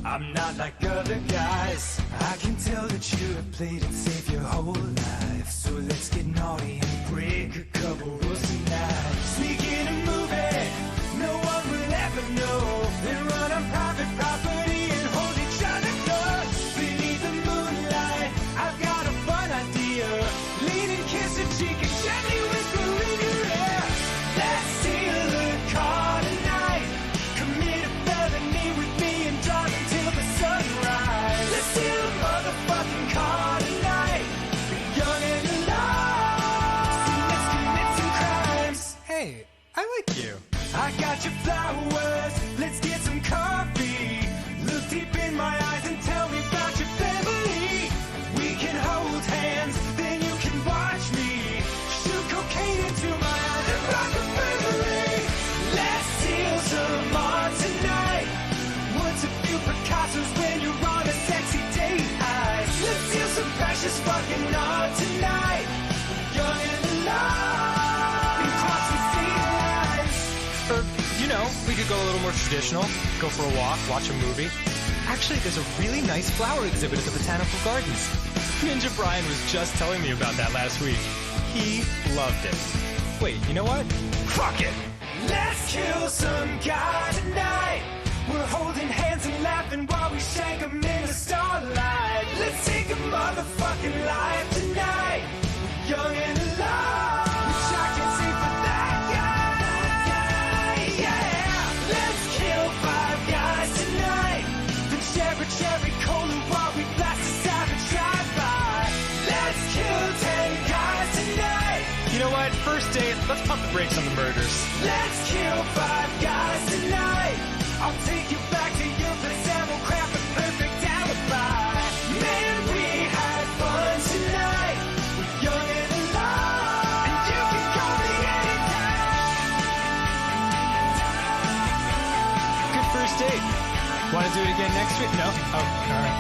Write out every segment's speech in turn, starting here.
I'm not like other guys. I can tell that you have played it safe your whole life. So let's get naughty and break a couple rules tonight. Sneak in a movie no one will ever know. Then run on private property and hold each other close. Beneath the moonlight, I've got a fun idea. Lean and kiss a cheek and gently whisper in your ear. Let's steal a car tonight. Commit a felony with me and drive until the sunrise. Let's steal a motherfucking car tonight. Be young and alive. So let's commit some crimes. Hey, I like you. I got your flowers, let's get some coffee. Look deep in my eyes and tell me about your family. We can hold hands, then you can watch me shoot cocaine into my eyes and rock a family. Let's steal some art tonight. What's a few Picassos when you're on a sexy date high? Let's steal some precious fucking art tonight. Young and alive. And cross some state lines. Or, you know, we could go a little more traditional. Go for a walk, watch a movie. Actually, there's a really nice flower exhibit at the Botanical Gardens. Ninja Brian was just telling me about that last week. He loved it. Wait, you know what? Fuck it! Let's kill some guy tonight. We're holding hands and laughing while we shank 'em in the starlight. Let's take a motherfucking life tonight. Young and alive. Which I can see for that guy. Yeah. Let's kill 5 guys tonight. Then share a cherry cola while we blast a savage drive-by. Let's kill 10 guys tonight. You know what? First date, let's pump the brakes on the murders. Let's kill 5 guys tonight. I'll take you back to your place and we'll craft a perfect alibi. Man, we had fun tonight. We're young and alive. And you can call me anytime. Good first date. Want to do it again next week? No? Oh, all right.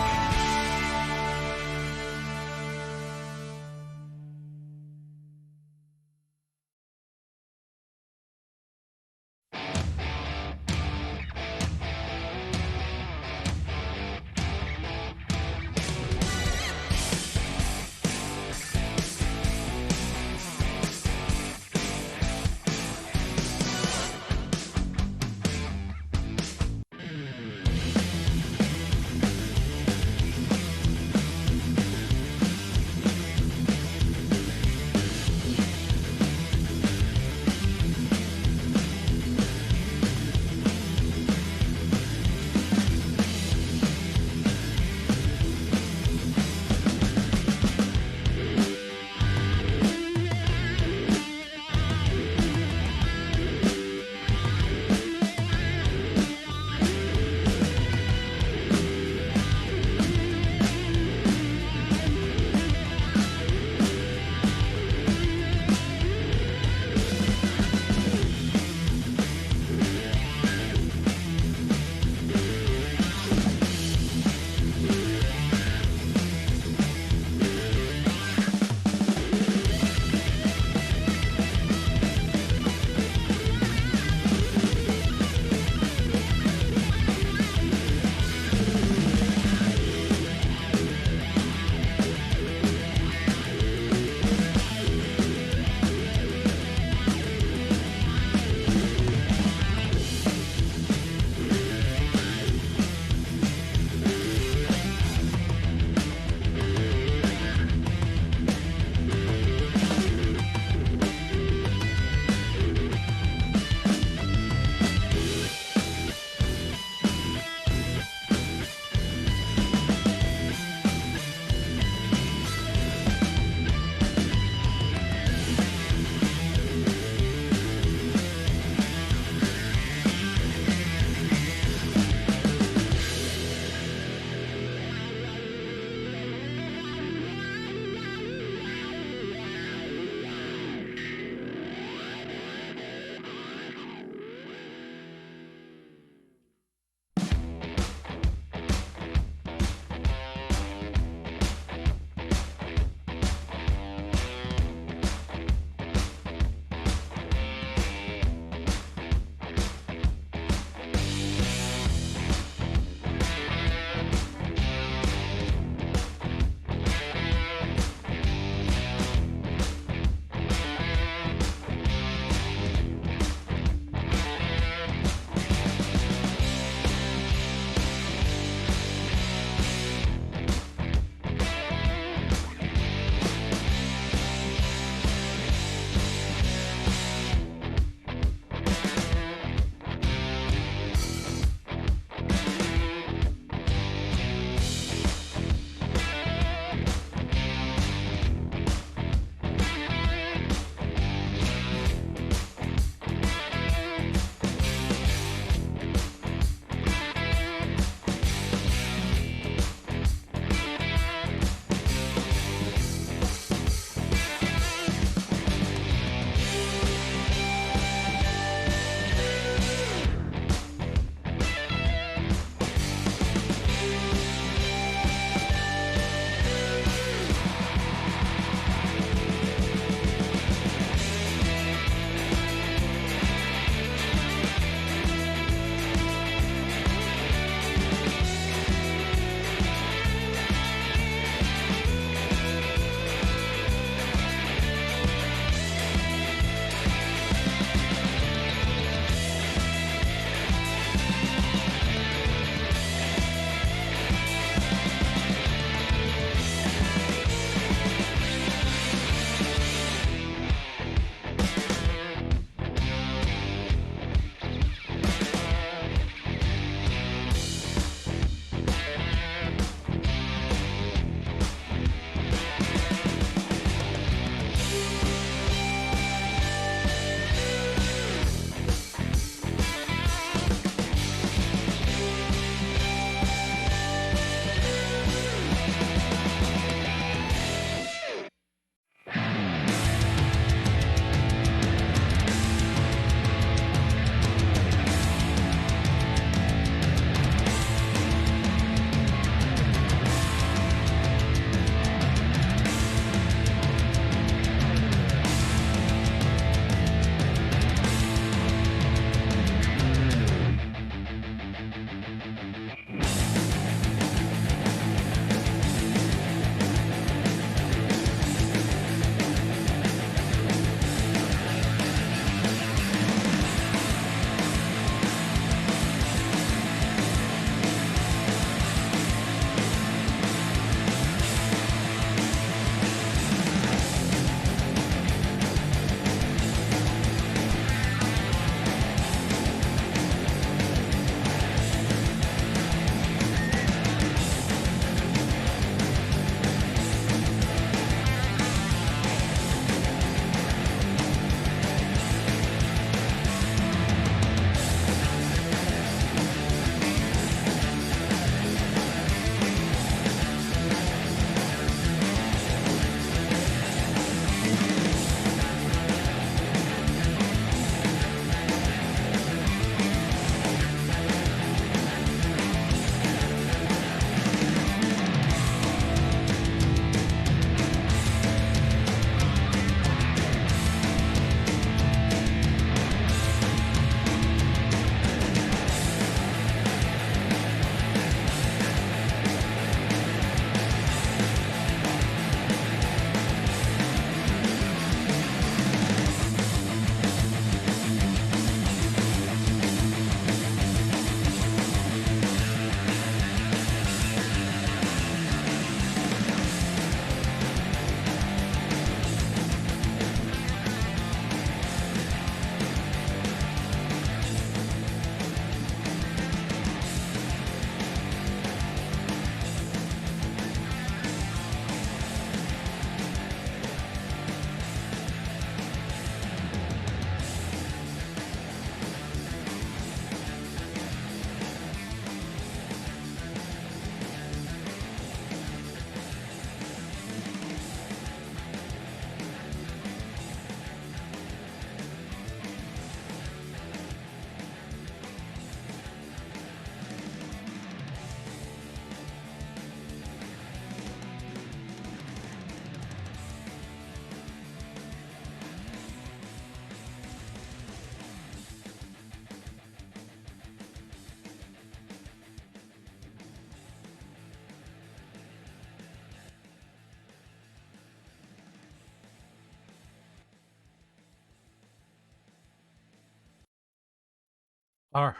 Are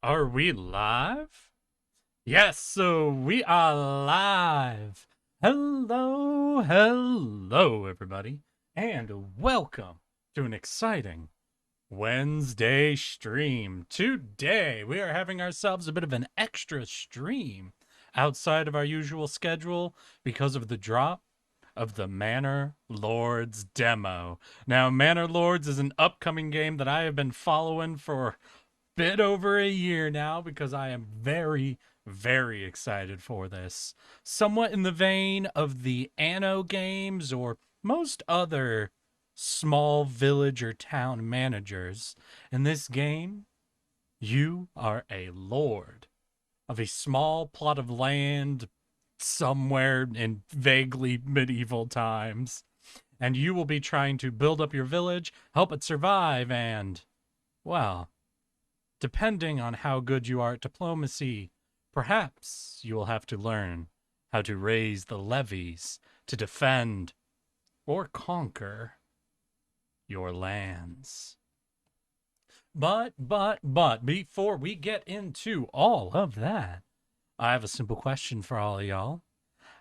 are we live? Yes, so we are live. Hello, everybody, and welcome to an exciting Wednesday stream. Today, we are having ourselves a bit of an extra stream outside of our usual schedule because of the drop of the Manor Lords demo. Now, Manor Lords is an upcoming game that I have been following for bit over a year now because I am very, very excited for this. Somewhat in the vein of the Anno games or most other small village or town managers. In this game, you are a lord of a small plot of land somewhere in vaguely medieval times. And you will be trying to build up your village, help it survive, and, well, depending on how good you are at diplomacy, perhaps you will have to learn how to raise the levies to defend or conquer your lands. But, before we get into all of that, I have a simple question for all of y'all.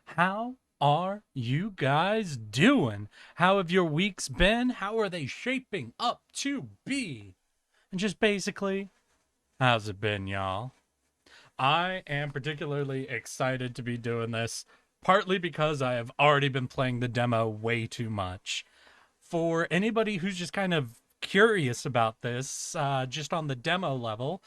How are you guys doing? How have your weeks been? How are they shaping up to be? And just basically, how's it been, y'all? I am particularly excited to be doing this, partly because I have already been playing the demo way too much. For anybody who's just kind of curious about this, just on the demo level,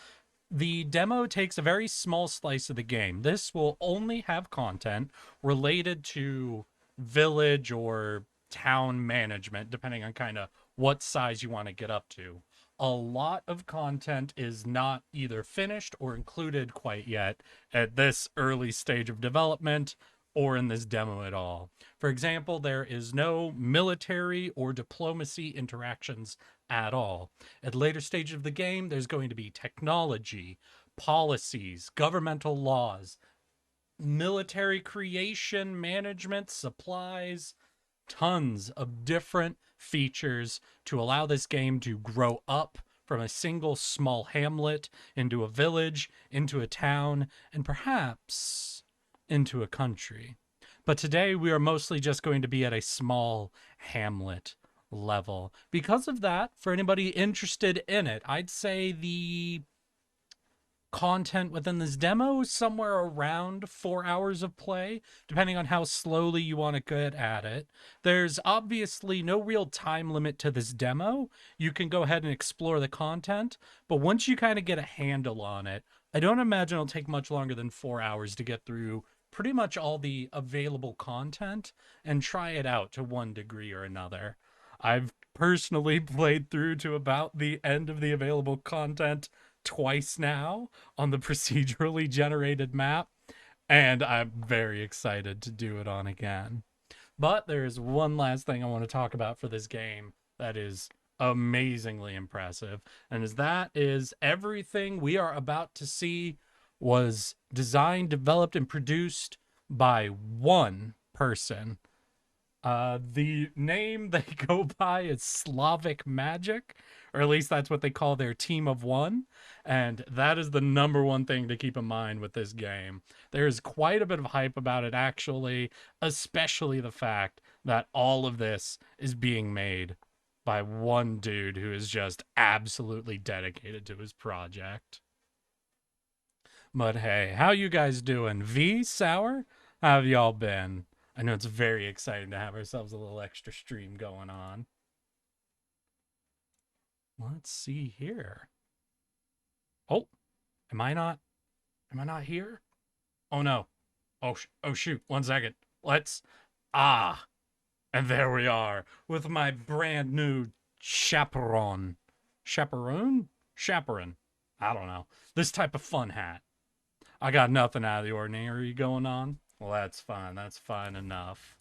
the demo takes a very small slice of the game. This will only have content related to village or town management, depending on kind of what size you want to get up to. A lot of content is not either finished or included quite yet at this early stage of development or in this demo at all. For example, there is no military or diplomacy interactions at all. At later stages of the game, there's going to be technology, policies, governmental laws, military creation, management, supplies, tons of different features to allow this game to grow up from a single small hamlet into a village, into a town, and perhaps into a country. But today we are mostly just going to be at a small hamlet level. Because of that, for anybody interested in it, I'd say the content within this demo is somewhere around 4 hours of play, depending on how slowly you want to get at it. There's obviously no real time limit to this demo. You can go ahead and explore the content, but once you kind of get a handle on it, I don't imagine it'll take much longer than 4 hours to get through pretty much all the available content and try it out to one degree or another. I've personally played through to about the end of the available content twice now on the procedurally generated map, and I'm very excited to do it on again. But there's one last thing I want to talk about for this game that is amazingly impressive, and that is everything we are about to see was designed, developed, and produced by one person. The name they go by is Slavic Magic, or at least that's what they call their team of one. And that is the number one thing to keep in mind with this game. There's quite a bit of hype about it, actually, especially the fact that all of this is being made by one dude who is just absolutely dedicated to his project. But hey, how you guys doing? V, Sour? How have y'all been? I know it's very exciting to have ourselves a little extra stream going on. Let's see here. Oh, am I not here? Oh no. Oh shoot, 1 second. Ah, and there we are with my brand new chaperone. Chaperone? I don't know. This type of fun hat. I got nothing out of the ordinary going on. Well, that's fine. That's fine enough.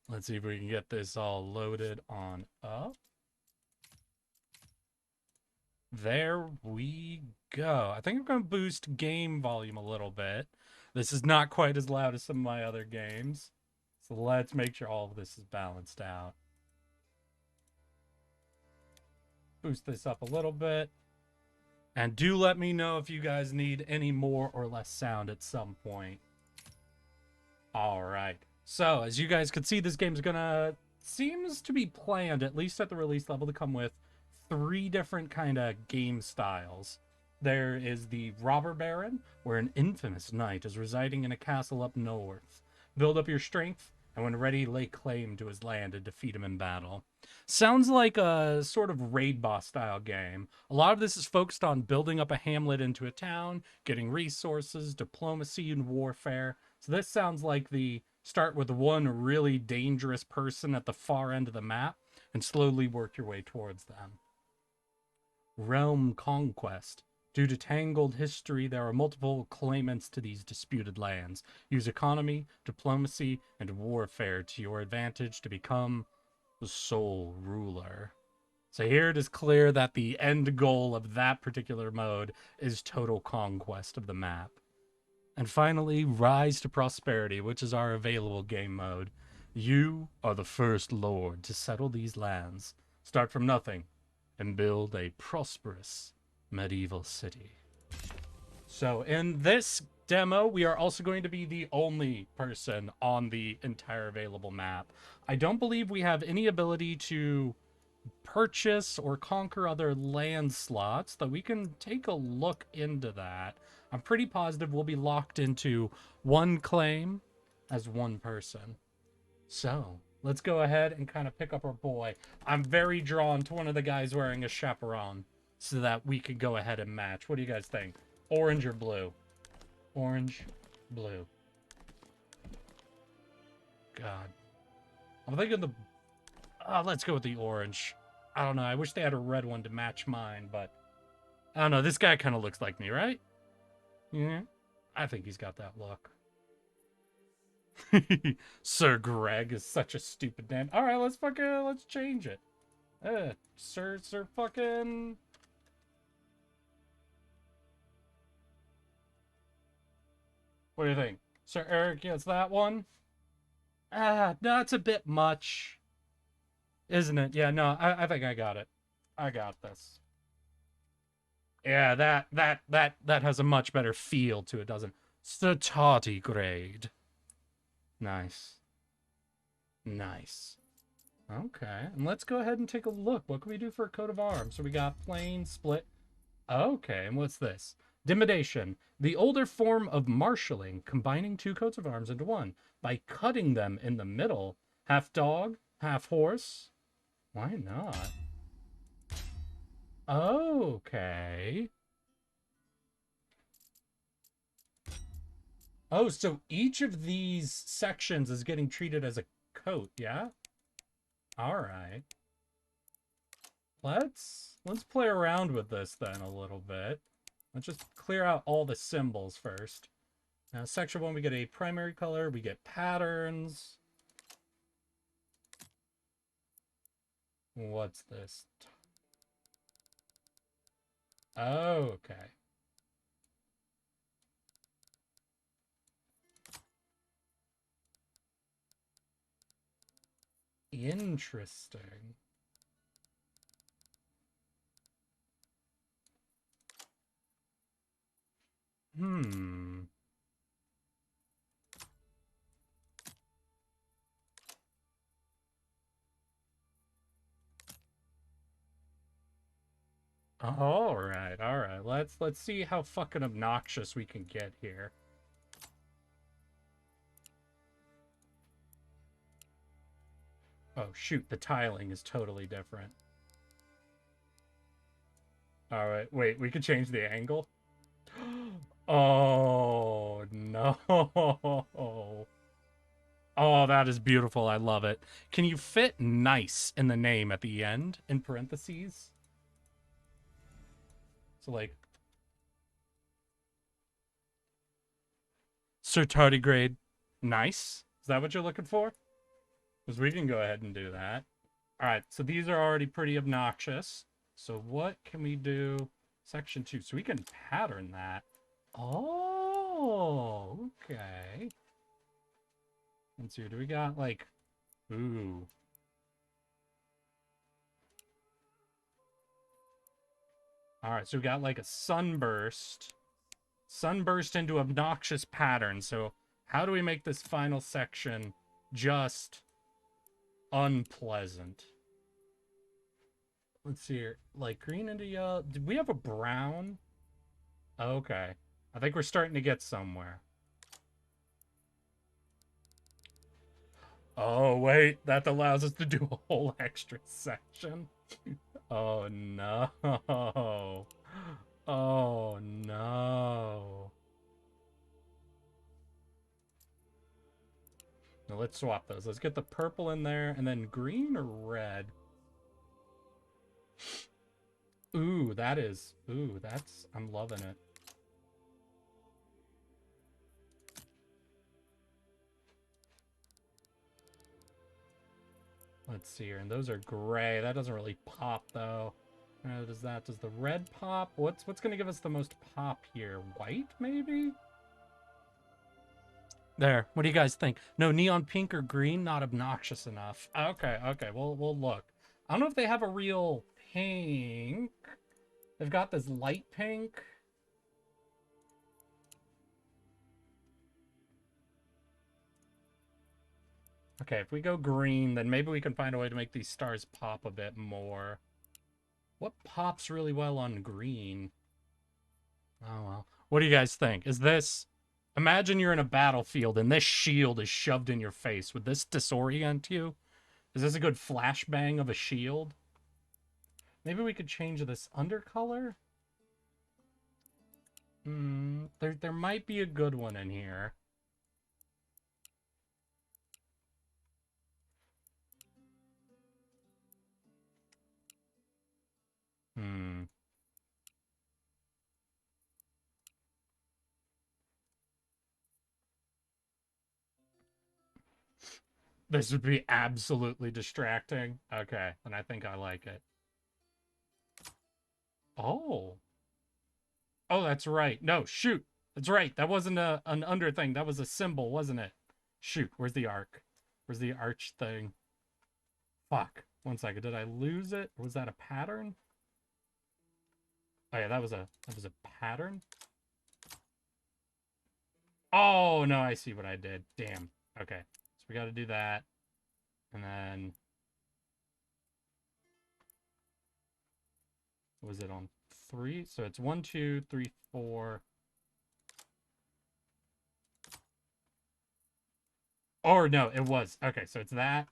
Let's see if we can get this all loaded on up. There we go. I think I'm going to boost game volume a little bit. This is not quite as loud as some of my other games. So let's make sure all of this is balanced out. Boost this up a little bit. And do let me know if you guys need any more or less sound at some point. All right. So, as you guys can see, this game's gonna seems to be planned, at least at the release level, to come with 3 different kind of game styles. There is the Robber Baron, where an infamous knight is residing in a castle up north. Build up your strength, and when ready, lay claim to his land and defeat him in battle. Sounds like a sort of raid boss style game. A lot of this is focused on building up a hamlet into a town, getting resources, diplomacy, and warfare. So this sounds like the start with one really dangerous person at the far end of the map and slowly work your way towards them. Realm conquest. Due to tangled history, there are multiple claimants to these disputed lands. Use economy, diplomacy, and warfare to your advantage to become the sole ruler. So here it is clear that the end goal of that particular mode is total conquest of the map. And finally, Rise to Prosperity, which is our available game mode. You are the first lord to settle these lands. Start from nothing and build a prosperous medieval city. So in this demo, we are also going to be the only person on the entire available map. I don't believe we have any ability to purchase or conquer other land slots, though we can take a look into that. I'm pretty positive we'll be locked into one claim as one person. So let's go ahead and kind of pick up our boy. I'm very drawn to one of the guys wearing a chaperone so that we could go ahead and match. What do you guys think? Orange or blue? Orange, blue. God. I'm thinking the... let's go with the orange. I don't know. I wish they had a red one to match mine, but... I don't know. This guy kind of looks like me, right? Yeah. I think he's got that look. Sir Greg is such a stupid name. All right, let's change it. Sir fucking... What do you think? Sir Eric gets that one? No, it's a bit much. Isn't it? Yeah, no, I think I got it. I got this. Yeah, that has a much better feel to it, doesn't it? Sir Tardigrade. Nice. Nice. Okay, and let's go ahead and take a look. What can we do for a coat of arms? So we got plain, split. Okay, and what's this? Dimidation. The older form of marshalling, combining 2 coats of arms into one by cutting them in the middle. Half dog, half horse. Why not? Okay. Oh, so each of these sections is getting treated as a coat, yeah? All right. Let's play around with this then a little bit. Let's just clear out all the symbols first. Now, section 1, we get a primary color, we get patterns. What's this? Oh, okay. Interesting. Hmm. All right, all right. Let's see how fucking obnoxious we can get here. Oh shoot, the tiling is totally different. All right, wait, we could change the angle. Oh no. Oh, that is beautiful. I love it. Can you fit nice in the name at the end in parentheses? So like Sir Tardigrade, nice. Is that what you're looking for? Because we can go ahead and do that. All right, so these are already pretty obnoxious. So what can we do? Section 2. So we can pattern that. Oh, okay. Let's see. Do we got like... Ooh. All right, so we got like a sunburst. Sunburst into obnoxious pattern. So how do we make this final section just unpleasant? Let's see here. Like green into yellow. Did we have a brown? Okay. I think we're starting to get somewhere. Oh, wait. That allows us to do a whole extra section. Oh, no. Oh, no. Now, let's swap those. Let's get the purple in there, and then green or red? Ooh, that is... Ooh, that's... I'm loving it. Let's see here, and those are gray. That doesn't really pop, though. Does the red pop? What's gonna give us the most pop here? White, maybe? There. What do you guys think? No, neon pink or green, not obnoxious enough. Okay, okay. We'll look. I don't know if they have a real pink. They've got this light pink. Okay, if we go green, then maybe we can find a way to make these stars pop a bit more. What pops really well on green? Oh, well. What do you guys think? Is this... Imagine you're in a battlefield and this shield is shoved in your face. Would this disorient you? Is this a good flashbang of a shield? Maybe we could change this undercolor? There might be a good one in here. This would be absolutely distracting. Okay, and I think I like it. Oh. Oh, that's right. No, shoot. That's right. That wasn't an under thing. That was a symbol, wasn't it? Shoot, where's the arc? Where's the arch thing? Fuck. 1 second. Did I lose it? Or was that a pattern? Oh yeah, that was a pattern. Oh, no, I see what I did. Damn. Okay. So we got to do that. And then... Was it on 3? So it's 1, 2, 3, 4. Or no, it was. Okay, so it's that.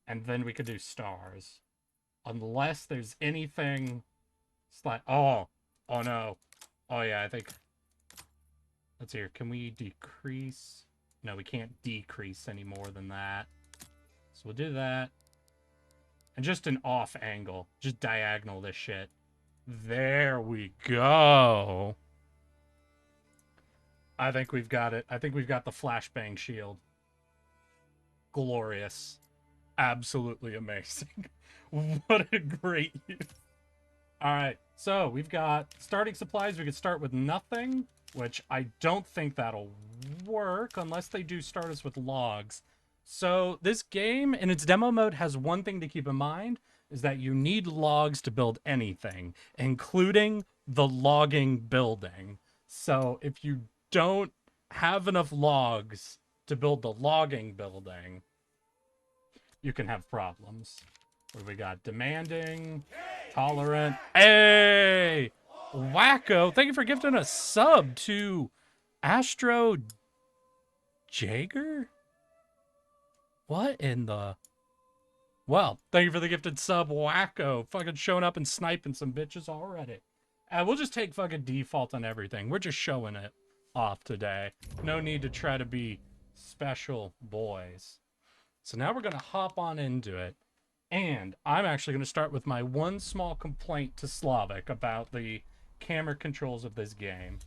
And then we could do stars. Unless there's anything... Oh. Oh, no. Oh, yeah, I think... Let's see here. Can we decrease? No, we can't decrease any more than that. So we'll do that. And just an off angle. Just diagonal this shit. There we go. I think we've got it. I think we've got the flashbang shield. Glorious. Absolutely amazing. What a great use. Alright, so we've got starting supplies. We could start with nothing, which I don't think that'll work unless they do start us with logs. So this game in its demo mode has one thing to keep in mind, is that you need logs to build anything, including the logging building. So if you don't have enough logs to build the logging building, you can have problems. What do we got? Demanding, tolerant. Hey! Wacko! Thank you for gifting a sub to Astro Jager? What in the... Well, thank you for the gifted sub, Wacko. Fucking showing up and sniping some bitches already. We'll just take fucking default on everything. We're just showing it off today. No need to try to be special boys. So now we're going to hop on into it. And I'm actually going to start with my one small complaint to Slavic about the camera controls of this game.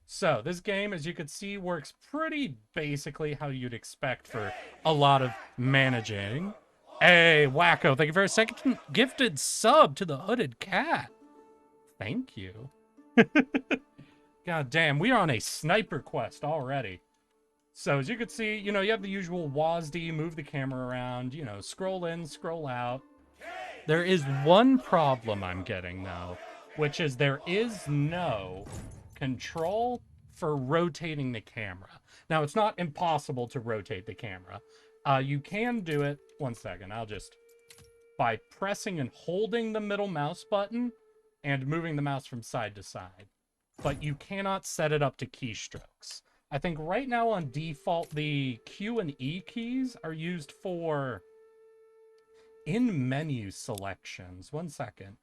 So, this game, as you can see, works pretty basically how you'd expect for a lot of managing. Hey, Wacko, thank you for a second gifted sub to the Hooded Cat. Thank you. God damn, we are on a sniper quest already. So, as you can see, you know, you have the usual WASD, move the camera around, you know, scroll in, scroll out. There is one problem I'm getting, though. which is there is no control for rotating the camera. Now, it's not impossible to rotate the camera. You can do it, one second, by pressing and holding the middle mouse button and moving the mouse from side to side. But you cannot set it up to keystrokes. I think right now on default, the Q and E keys are used for in-menu selections. One second.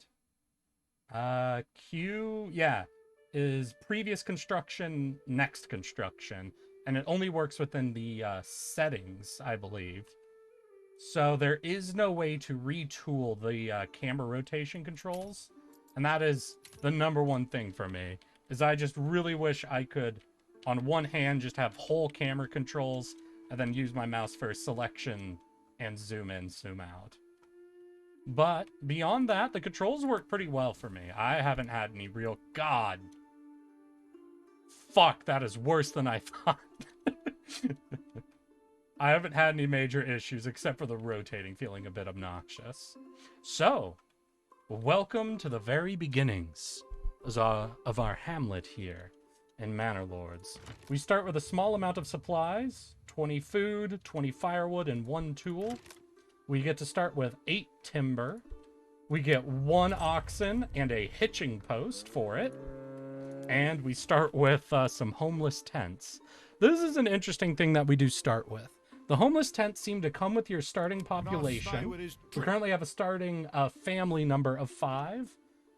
Q, yeah, is previous construction, next construction. And it only works within the settings, I believe. So there is no way to retool the camera rotation controls. And that is the number one thing for me, is I just really wish I could, on one hand, just have whole camera controls and then use my mouse for selection and zoom in, zoom out. But beyond that, the controls work pretty well for me. I haven't had any real... God. Fuck, that is worse than I thought. I haven't had any major issues except for the rotating feeling a bit obnoxious. So, welcome to the very beginnings of our hamlet here in Manor Lords. We start with a small amount of supplies, 20 food, 20 firewood, and 1 tool. We get to start with 8 timber. We get 1 oxen and a hitching post for it. And we start with some homeless tents. This is an interesting thing that we do start with. The homeless tents seem to come with your starting population. We currently have a starting family number of 5.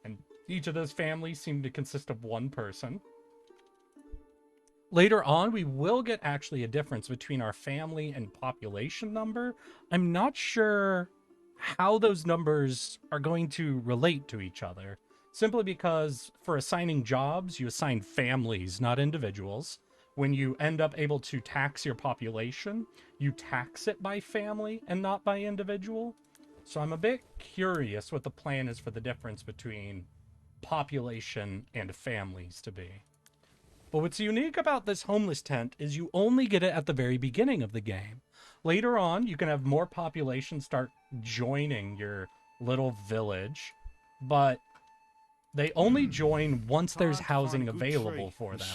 And each of those families seem to consist of 1 person. Later on, we will get actually a difference between our family and population number. I'm not sure how those numbers are going to relate to each other. Simply because for assigning jobs, you assign families, not individuals. When you end up able to tax your population, you tax it by family and not by individual. So I'm a bit curious what the plan is for the difference between population and families to be. But what's unique about this homeless tent is you only get it at the very beginning of the game. Later on, you can have more population start joining your little village, but they only join once there's housing available for them.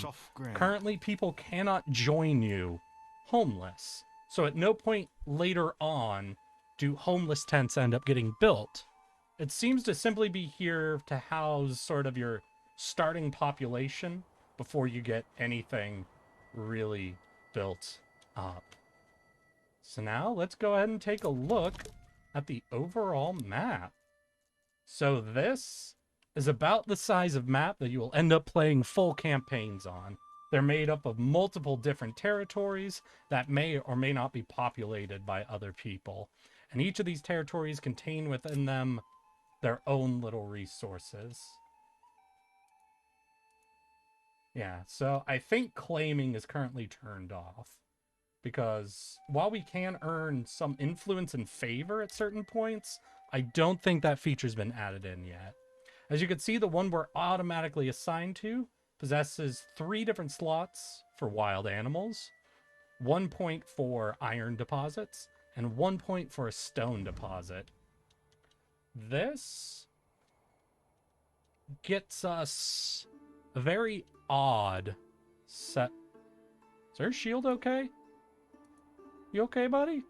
Currently, people cannot join you homeless. So at no point later on do homeless tents end up getting built. It seems to simply be here to house sort of your starting population before you get anything really built up. So now let's go ahead and take a look at the overall map. So this is about the size of map that you will end up playing full campaigns on. They're made up of multiple different territories that may or may not be populated by other people. And each of these territories contain within them their own little resources. Yeah, so I think claiming is currently turned off. Because while we can earn some influence and favor at certain points, I don't think that feature's been added in yet. As you can see, the one we're automatically assigned to possesses 3 different slots for wild animals, 1 point for iron deposits, and 1 point for a stone deposit. This gets us a very odd set. Is our shield okay? You okay, buddy?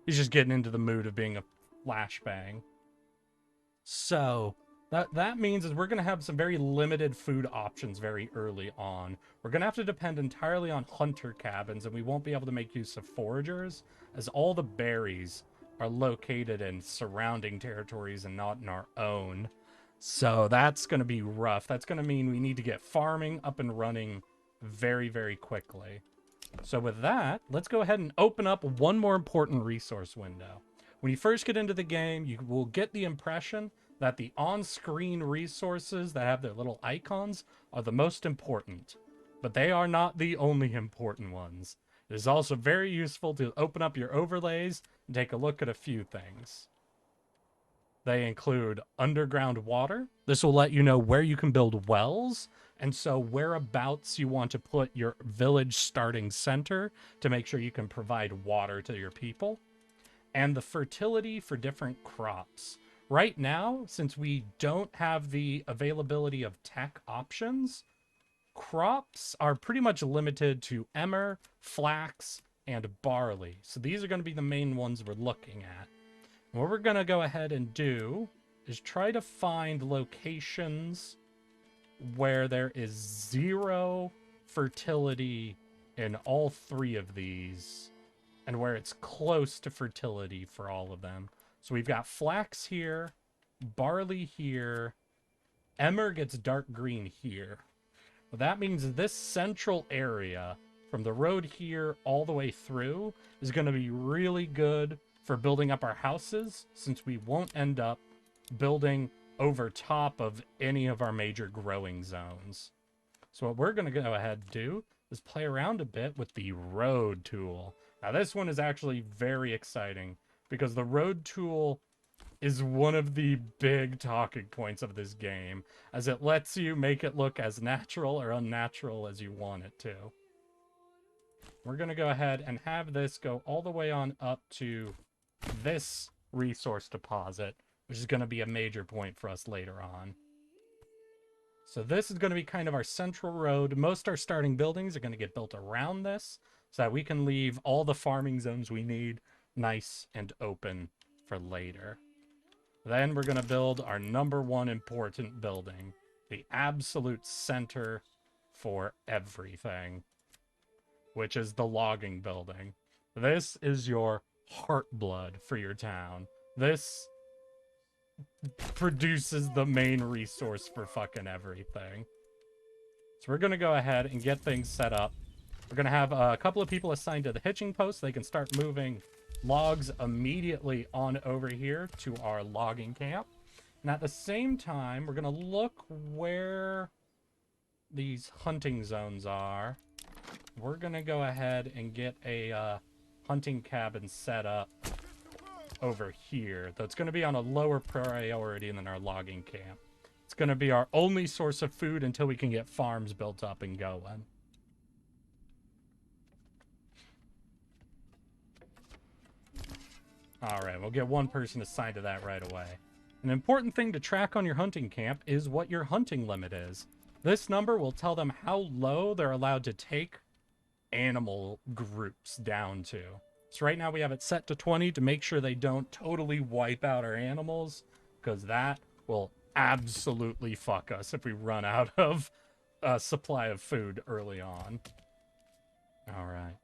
He's just getting into the mood of being a flashbang. So that means is we're going to have some very limited food options very early on. We're going to have to depend entirely on hunter cabins, and we won't be able to make use of foragers, as all the berries are located in surrounding territories and not in our own. So that's going to be rough. That's going to mean we need to get farming up and running very, very quickly. So with that, let's go ahead and open up one more important resource window. When you first get into the game, you will get the impression that the on-screen resources that have their little icons are the most important. But they are not the only important ones. It is also very useful to open up your overlays and take a look at a few things. They include underground water. This will let you know where you can build wells, and so whereabouts you want to put your village starting center to make sure you can provide water to your people. And the fertility for different crops. Right now, since we don't have the availability of tech options, crops are pretty much limited to emmer, flax, and barley. So these are going to be the main ones we're looking at. What we're going to go ahead and do is try to find locations where there is 0 fertility in all 3 of these, and where it's close to fertility for all of them. So we've got flax here, barley here, emmer gets dark green here. Well, that means this central area from the road here all the way through is going to be really good for building up our houses, since we won't end up building over top of any of our major growing zones. So what we're going to go ahead and do is play around a bit with the road tool. Now this one is actually very exciting, because the road tool is one of the big talking points of this game, as it lets you make it look as natural or unnatural as you want it to. We're going to go ahead and have this go all the way on up to this resource deposit, which is going to be a major point for us later on. So this is going to be kind of our central road. Most our starting buildings are going to get built around this, so that we can leave all the farming zones we need nice and open for later. Then we're going to build our #1 important building, the absolute center for everything, which is the logging building. This is your heartblood for your town. This produces the main resource for fucking everything. So we're going to go ahead and get things set up. We're going to have a couple of people assigned to the hitching post. They can start moving logs immediately on over here to our logging camp. And at the same time, we're going to look where these hunting zones are. We're going to go ahead and get a hunting cabin set up over here, though it's going to be on a lower priority than our logging camp. It's going to be our only source of food until we can get farms built up and going. Alright, we'll get one person assigned to that right away. An important thing to track on your hunting camp is what your hunting limit is. This number will tell them how low they're allowed to take animal groups down to. So right now we have it set to 20 to make sure they don't totally wipe out our animals, because that will absolutely fuck us if we run out of a supply of food early on. Alright.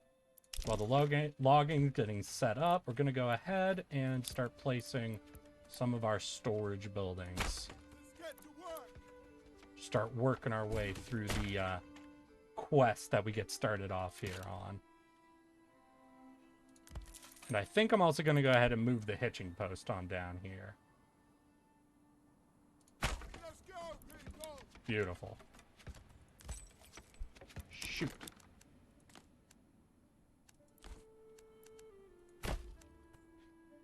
While the logging's getting set up, we're going to go ahead and start placing some of our storage buildings. Start working our way through the quest that we get started off here on. And I think I'm also going to go ahead and move the hitching post on down here. Beautiful. Shoot.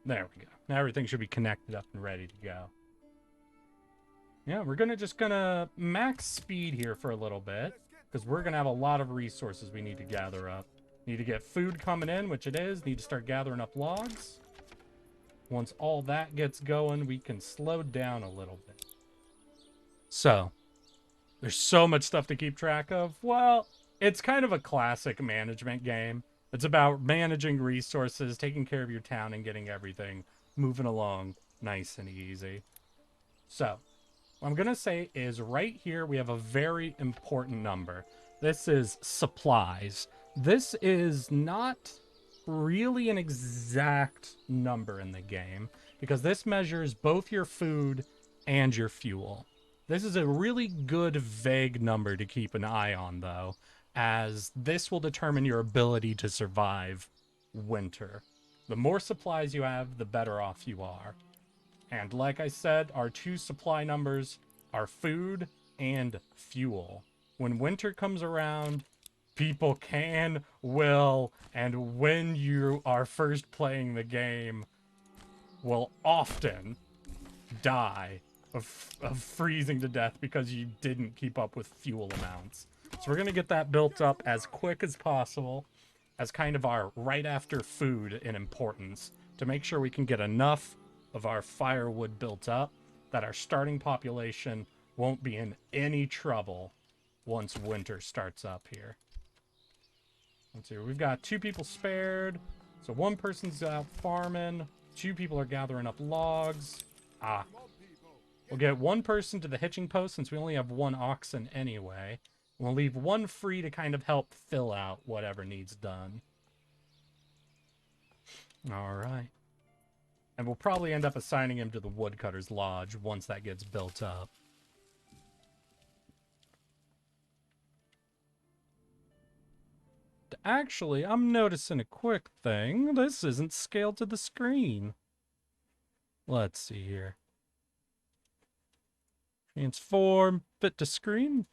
There we go. Now everything should be connected up and ready to go. Yeah, we're just gonna max speed here for a little bit, because we're gonna have a lot of resources we need to gather up. Need to get food coming in, which it is. Need to start gathering up logs. Once all that gets going, we can slow down a little bit. So, there's so much stuff to keep track of. Well, it's kind of a classic management game. It's about managing resources, taking care of your town, and getting everything moving along nice and easy. So, what I'm going to say is right here we have a very important number. This is supplies. This is not really an exact number in the game, because this measures both your food and your fuel. This is a really good vague number to keep an eye on, though, as this will determine your ability to survive winter. The more supplies you have, the better off you are. And like I said, our 2 supply numbers are food and fuel. When winter comes around, people can, will, and when you are first playing the game, will often die of freezing to death because you didn't keep up with fuel amounts. So we're going to get that built up as quick as possible, as kind of our right after food in importance, to make sure we can get enough of our firewood built up that our starting population won't be in any trouble once winter starts up here. Let's see, we've got 2 people spared. So 1 person's out farming. 2 people are gathering up logs. We'll get 1 person to the hitching post since we only have 1 oxen anyway. We'll leave 1 free to kind of help fill out whatever needs done. All right. And we'll probably end up assigning him to the woodcutter's lodge once that gets built up. Actually, I'm noticing a quick thing. This isn't scaled to the screen. Let's see here. Transform, fit to screen.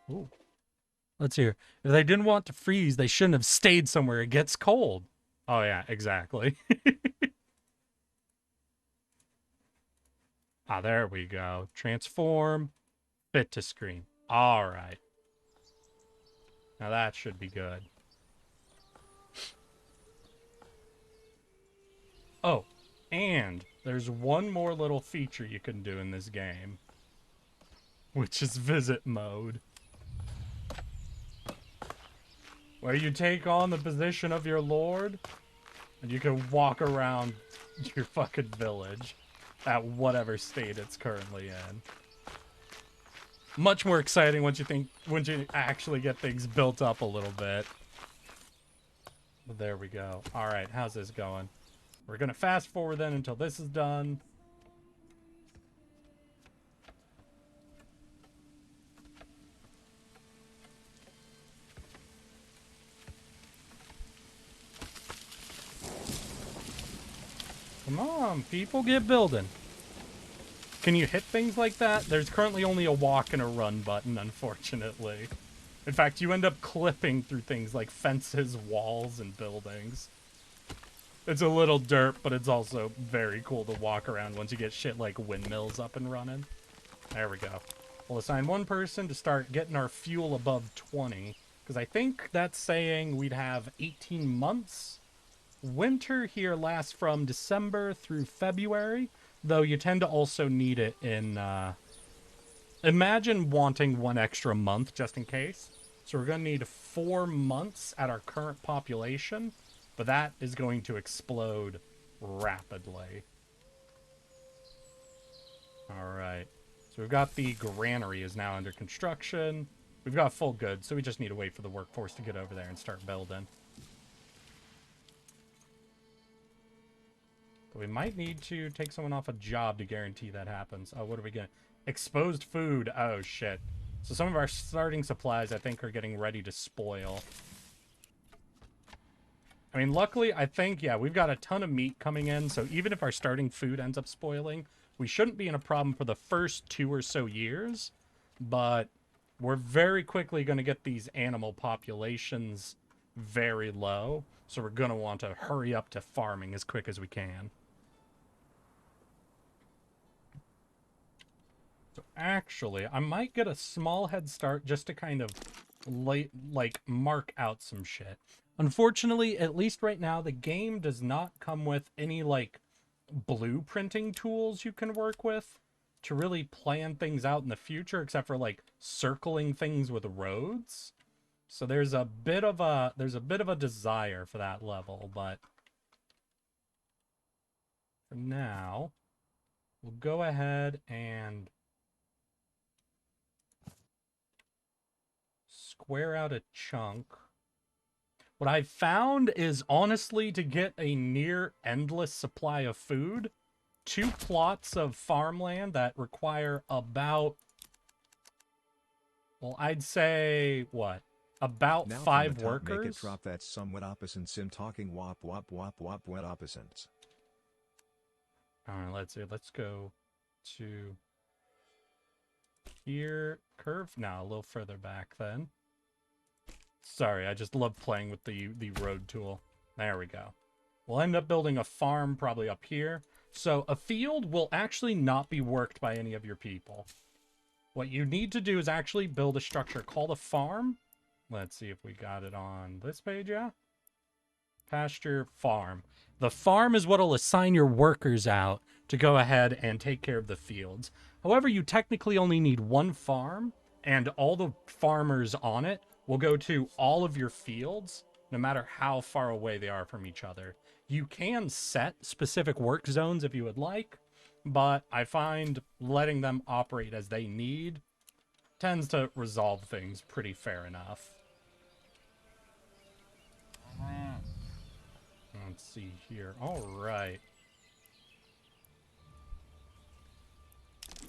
Ooh. Let's hear. If they didn't want to freeze, they shouldn't have stayed somewhere it gets cold. Oh yeah, exactly. There we go. Transform, fit to screen. All right. Now that should be good. Oh, and there's one more little feature you can do in this game, which is visit mode, where you take on the position of your lord, and you can walk around your fucking village at whatever state it's currently in. Much more exciting once you actually get things built up a little bit. But there we go. All right, how's this going? We're gonna fast forward then until this is done. Come on, people, get building. Can you hit things like that? There's currently only a walk and a run button, unfortunately. In fact, you end up clipping through things like fences, walls, and buildings. It's a little dirt, but it's also very cool to walk around once you get shit like windmills up and running. There we go. We'll assign 1 person to start getting our fuel above 20, because I think that's saying we'd have 18 months. Winter here lasts from December through February, though you tend to also need it in, imagine wanting 1 extra month just in case. So we're going to need 4 months at our current population, but that is going to explode rapidly. All right. So we've got the granary is now under construction. We've got full goods, so we just need to wait for the workforce to get over there and start building. But we might need to take someone off a job to guarantee that happens. Oh, what are we getting? Exposed food. Oh, shit. So some of our starting supplies, I think, are getting ready to spoil. I mean, luckily, I think, yeah, we've got a ton of meat coming in, so even if our starting food ends up spoiling, we shouldn't be in a problem for the first 2 or so years, but we're very quickly going to get these animal populations very low, so we're going to want to hurry up to farming as quick as we can. So actually, I might get a small head start just to kind of like mark out some shit. Unfortunately, at least right now, the game does not come with any like blueprinting tools you can work with to really plan things out in the future, except for like circling things with roads. So there's a bit of a desire for that level, but for now, we'll go ahead and square out a chunk. What I've found is, honestly, to get a near endless supply of food, 2 plots of farmland that require about, well, I'd say, what? About Now 5 from the top, workers? Make it drop that somewhat opposite sim talking wop wop wop wop wet opposites. Alright, let's see. Let's go to here. Curve? No, a little further back then. Sorry, I just love playing with the road tool. There we go. We'll end up building a farm probably up here. So a field will actually not be worked by any of your people. What you need to do is actually build a structure called a farm. Let's see if we got it on this page, yeah? pasture, farm. The farm is what will assign your workers out to go ahead and take care of the fields. However, you technically only need one farm, and all the farmers on it will go to all of your fields, no matter how far away they are from each other. You can set specific work zones if you would like, but I find letting them operate as they need tends to resolve things pretty fair enough. Let's see here. All right.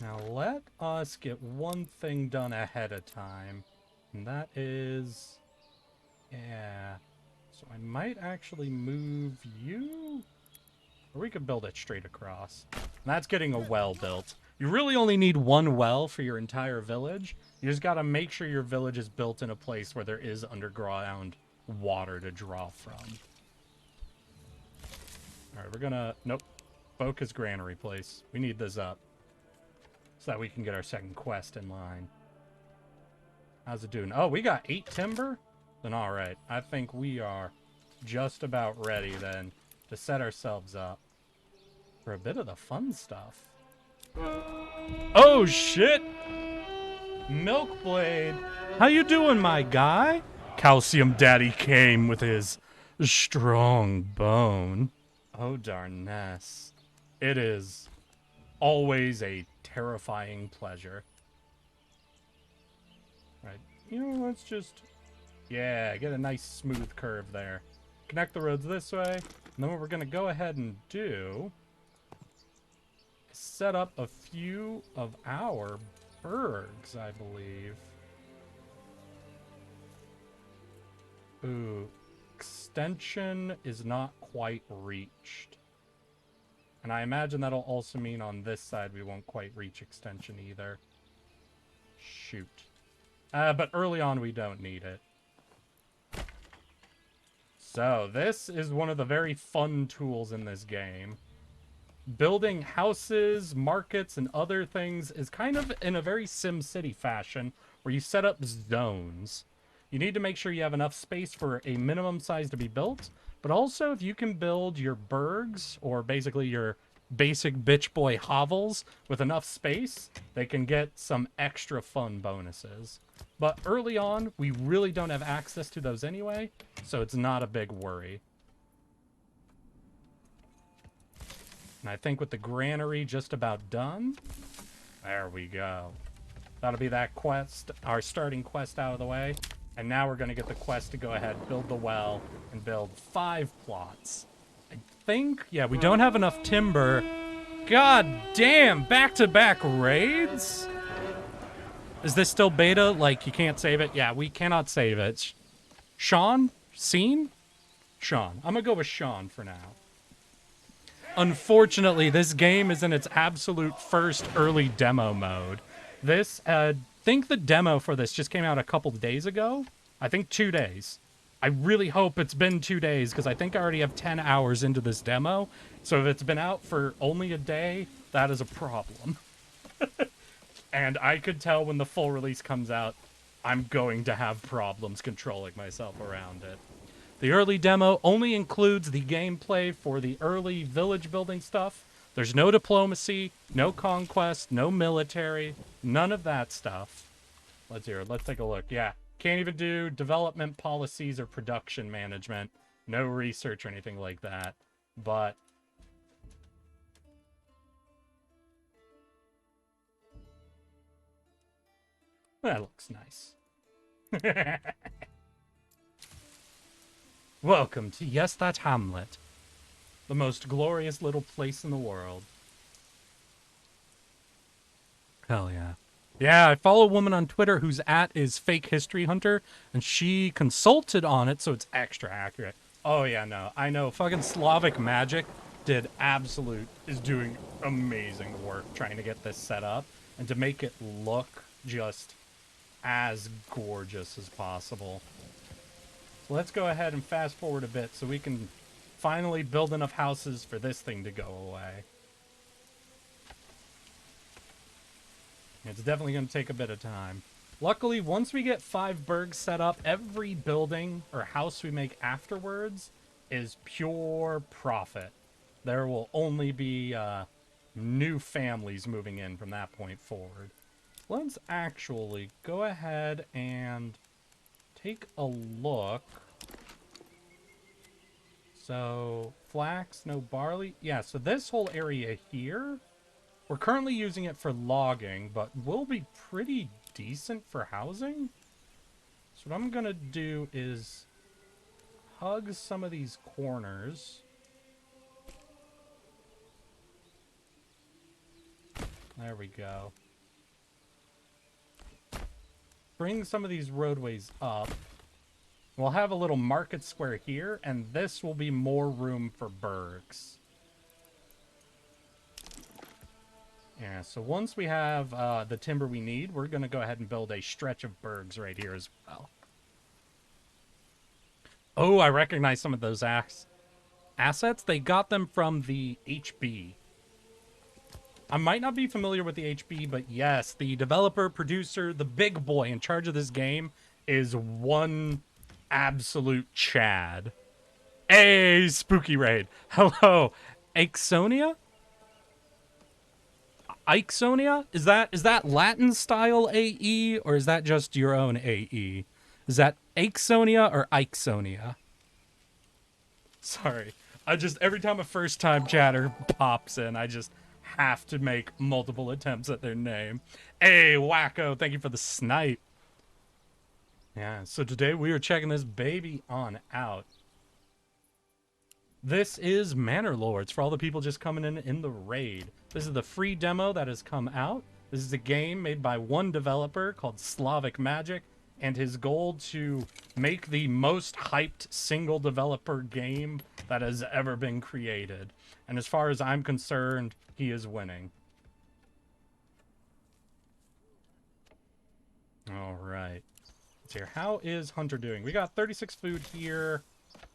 Now let us get one thing done ahead of time. And that is... yeah. So I might actually move you... or we could build it straight across. And that's getting a well built. You really only need one well for your entire village. You just gotta make sure your village is built in a place where there is underground water to draw from. Alright, we're gonna... nope. Focus granary place. We need this up, so that we can get our second quest in line. How's it doing? Oh, we got 8 timber? Then alright. I think we are just about ready then to set ourselves up for a bit of the fun stuff. Oh shit! Milkblade! How you doing, my guy? Calcium Daddy came with his strong bone. Oh darness. It is always a terrifying pleasure. Right. You know, let's just... yeah, get a nice smooth curve there. Connect the roads this way. And then what we're going to go ahead and do is set up a few of our bergs, I believe. Ooh. Extension is not quite reached. And I imagine that'll also mean on this side we won't quite reach extension either. Shoot. But early on we don't need it. So this is one of the very fun tools in this game. Building houses, markets, and other things is kind of in a very SimCity fashion where you set up zones. You need to make sure you have enough space for a minimum size to be built, but also if you can build your burgs, or basically your basic bitch boy hovels, with enough space, they can get some extra fun bonuses. But early on, we really don't have access to those anyway, so it's not a big worry. And I think with the granary just about done, there we go. That'll be that quest, our starting quest out of the way. And now we're going to get the quest to go ahead, build the well, and build 5 plots. I think, yeah, we don't have enough timber. God damn, back-to-back raids? Is this still beta? Like, you can't save it? Yeah, we cannot save it. Sean? Scene? Sean. I'm going to go with Sean for now. Unfortunately, this game is in its absolute first early demo mode. This, I think the demo for this just came out a couple days ago. I think 2 days. I really hope it's been 2 days, because I think I already have 10 hours into this demo. So if it's been out for only a day, that is a problem. And I could tell when the full release comes out, I'm going to have problems controlling myself around it. The early demo only includes the gameplay for the early village building stuff. There's no diplomacy, no conquest, no military, none of that stuff. Let's hear it. Let's take a look. Yeah, can't even do development policies or production management. No research or anything like that. But that looks nice. Welcome to Yes, That Hamlet. The most glorious little place in the world. Hell yeah. Yeah, I follow a woman on Twitter whose @ is Fake History Hunter, and she consulted on it, so it's extra accurate. Oh yeah, no, I know. Fucking Slavic Magic is doing amazing work trying to get this set up, and to make it look just as gorgeous as possible. So let's go ahead and fast forward a bit so we can finally build enough houses for this thing to go away. It's definitely going to take a bit of time. Luckily, once we get 5 bergs set up, every building or house we make afterwards is pure profit. There will only be new families moving in from that point forward. Let's actually go ahead and take a look. So, flax, no barley. Yeah, so this whole area here, we're currently using it for logging, but will be pretty decent for housing. So what I'm going to do is hug some of these corners. There we go. Bring some of these roadways up. We'll have a little market square here, and this will be more room for burgs. Yeah, so once we have the timber we need, we're going to go ahead and build a stretch of burgs right here as well. Oh, I recognize some of those assets. They got them from the HB. I might not be familiar with the HB, but yes, the developer, producer, the big boy in charge of this game is one absolute Chad. Hey, spooky raid. Hello, Ixonia? Ixonia? Is that Latin style AE, or is that just your own AE? Is that Ixonia or Ixonia? Sorry. Every time a first time chatter pops in, I just have to make multiple attempts at their name. Hey, Wacko, thank you for the snipe. Yeah, so today we are checking this baby on out. This is Manor Lords for all the people just coming in the raid. This is the free demo that has come out. This is a game made by one developer called Slavic Magic, and his goal to make the most hyped single developer game that has ever been created. And as far as I'm concerned, he is winning. All right. Let's hear. How is Hunter doing? We got 36 food here.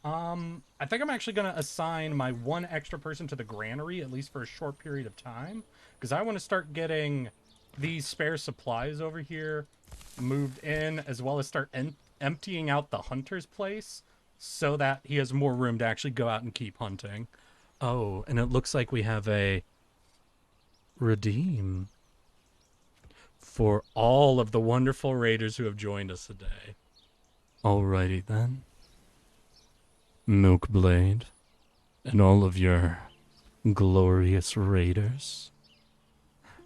I think I'm actually going to assign my one extra person to the granary, at least for a short period of time, because I want to start getting these spare supplies over here moved in, as well as start emptying out the hunter's place so that he has more room to actually go out and keep hunting. Oh, and it looks like we have a redeem for all of the wonderful raiders who have joined us today. Alrighty then. Milkblade, and all of your glorious raiders,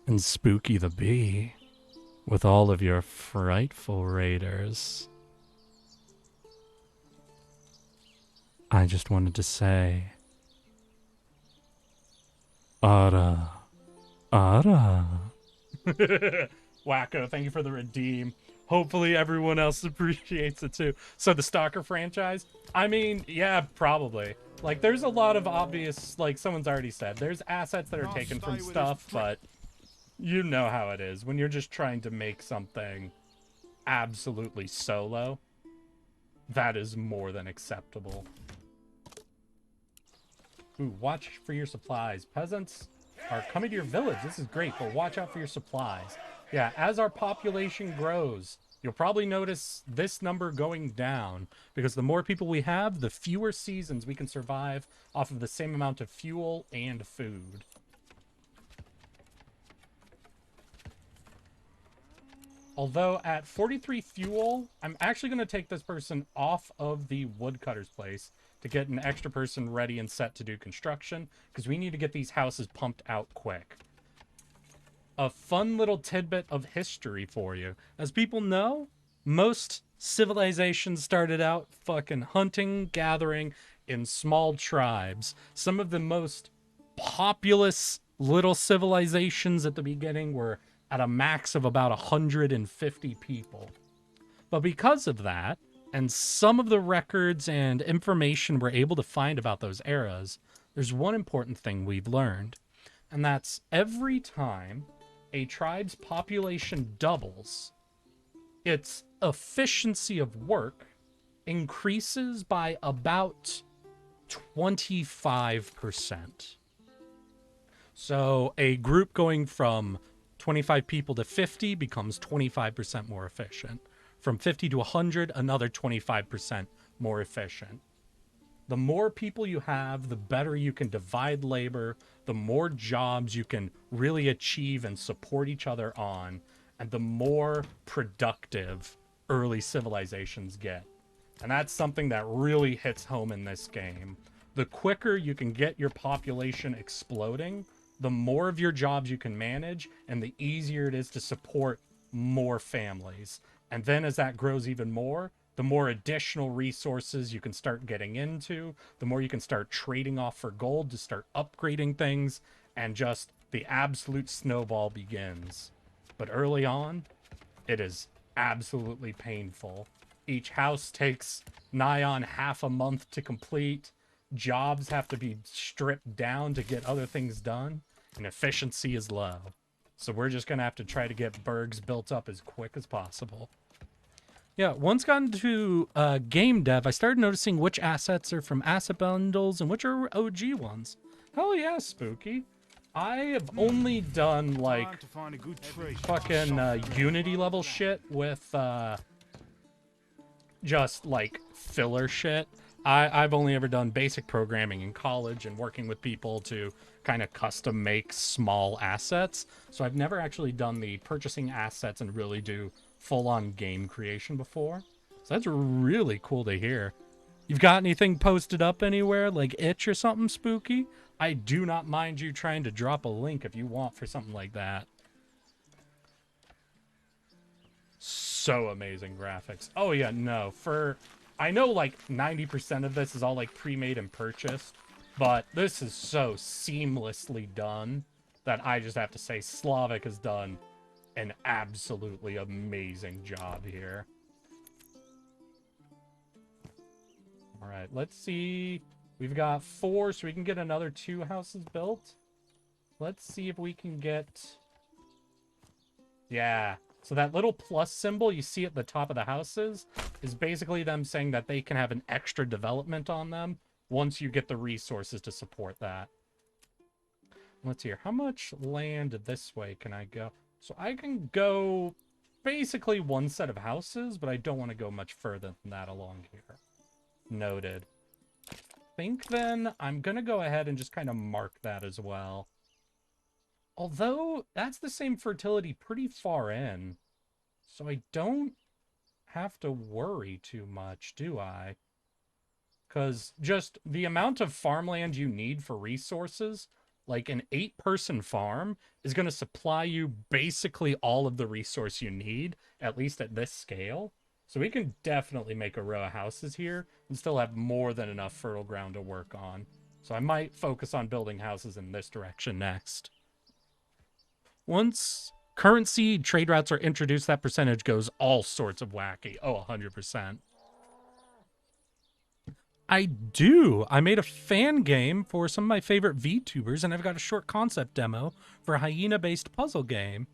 and Spooky the Bee, with all of your frightful raiders. I just wanted to say, Ara, Ara. Wacko, thank you for the redeem. Hopefully everyone else appreciates it too. So the Stalker franchise? I mean, yeah, probably. Like, there's a lot of obvious, like someone's already said, there's assets that are taken from stuff, but you know how it is. When you're just trying to make something absolutely solo, that is more than acceptable. Ooh, watch for your supplies. Peasants are coming to your village. This is great, but watch out for your supplies. Yeah, as our population grows, you'll probably notice this number going down, because the more people we have, the fewer seasons we can survive off of the same amount of fuel and food. Although at 43 fuel, I'm actually going to take this person off of the woodcutter's place to get an extra person ready and set to do construction, because we need to get these houses pumped out quick. A fun little tidbit of history for you. As people know, most civilizations started out fucking hunting, gathering in small tribes. Some of the most populous little civilizations at the beginning were at a max of about 150 people. But because of that, and some of the records and information we're able to find about those eras, there's one important thing we've learned. And that's every time a tribe's population doubles, its efficiency of work increases by about 25%. So a group going from 25 people to 50 becomes 25% more efficient. From 50 to 100, another 25% more efficient. The more people you have, the better you can divide labor, the more jobs you can really achieve and support each other on, and the more productive early civilizations get. And that's something that really hits home in this game. The quicker you can get your population exploding, the more of your jobs you can manage, and the easier it is to support more families. And then as that grows even more, the more additional resources you can start getting into, the more you can start trading off for gold to start upgrading things, and just the absolute snowball begins. But early on, it is absolutely painful. Each house takes nigh on half a month to complete. Jobs have to be stripped down to get other things done, and efficiency is low. So we're just going to have to try to get burgs built up as quick as possible. Yeah, once gotten to game dev, I started noticing which assets are from asset bundles and which are OG ones. Hell yeah, Spooky. I have only done, like, fucking Unity level shit with just, like, filler shit. I've only ever done basic programming in college and working with people to kind of custom make small assets. So I've never actually done the purchasing assets and really do full-on game creation before. So that's really cool to hear. You've got anything posted up anywhere, like Itch or something, Spooky? I do not mind you trying to drop a link if you want for something like that. So amazing graphics. Oh yeah, no, I know like 90% of this is all like pre-made and purchased, but this is so seamlessly done that I just have to say Slavic has done an absolutely amazing job here. All right, let's see. We've got 4, so we can get another 2 houses built. Let's see if we can get... Yeah. So that little plus symbol you see at the top of the houses is basically them saying that they can have an extra development on them once you get the resources to support that. Let's see here. How much land this way can I go? So I can go basically 1 set of houses, but I don't want to go much further than that along here. Noted. I think then I'm going to go ahead and just kind of mark that as well. Although that's the same fertility pretty far in. So I don't have to worry too much, do I? Because just the amount of farmland you need for resources, like an 8-person farm, is going to supply you basically all of the resource you need, at least at this scale. So we can definitely make a row of houses here and still have more than enough fertile ground to work on. So I might focus on building houses in this direction next. Once currency trade routes are introduced, that percentage goes all sorts of wacky. Oh, 100%. I do. I made a fan game for some of my favorite VTubers, and I've got a short concept demo for a hyena-based puzzle game.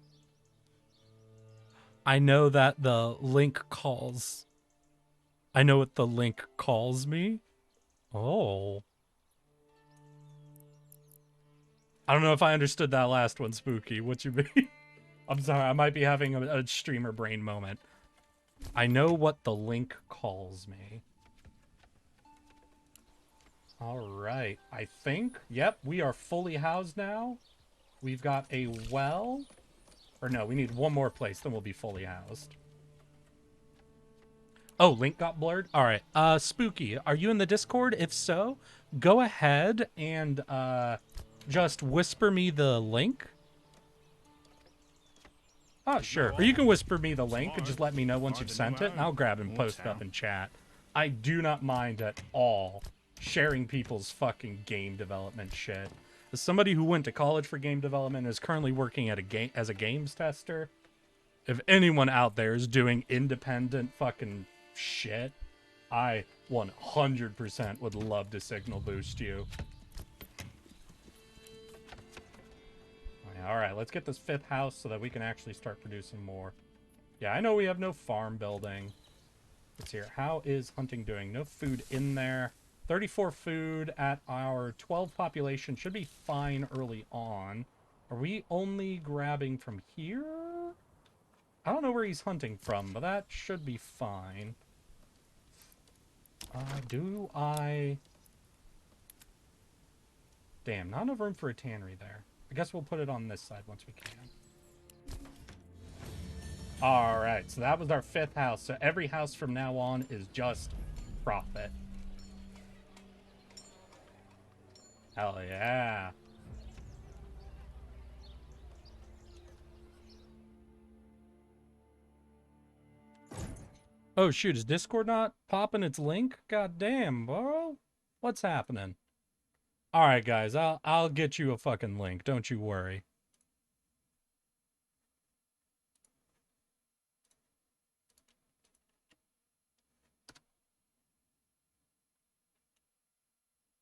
I know that the link calls. I know what the link calls me. Oh. I don't know if I understood that last one, Spooky. What you mean? I'm sorry, I might be having a streamer brain moment. I know what the link calls me. All right, I think, yep, we are fully housed now. We've got a well. Or no, we need one more place, then we'll be fully housed. Oh, link got blurred? All right, Spooky, are you in the Discord? If so, go ahead and just whisper me the link. Oh, sure. Or you can whisper me the link and just let me know once you've sent it, and I'll grab and post it up in chat. I do not mind at all sharing people's fucking game development shit. As somebody who went to college for game development and is currently working at as a games tester, if anyone out there is doing independent fucking shit, I 100% would love to signal boost you. All right, let's get this 5th house so that we can actually start producing more. Yeah, I know we have no farm building. Let's see here. How is hunting doing? No food in there. 34 food at our 12 population. Should be fine early on. Are we only grabbing from here? I don't know where he's hunting from, but that should be fine. Do I Damn, not enough room for a tannery there. I guess we'll put it on this side once we can. Alright, so that was our 5th house. So every house from now on is just profit. Hell yeah. Oh shoot, is Discord not popping its link? God damn, bro. What's happening? Alright guys, I'll get you a fucking link, don't you worry.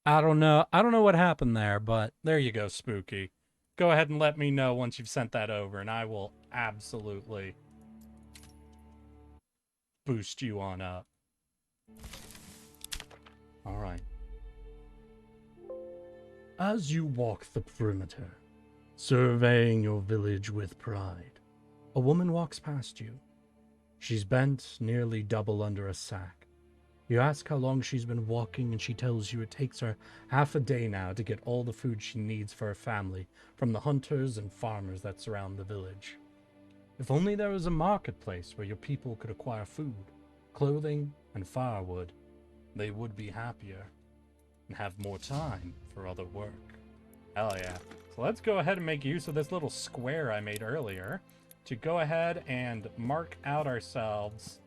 I don't know what happened there, but there you go, Spooky. Go ahead and let me know once you've sent that over, and I will absolutely boost you on up. Alright. As you walk the perimeter, surveying your village with pride, a woman walks past you. She's bent nearly double under a sack. You ask how long she's been walking, and she tells you it takes her half a day now to get all the food she needs for her family from the hunters and farmers that surround the village. If only there was a marketplace where your people could acquire food, clothing, and firewood, they would be happier and have more time for other work. Hell yeah. So let's go ahead and make use of this little square I made earlier to go ahead and mark out ourselves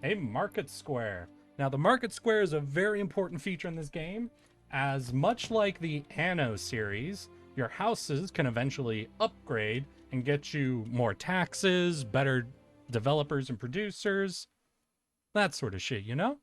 a market square. Now, the market square is a very important feature in this game, as much like the Anno series, your houses can eventually upgrade and get you more taxes, better developers and producers, that sort of shit, you know?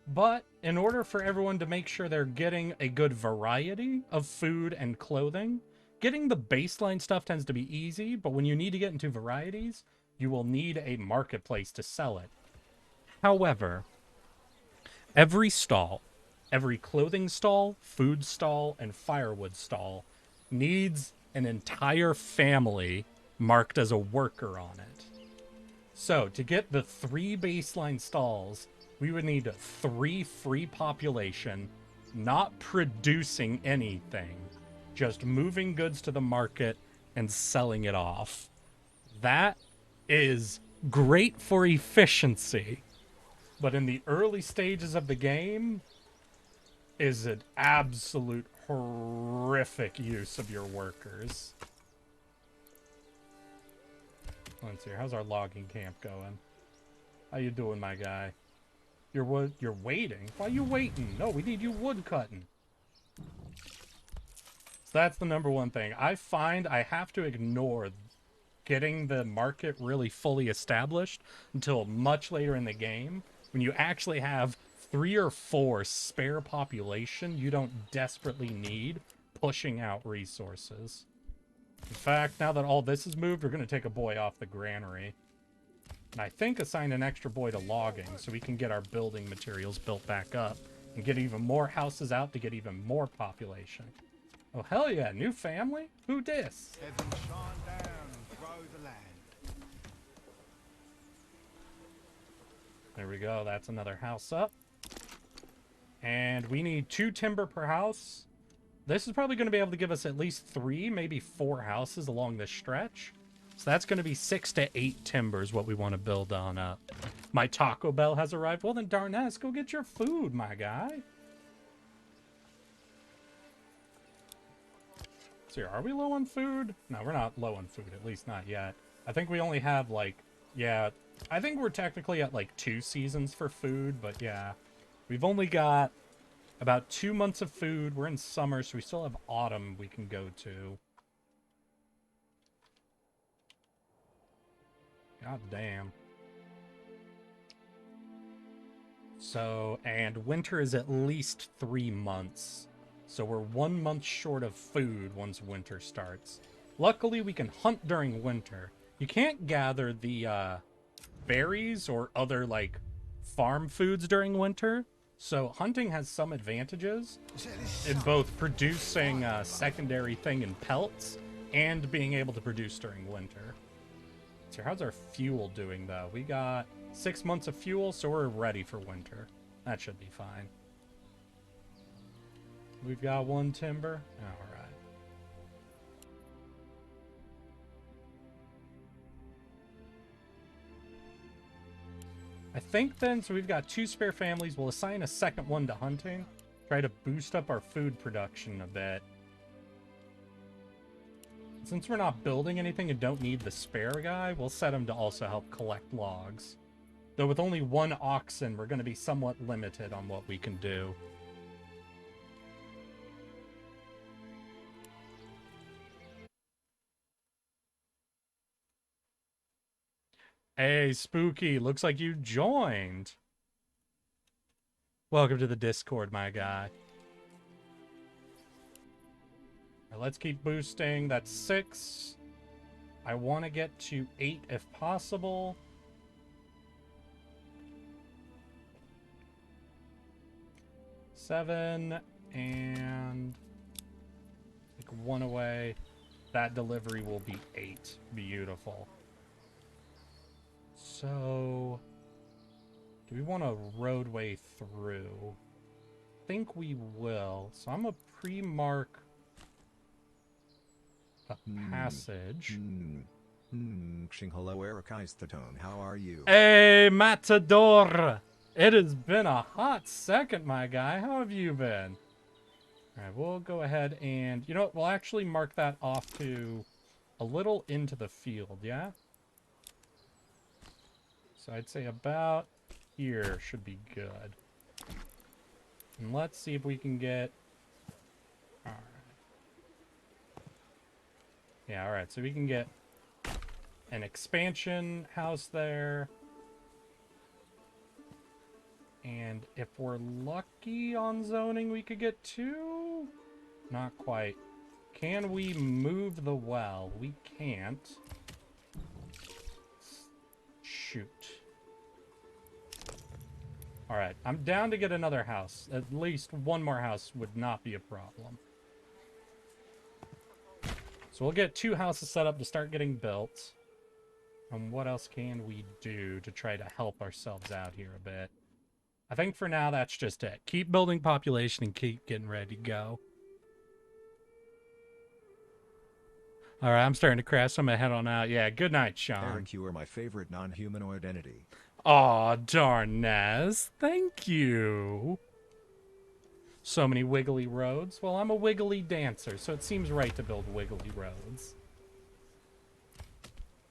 But in order for everyone to make sure they're getting a good variety of food and clothing, getting the baseline stuff tends to be easy, but when you need to get into varieties, you will need a marketplace to sell it. However, every stall, every clothing stall, food stall, and firewood stall needs an entire family marked as a worker on it. So to get the 3 baseline stalls, we would need 3 free population, not producing anything, just moving goods to the market and selling it off. That is great for efficiency, but in the early stages of the game is an absolute horrific use of your workers. Let's see, how's our logging camp going? How you doing, my guy? You're waiting? Why are you waiting? No, we need you wood cutting. So that's the number one thing. I find I have to ignore getting the market really fully established until much later in the game. When you actually have 3 or 4 spare population, you don't desperately need pushing out resources. In fact, now that all this is moved, we're going to take a boy off the granary. And I think assign an extra boy to logging so we can get our building materials built back up and get even more houses out to get even more population. Oh, hell yeah, new family? Who dis? Heaven shine down and throw the land. There we go, that's another house up. And we need 2 timber per house. This is probably going to be able to give us at least 3, maybe 4 houses along this stretch. So that's going to be 6 to 8 timbers, what we want to build on up. My Taco Bell has arrived. Well, then darn ass, go get your food, my guy. So are we low on food? No, we're not low on food, at least not yet. I think we only have, like, yeah, I think we're technically at, like, 2 seasons for food, but yeah. We've only got about 2 months of food. We're in summer, so we still have autumn we can go to. God damn. So, and winter is at least 3 months. So we're 1 month short of food once winter starts. Luckily, we can hunt during winter. You can't gather the berries or other, like, farm foods during winter. So hunting has some advantages in both producing a secondary thing in pelts and being able to produce during winter. So how's our fuel doing, though? We got 6 months of fuel, so we're ready for winter. That should be fine. We've got 1 timber. All right. I think then, so we've got 2 spare families. We'll assign a second one to hunting. Try to boost up our food production a bit. Since we're not building anything and don't need the spare guy, we'll set him to also help collect logs. Though with only 1 oxen, we're going to be somewhat limited on what we can do. Hey, Spooky, looks like you joined. Welcome to the Discord, my guy. All right, let's keep boosting. That's 6. I want to get to 8 if possible. Seven, and take 1 away. That delivery will be 8. Beautiful. So, do we want a roadway through? I think we will. So I'm gonna pre-mark a passage. Hello, Ericais the Tone. How are you? Hey, Matador! It has been a hot second, my guy. How have you been? All right, we'll go ahead and, you know what? We'll actually mark that off to a little into the field, yeah? So I'd say about here should be good. And let's see if we can get... Alright. Yeah, alright, so we can get an expansion house there. And if we're lucky on zoning, we could get 2? Not quite. Can we move the well? We can't. Shoot. Alright, I'm down to get another house. At least 1 more house would not be a problem. So we'll get 2 houses set up to start getting built. And what else can we do to try to help ourselves out here a bit? I think for now, that's just it. Keep building population and keep getting ready to go. All right, I'm starting to crash, so I'm going to head on out. Yeah, good night, Sean. Eric, you are my favorite non-humanoid entity. Aw, darn Naz. Thank you. So many wiggly roads. Well, I'm a wiggly dancer, so it seems right to build wiggly roads.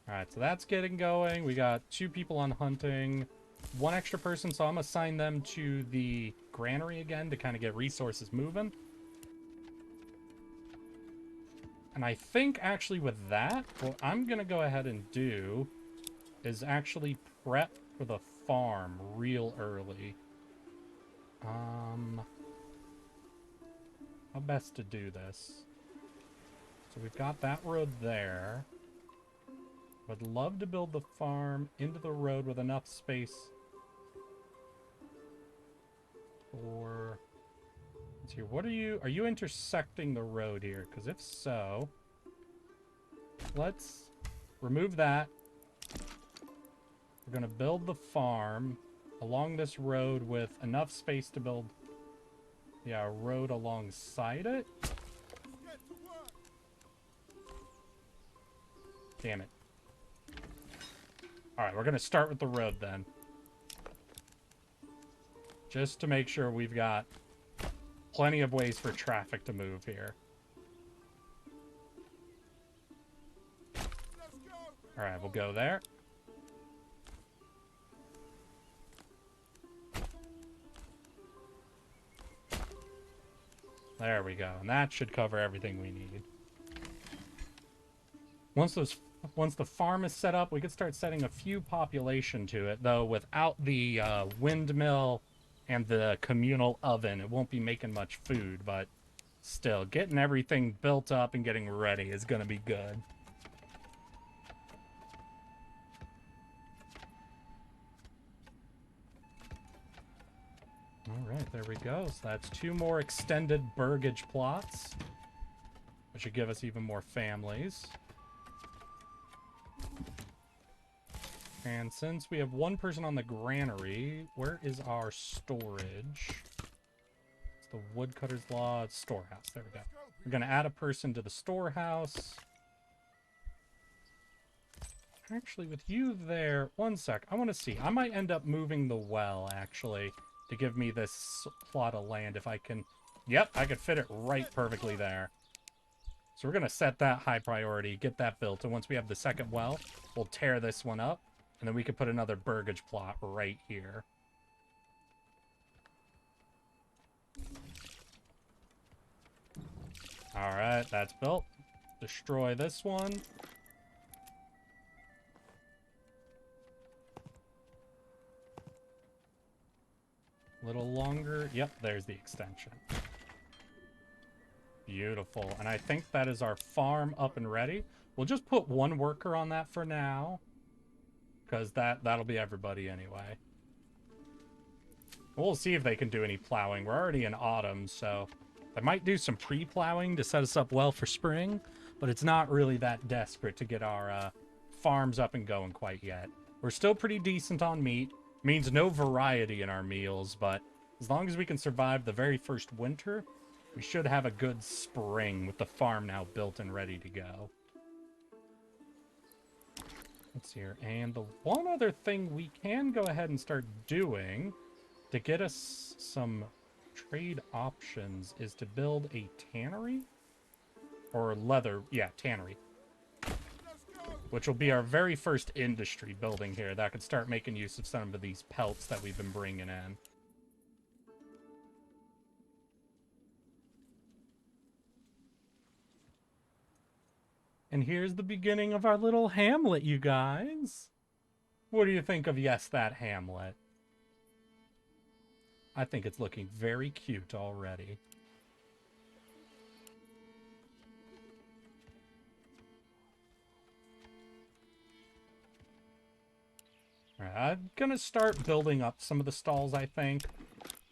All right, so that's getting going. We got 2 people on hunting. 1 extra person, so I'm gonna assign them to the granary again to kind of get resources moving. And I think actually with that, what I'm gonna go ahead and do is actually prep for the farm real early. How best to do this? So we've got that road there. Would love to build the farm into the road with enough space for... Let's see, what are you intersecting the road here? Because if so, let's remove that. We're going to build the farm along this road with enough space to build, yeah, a road alongside it. Damn it. Alright, we're going to start with the road then. Just to make sure we've got plenty of ways for traffic to move here. Alright, we'll go there. There we go. And that should cover everything we need. Once the farm is set up, we could start setting a few population to it, though without the windmill and the communal oven, it won't be making much food, but still, getting everything built up and getting ready is going to be good. Alright, there we go. So that's 2 more extended burgage plots, which should give us even more families. And since we have one person on the granary, where is our storage? It's the woodcutter's lodge storehouse. There we go. We're going to add a person to the storehouse. Actually, with you there, one sec. I want to see. I might end up moving the well, actually, to give me this plot of land if I can. Yep, I could fit it right perfectly there. So we're going to set that high priority, get that built, and once we have the second well, we'll tear this one up, and then we can put another burgage plot right here. Alright, that's built. Destroy this one. A little longer. Yep, there's the extension. Beautiful. And I think that is our farm up and ready. We'll just put one worker on that for now, because that'll be everybody anyway. We'll see if they can do any plowing. We're already in autumn, so they might do some pre-plowing to set us up well for spring, but it's not really that desperate to get our farms up and going quite yet. We're still pretty decent on meat. Means no variety in our meals, but as long as we can survive the very first winter, we should have a good spring with the farm now built and ready to go. Let's see here. And the one other thing we can go ahead and start doing to get us some trade options is to build a tannery. Or leather, yeah, tannery. Which will be our very first industry building here that could start making use of some of these pelts that we've been bringing in. And here's the beginning of our little hamlet, you guys. What do you think of yes, that hamlet? I think it's looking very cute already. Alright, I'm gonna start building up some of the stalls, I think.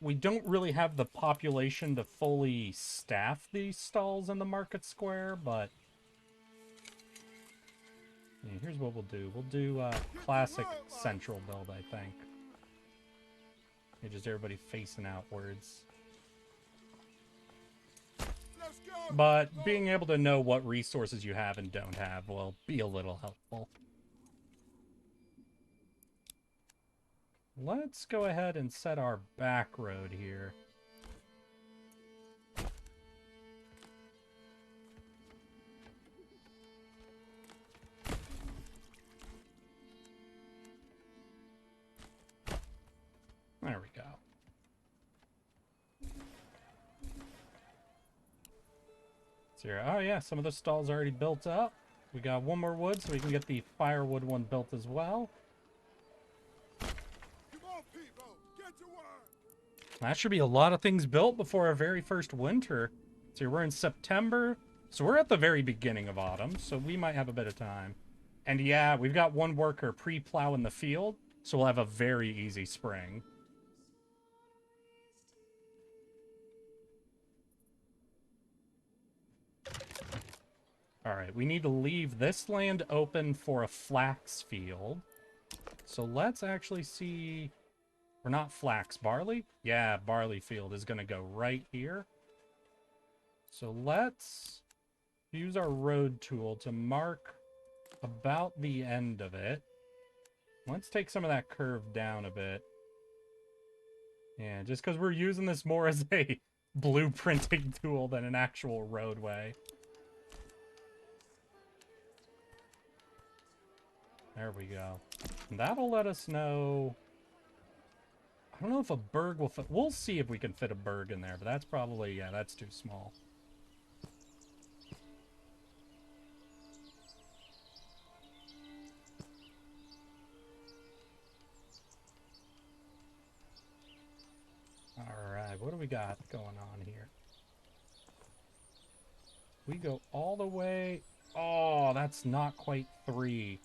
We don't really have the population to fully staff these stalls in the market square, but yeah, here's what we'll do. We'll do a classic central build, I think. Yeah, just everybody facing outwards. But being able to know what resources you have and don't have will be a little helpful. Let's go ahead and set our back road here. There we go. So here, oh yeah, some of the stalls already built up. We got one more wood, so we can get the firewood one built as well. That should be a lot of things built before our very first winter. So we're in September, so we're at the very beginning of autumn, so we might have a bit of time. And yeah, we've got one worker pre-plowing the field, so we'll have a very easy spring. Alright, we need to leave this land open for a flax field. So let's actually see... Or not flax, barley? Yeah, barley field is going to go right here. So let's use our road tool to mark about the end of it. Let's take some of that curve down a bit. Yeah, just because we're using this more as a blueprinting tool than an actual roadway. There we go. And that'll let us know... I don't know if a berg will fit. We'll see if we can fit a berg in there, but that's probably, yeah, that's too small. Alright, what do we got going on here? We go all the way... Oh, that's not quite 3.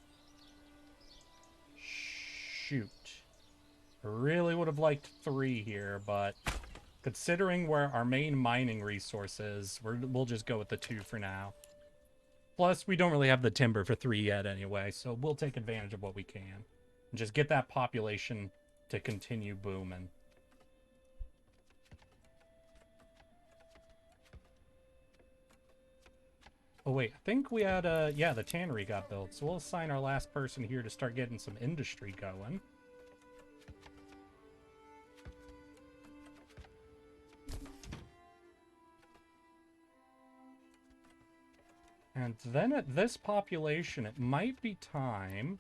Shoot. I really would have liked 3 here, but considering where our main mining resource is, we'll just go with the 2 for now. Plus, we don't really have the timber for 3 yet anyway, so we'll take advantage of what we can. and just get that population to continue booming. Oh wait, I think we had yeah, the tannery got built, so we'll assign our last person here to start getting some industry going. And then at this population, it might be time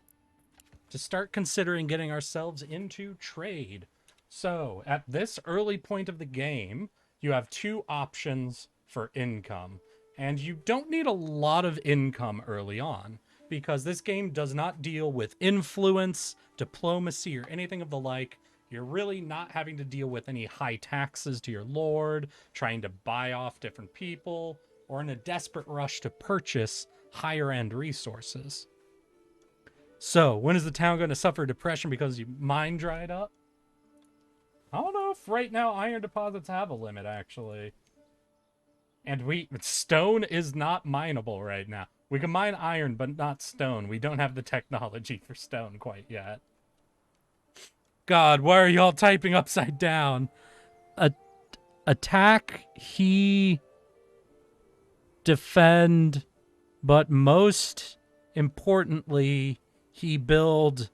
to start considering getting ourselves into trade. So, at this early point of the game, you have two options for income. And you don't need a lot of income early on, because this game does not deal with influence, diplomacy, or anything of the like. You're really not having to deal with any high taxes to your lord, trying to buy off different people, or in a desperate rush to purchase higher end resources. So, when is the town going to suffer depression because your mine dried up? I don't know if right now iron deposits have a limit, actually. And stone is not mineable right now. We can mine iron, but not stone. We don't have the technology for stone quite yet. God, why are y'all typing upside down? Attack, he... defend, but most importantly, he build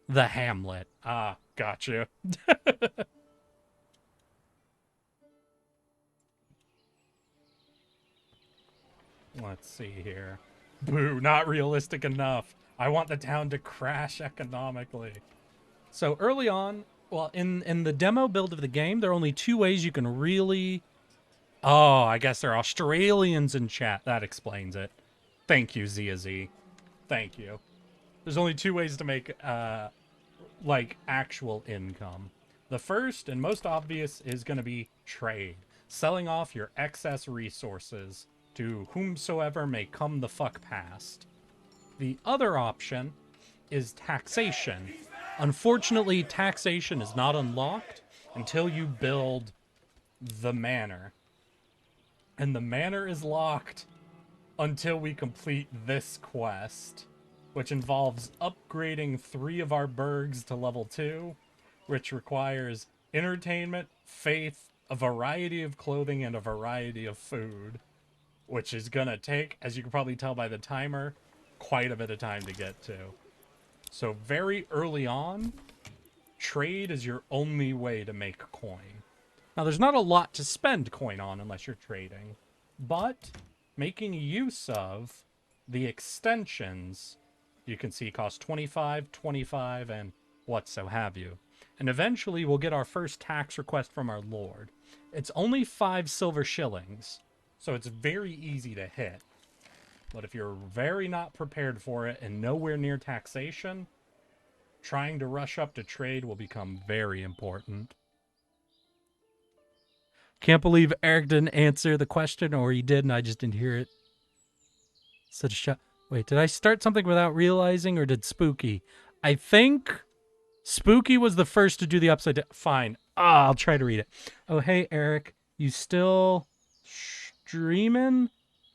the hamlet. Ah, gotcha. Let's see here. Boo, not realistic enough. I want the town to crash economically. So early on, well, in the demo build of the game, there are only two ways you can really... Oh, I guess they're Australians in chat. That explains it. Thank you, Zia Z. Thank you. There's only two ways to make, like, actual income. The first and most obvious is going to be trade. Selling off your excess resources to whomsoever may come the fuck past. The other option is taxation. Unfortunately, taxation is not unlocked until you build the manor. And the manor is locked until we complete this quest, which involves upgrading 3 of our burgs to level 2, which requires entertainment, faith, a variety of clothing, and a variety of food, which is gonna take, as you can probably tell by the timer, quite a bit of time to get to. So very early on, trade is your only way to make coin. Now, there's not a lot to spend coin on unless you're trading, but making use of the extensions, you can see cost 25, 25, and what so have you. And eventually we'll get our first tax request from our lord. It's only 5 silver shillings, so it's very easy to hit. But if you're very not prepared for it and nowhere near taxation, trying to rush up to trade will become very important. Can't believe Eric didn't answer the question, or he did and I just didn't hear it. Such a shot. Wait, did I start something without realizing, or did Spooky? I think Spooky was the first to do the upside down. Fine. I'll try to read it. Oh, hey, Eric. You still streaming?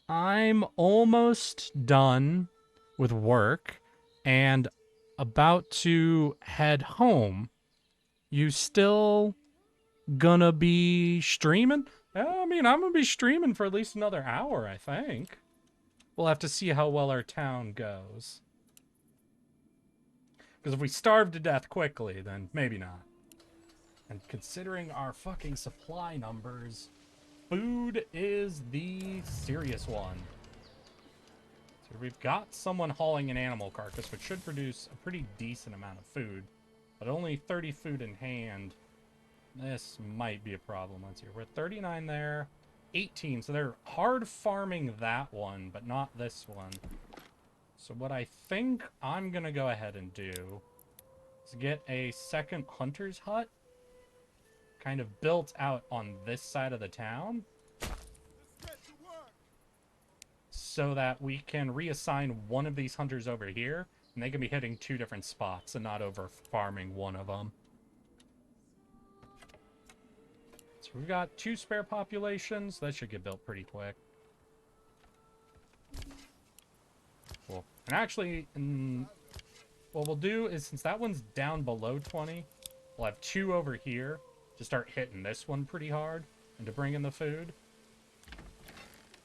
I'm almost done with work and about to head home. You still gonna be streaming? I mean, I'm gonna be streaming for at least another hour, I think. We'll have to see how well our town goes. Because if we starve to death quickly, then maybe not. And considering our fucking supply numbers, food is the serious one. So we've got someone hauling an animal carcass, which should produce a pretty decent amount of food. But only 30 food in hand. This might be a problem. Let's see. We're at 39 there. 18. So they're hard farming that one, but not this one. So what I think I'm going to go ahead and do is get a second hunter's hut kind of built out on this side of the town so that we can reassign one of these hunters over here, and they can be hitting 2 different spots and not over farming one of them. So we've got 2 spare populations. That should get built pretty quick. Cool. And actually, what we'll do is, since that one's down below 20, we'll have 2 over here to start hitting this one pretty hard and to bring in the food.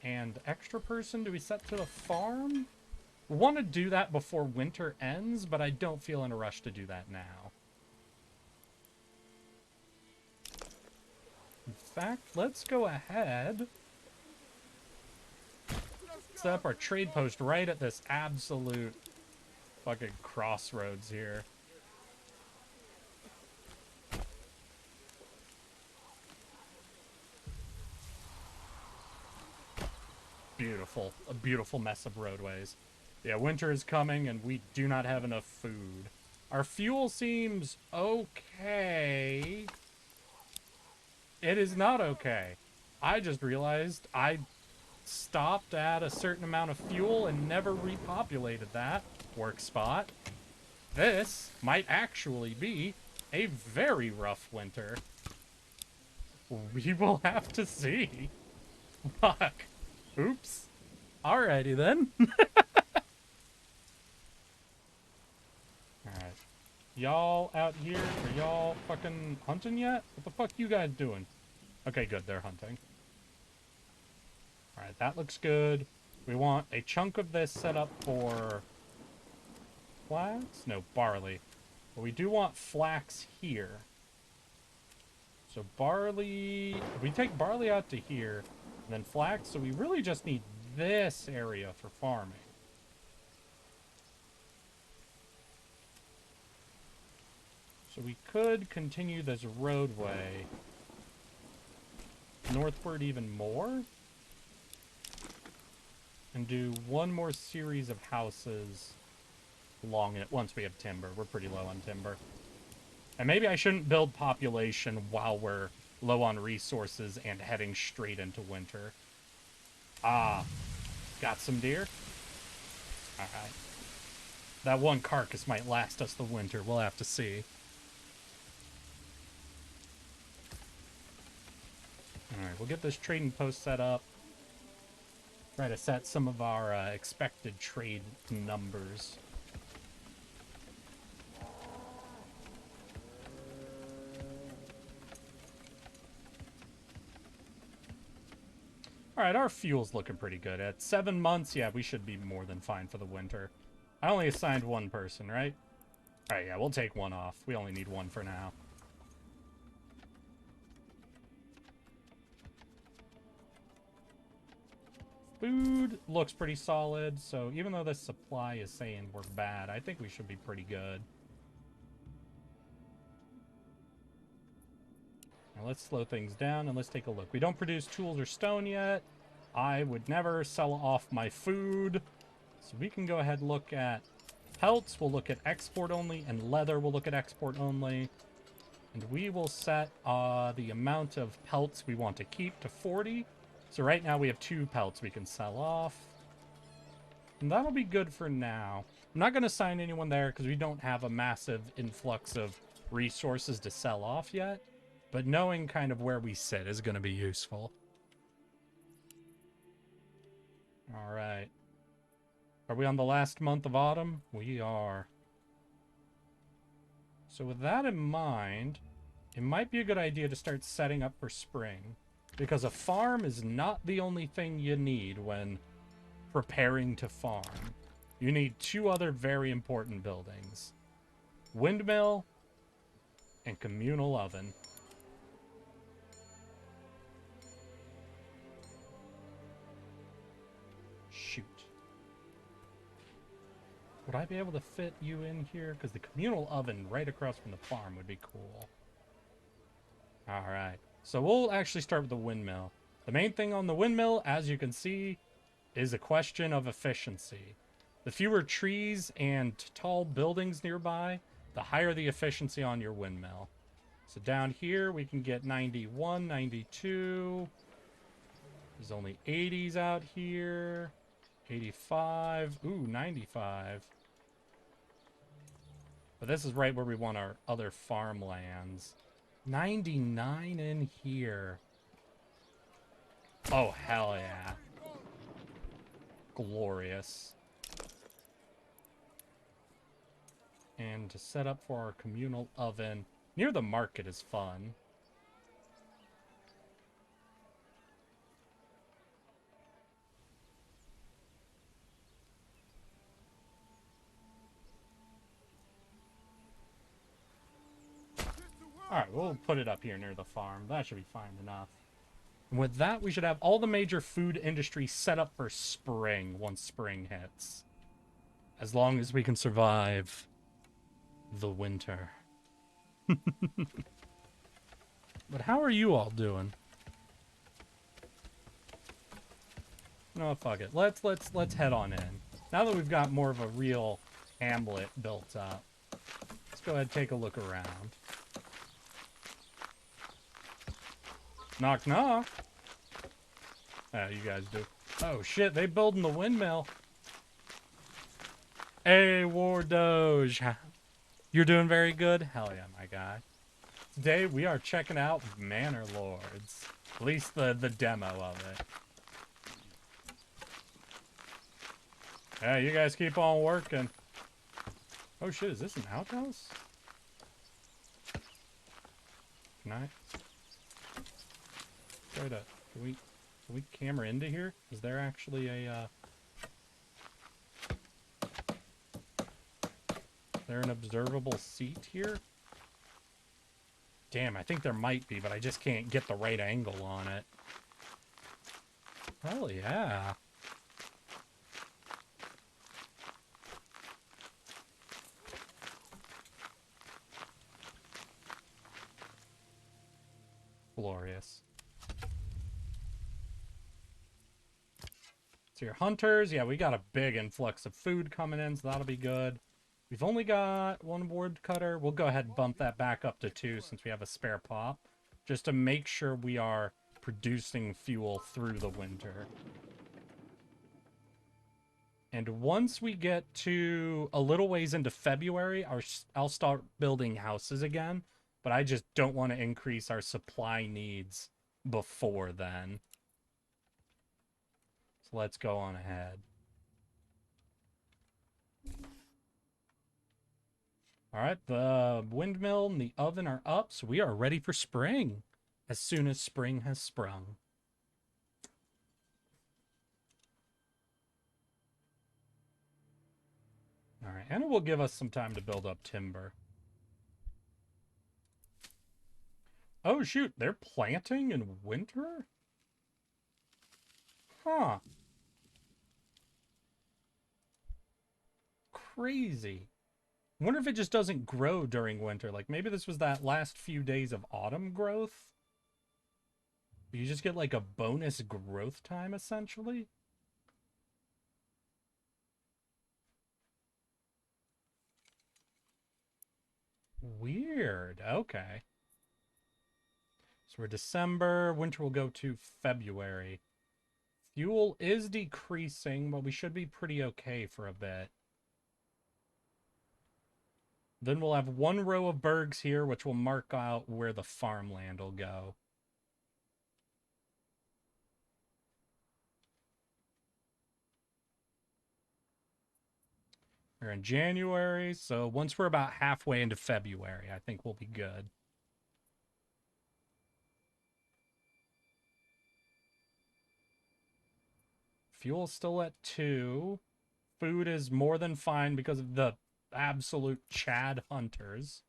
And extra person, do we set to the farm? We want to do that before winter ends, but I don't feel in a rush to do that now. In fact, let's go ahead. Set up our trade post right at this absolute fucking crossroads here. Beautiful. A beautiful mess of roadways. Yeah, winter is coming and we do not have enough food. Our fuel seems okay. It is not okay. I just realized I stopped at a certain amount of fuel and never repopulated that work spot. This might actually be a very rough winter. We will have to see. Fuck. Oops. Alrighty then. Alright. Y'all out here? Are y'all fucking hunting yet? What the fuck you guys doing? Okay, good. They're hunting. Alright, that looks good. We want a chunk of this set up for flax? No, barley. But we do want flax here. So barley... If we take barley out to here, and then flax, so we really just need this area for farming. So we could continue this roadway northward even more. And do one more series of houses along it once we have timber. We're pretty low on timber. And maybe I shouldn't build population while we're low on resources and heading straight into winter. Ah, got some deer? Alright. That one carcass might last us the winter. We'll have to see. Alright, we'll get this trading post set up. Try to set some of our expected trade numbers. Alright, our fuel's looking pretty good. At 7 months, yeah, we should be more than fine for the winter. I only assigned one person, right? Alright, yeah, we'll take one off. We only need one for now. Food looks pretty solid, so even though this supply is saying we're bad, I think we should be pretty good. Now let's slow things down and let's take a look. We don't produce tools or stone yet. I would never sell off my food. So we can go ahead and look at pelts. We'll look at export only, and leather we'll look at export only. And we will set the amount of pelts we want to keep to 40. So right now we have 2 pelts we can sell off. And that'll be good for now. I'm not going to assign anyone there because we don't have a massive influx of resources to sell off yet. But knowing kind of where we sit is going to be useful. Alright. Are we on the last month of autumn? We are. So with that in mind, it might be a good idea to start setting up for spring. Because a farm is not the only thing you need when preparing to farm. You need 2 other very important buildings. Windmill and communal oven. Shoot. Would I be able to fit you in here? Because the communal oven right across from the farm would be cool. Alright. So we'll actually start with the windmill. The main thing on the windmill, as you can see, is a question of efficiency. The fewer trees and tall buildings nearby, the higher the efficiency on your windmill. So down here, we can get 91, 92. There's only 80s out here. 85. Ooh, 95. But this is right where we want our other farmlands. 99 in here. Oh, hell yeah. Glorious. And to set up for our communal oven near the market is fun. Alright, we'll put it up here near the farm. That should be fine enough. And with that, we should have all the major food industry set up for spring once spring hits. As long as we can survive the winter. But how are you all doing? No, fuck it. Let's head on in. Now that we've got more of a real hamlet built up, let's go ahead and take a look around. Knock knock. Oh, you guys do. Oh shit, they building the windmill. Hey, War Doge. You're doing very good? Hell yeah, my guy. Today we are checking out Manor Lords. At least the demo of it. Yeah, you guys keep on working. Oh shit, is this an outhouse? Can I try to... Can we camera into here? Is there actually a... Is there an observable seat here? Damn, I think there might be, but I just can't get the right angle on it. Hell yeah. Glorious. So your hunters, yeah, we got a big influx of food coming in, so that'll be good. We've only got one woodcutter. We'll go ahead and bump that back up to 2 since we have a spare pop, just to make sure we are producing fuel through the winter. And once we get to a little ways into February, I'll start building houses again, but I just don't want to increase our supply needs before then. So let's go on ahead. All right, the windmill and the oven are up, so we are ready for spring as soon as spring has sprung. All right, and it will give us some time to build up timber. Oh, shoot, they're planting in winter? Huh. Crazy. I wonder if it just doesn't grow during winter. Like, maybe this was that last few days of autumn growth? You just get, like, a bonus growth time, essentially? Weird. Okay. So we're December. Winter will go to February. Fuel is decreasing, but we should be pretty okay for a bit. Then we'll have one row of bergs here, which will mark out where the farmland will go. We're in January, so once we're about halfway into February, I think we'll be good. Fuel's still at 2. Food is more than fine because of the absolute Chad hunters.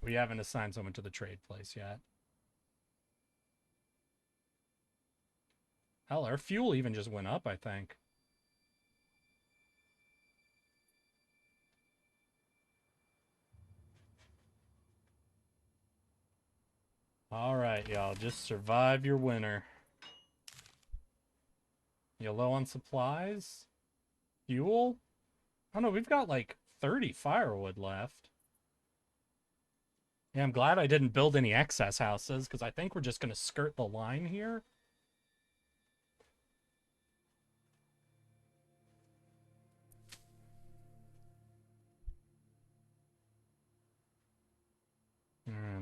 We haven't assigned someone to the trade place yet. Hell, our fuel even just went up, I think. Alright, y'all. Just survive your winter. You low on supplies? Fuel? I don't know, we've got like 30 firewood left. Yeah, I'm glad I didn't build any excess houses, because I think we're just going to skirt the line here.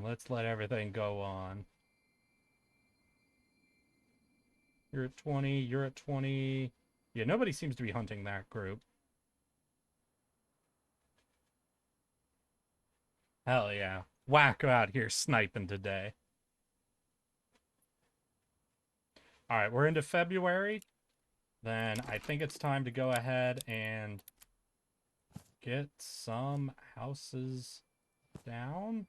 Let's let everything go on. You're at 20, you're at 20. Yeah, nobody seems to be hunting that group. Hell yeah. Wacko out here sniping today. All right, we're into February. Then I think it's time to go ahead and get some houses down.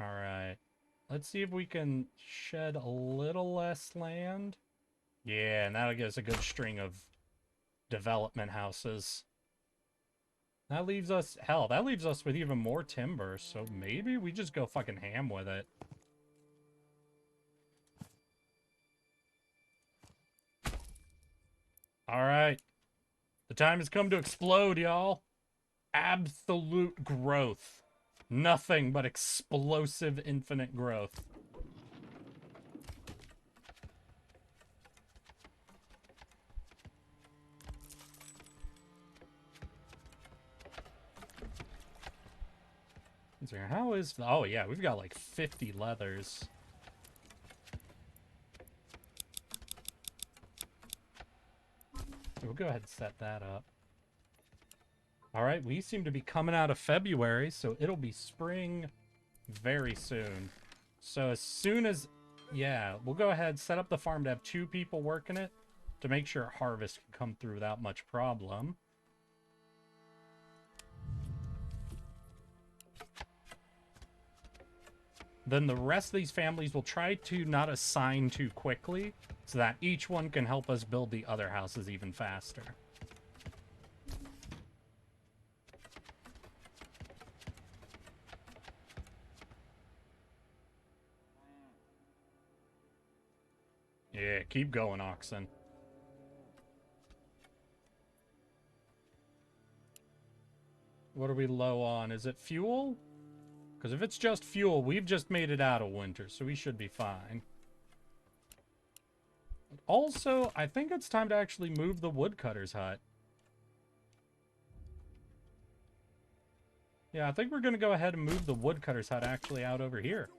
All right. Let's see if we can shed a little less land. Yeah, and that'll give us a good string of development houses. That leaves us, hell, that leaves us with even more timber, so maybe we just go fucking ham with it. Alright. The time has come to explode, y'all. Absolute growth. Nothing but explosive infinite growth. How is... Oh, yeah, we've got like 50 leathers. We'll go ahead and set that up. Alright, we seem to be coming out of February, so it'll be spring very soon. So as soon as... Yeah, we'll go ahead and set up the farm to have 2 people working it to make sure harvest can come through without much problem. Then the rest of these families will try to not assign too quickly so that each one can help us build the other houses even faster. Yeah, keep going, oxen. What are we low on? Is it fuel? Because if it's just fuel, we've just made it out of winter, so we should be fine. Also, I think it's time to actually move the woodcutter's hut. Yeah, I think we're going to go ahead and move the woodcutter's hut actually out over here.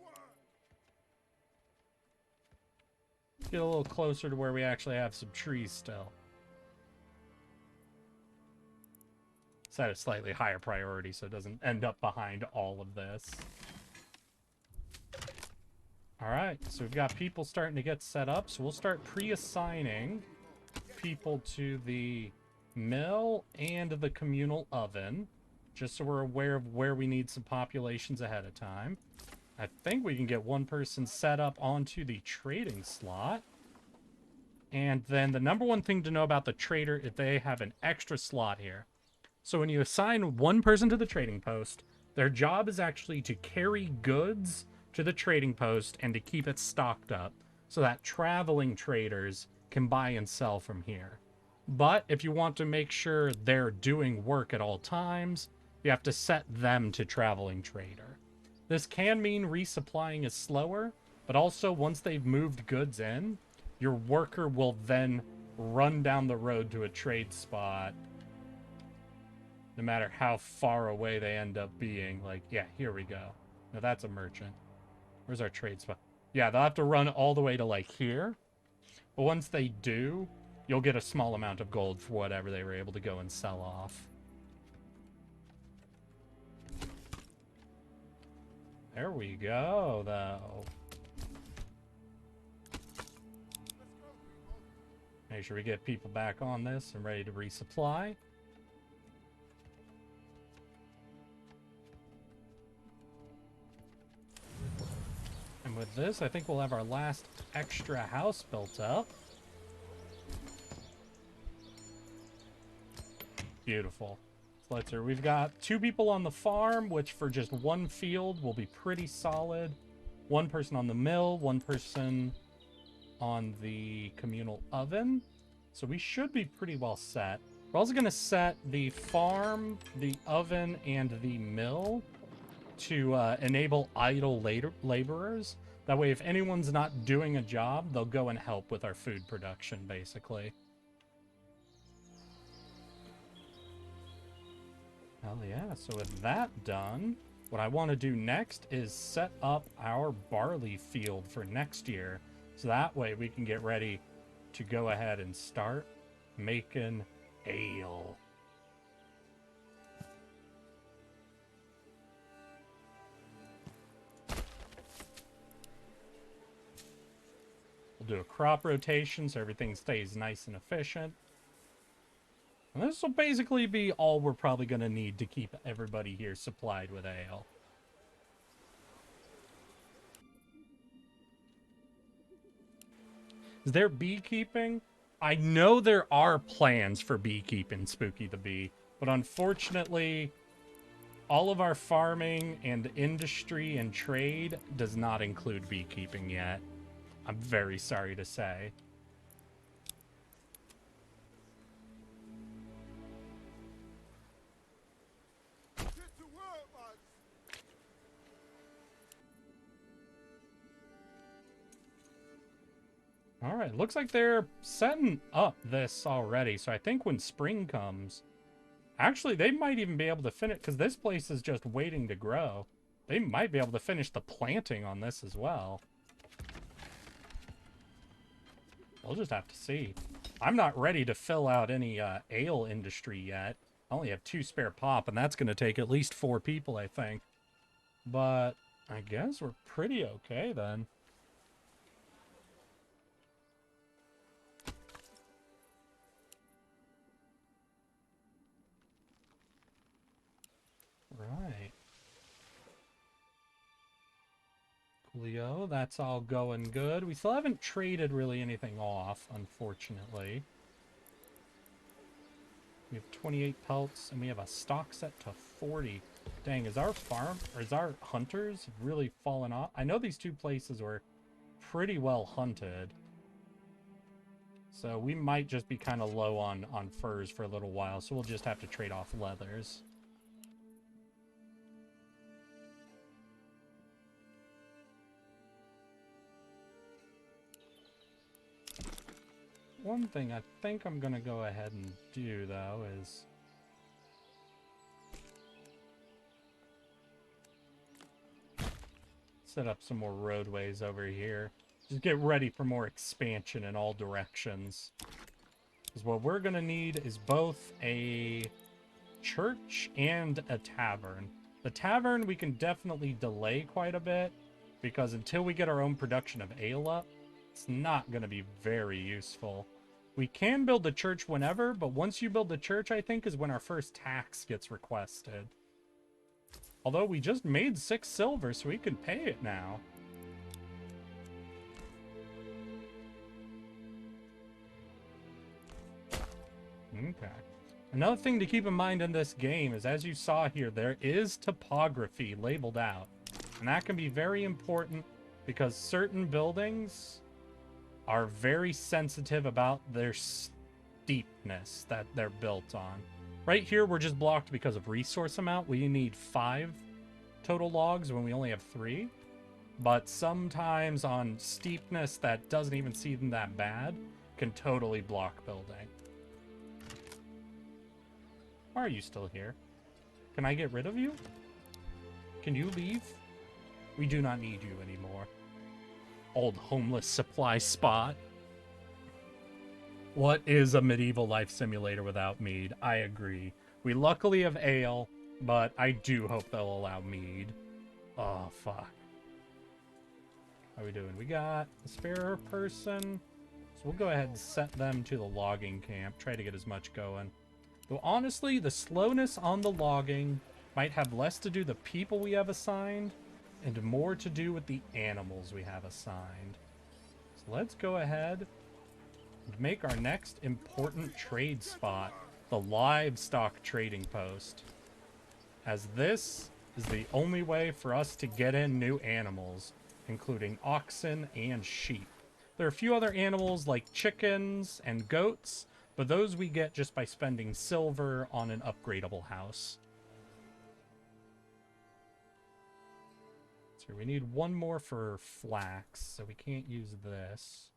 Get a little closer to where we actually have some trees still. Set a slightly higher priority so it doesn't end up behind all of this. Alright, so we've got people starting to get set up, so we'll start pre-assigning people to the mill and the communal oven, just so we're aware of where we need some populations ahead of time. I think we can get one person set up onto the trading slot. And then the number one thing to know about the trader is they have an extra slot here. So when you assign one person to the trading post, their job is actually to carry goods to the trading post and to keep it stocked up so that traveling traders can buy and sell from here. But if you want to make sure they're doing work at all times, you have to set them to traveling trader. This can mean resupplying is slower, but also once they've moved goods in, your worker will then run down the road to a trade spot no matter how far away they end up being. Like, yeah, here we go. Now that's a merchant. Where's our trade spot? Yeah, they'll have to run all the way to, like, here. But once they do, you'll get a small amount of gold for whatever they were able to go and sell off. There we go, though. Make sure we get people back on this and ready to resupply. And with this, I think we'll have our last extra house built up. Beautiful. So let's see. We've got 2 people on the farm, which for just 1 field will be pretty solid. 1 person on the mill, 1 person on the communal oven. So we should be pretty well set. We're also going to set the farm, the oven, and the mill to enable idle laborers. That way, if anyone's not doing a job, they'll go and help with our food production, basically. Hell yeah. So with that done, what I want to do next is set up our barley field for next year. So that way we can get ready to go ahead and start making ale. We'll do a crop rotation so everything stays nice and efficient. And this will basically be all we're probably going to need to keep everybody here supplied with ale. Is there beekeeping? I know there are plans for beekeeping, Spooky the Bee, but unfortunately, all of our farming and industry and trade does not include beekeeping yet. I'm very sorry to say. Get to work, lads. All right, looks like they're setting up this already. So I think when spring comes, actually, they might even be able to finish, because this place is just waiting to grow. They might be able to finish the planting on this as well. We'll just have to see. I'm not ready to fill out any ale industry yet. I only have 2 spare pop, and that's going to take at least 4 people, I think. But I guess we're pretty okay then. Right. Coolio, that's all going good. We still haven't traded really anything off, unfortunately. We have 28 pelts, and we have a stock set to 40. Dang, is our farm, or is our hunters really fallen off? I know these 2 places were pretty well hunted. So we might just be kind of low on furs for a little while, so we'll just have to trade off leathers. One thing I think I'm going to go ahead and do, though, is set up some more roadways over here. Just get ready for more expansion in all directions. Because what we're going to need is both a church and a tavern. The tavern we can definitely delay quite a bit, because until we get our own production of ale up, it's not going to be very useful. We can build the church whenever, but once you build the church, I think, is when our first tax gets requested. Although we just made 6 silver, so we can pay it now. Okay. Another thing to keep in mind in this game is, as you saw here, there is topography labeled out. And that can be very important because certain buildings are very sensitive about their steepness that they're built on. Right here, we're just blocked because of resource amount. We need 5 total logs when we only have 3. But sometimes on steepness that doesn't even seem that bad, can totally block building. Why are you still here? Can I get rid of you? Can you leave? We do not need you anymore. Old homeless supply spot. What is a medieval life simulator without mead? I agree. We luckily have ale, but I do hope they'll allow mead. Oh, fuck. How are we doing? We got a spare person. So we'll go ahead and set them to the logging camp. Try to get as much going. Though honestly, the slowness on the logging might have less to do with the people we have assigned and more to do with the animals we have assigned. So let's go ahead and make our next important trade spot the livestock trading post, as this is the only way for us to get in new animals, including oxen and sheep. There are a few other animals like chickens and goats, but those we get just by spending silver on an upgradable house. So we need 1 more for flax, so we can't use this.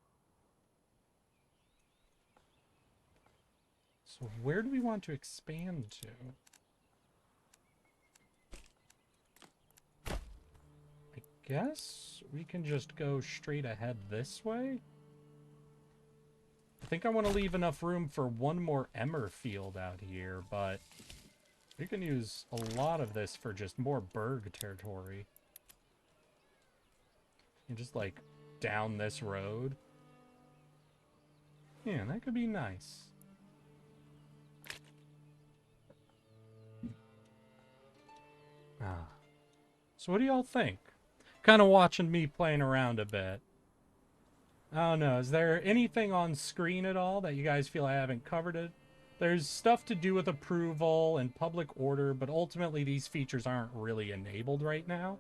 So where do we want to expand to? I guess we can just go straight ahead this way. I think I want to leave enough room for 1 more emmer field out here, but we can use a lot of this for just more Berg territory. And just like down this road, Yeah, that could be nice. Ah. So what do y'all think? Kind of watching me playing around a bit. I don't know. Is there anything on screen at all that you guys feel I haven't covered it? There's stuff to do with approval and public order, but ultimately these features aren't really enabled right now.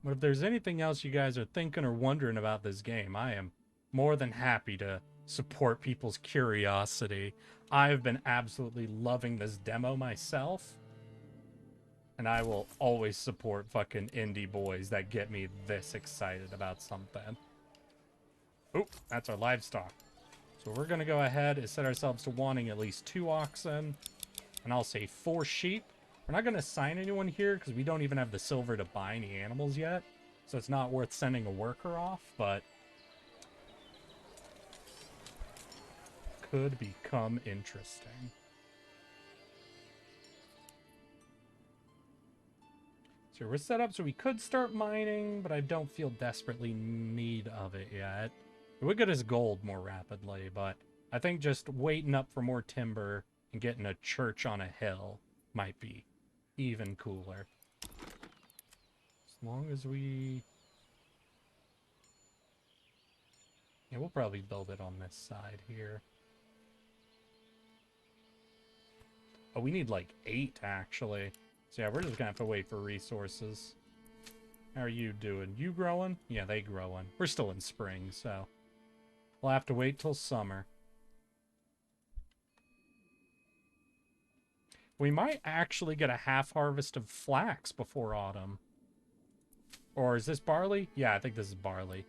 But if there's anything else you guys are thinking or wondering about this game, I am more than happy to support people's curiosity. I've been absolutely loving this demo myself. And I will always support fucking indie boys that get me this excited about something. Oh, that's our livestock. So we're going to go ahead and set ourselves to wanting at least 2 oxen. And I'll say 4 sheep. We're not going to assign anyone here because we don't even have the silver to buy any animals yet. So it's not worth sending a worker off, but could become interesting. So we're set up so we could start mining, but I don't feel desperately in need of it yet. It would get us gold more rapidly, but I think just waiting up for more timber and getting a church on a hill might be even cooler. As long as we... Yeah, we'll probably build it on this side here. Oh, we need like 8, actually. So yeah, we're just gonna have to wait for resources. How are you doing? You growing? Yeah, they growing. We're still in spring, so we'll have to wait till summer. We might actually get a half harvest of flax before autumn. Or is this barley? Yeah, I think this is barley.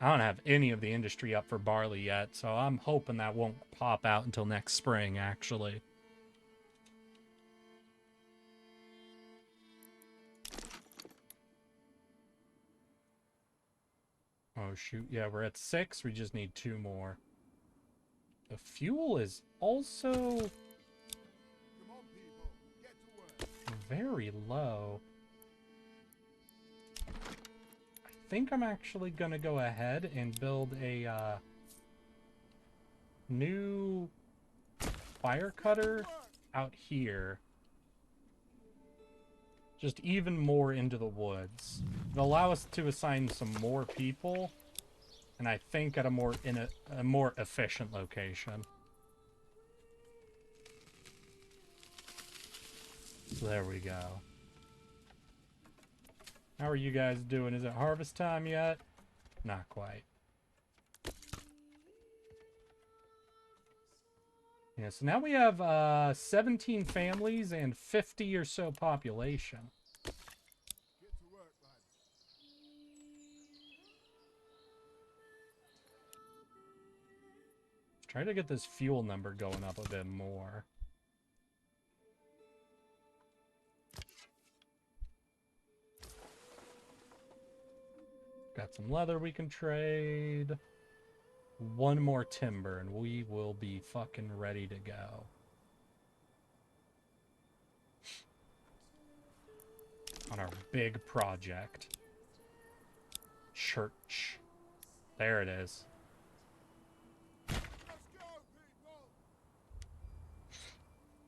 I don't have any of the industry up for barley yet, so I'm hoping that won't pop out until next spring, actually. Oh, shoot. Yeah, we're at 6. We just need 2 more. The fuel is also Come on, people. Get to work. very low. I think I'm actually going to go ahead and build a new fire cutter out here. Just even more into the woods. It'll allow us to assign some more people, and I think at a more efficient location. So there we go. How are you guys doing? Is it harvest time yet? Not quite. Yeah, so now we have 17 families and 50 or so population. Get to work, lads. Try to get this fuel number going up a bit more. Got some leather we can trade. 1 more timber and we will be fucking ready to go. On our big project. Church. There it is. Let's go,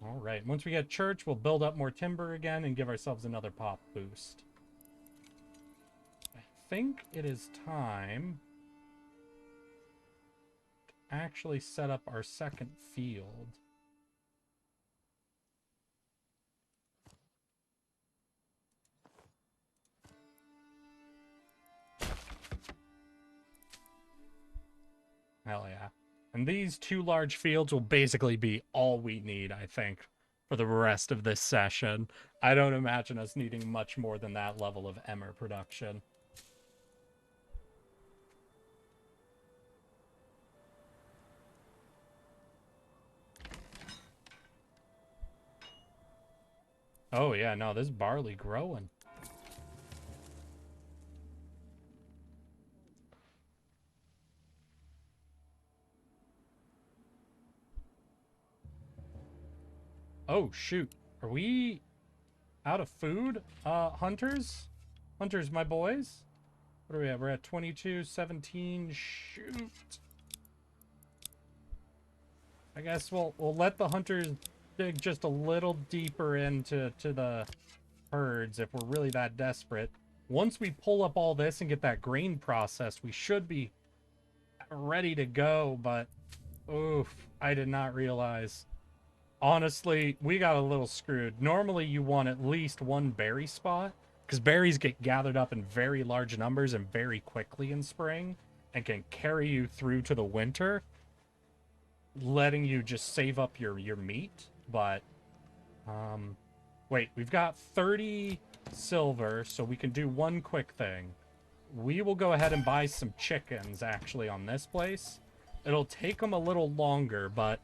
people. Alright, once we get church, we'll build up more timber again and give ourselves another pop boost. I think it is time to actually set up our second field. Hell yeah. And these 2 large fields will basically be all we need, I think, for the rest of this session. I don't imagine us needing much more than that level of emmer production. Oh yeah, no, this barley growing. Oh shoot, are we... out of food. Hunters? Hunters, my boys? What are we at? We're at 22, 17. Shoot. I guess we'll let the hunters dig just a little deeper into the herds if we're really that desperate. Once we pull up all this and get that grain processed, we should be ready to go, but oof, I did not realize. Honestly, we got a little screwed. Normally you want at least one berry spot, because berries get gathered up in very large numbers and very quickly in spring and can carry you through to the winter, letting you just save up your meat. But wait, we've got 30 silver, so we can do one quick thing. We will go ahead and buy some chickens actually on this place. It'll take them a little longer, but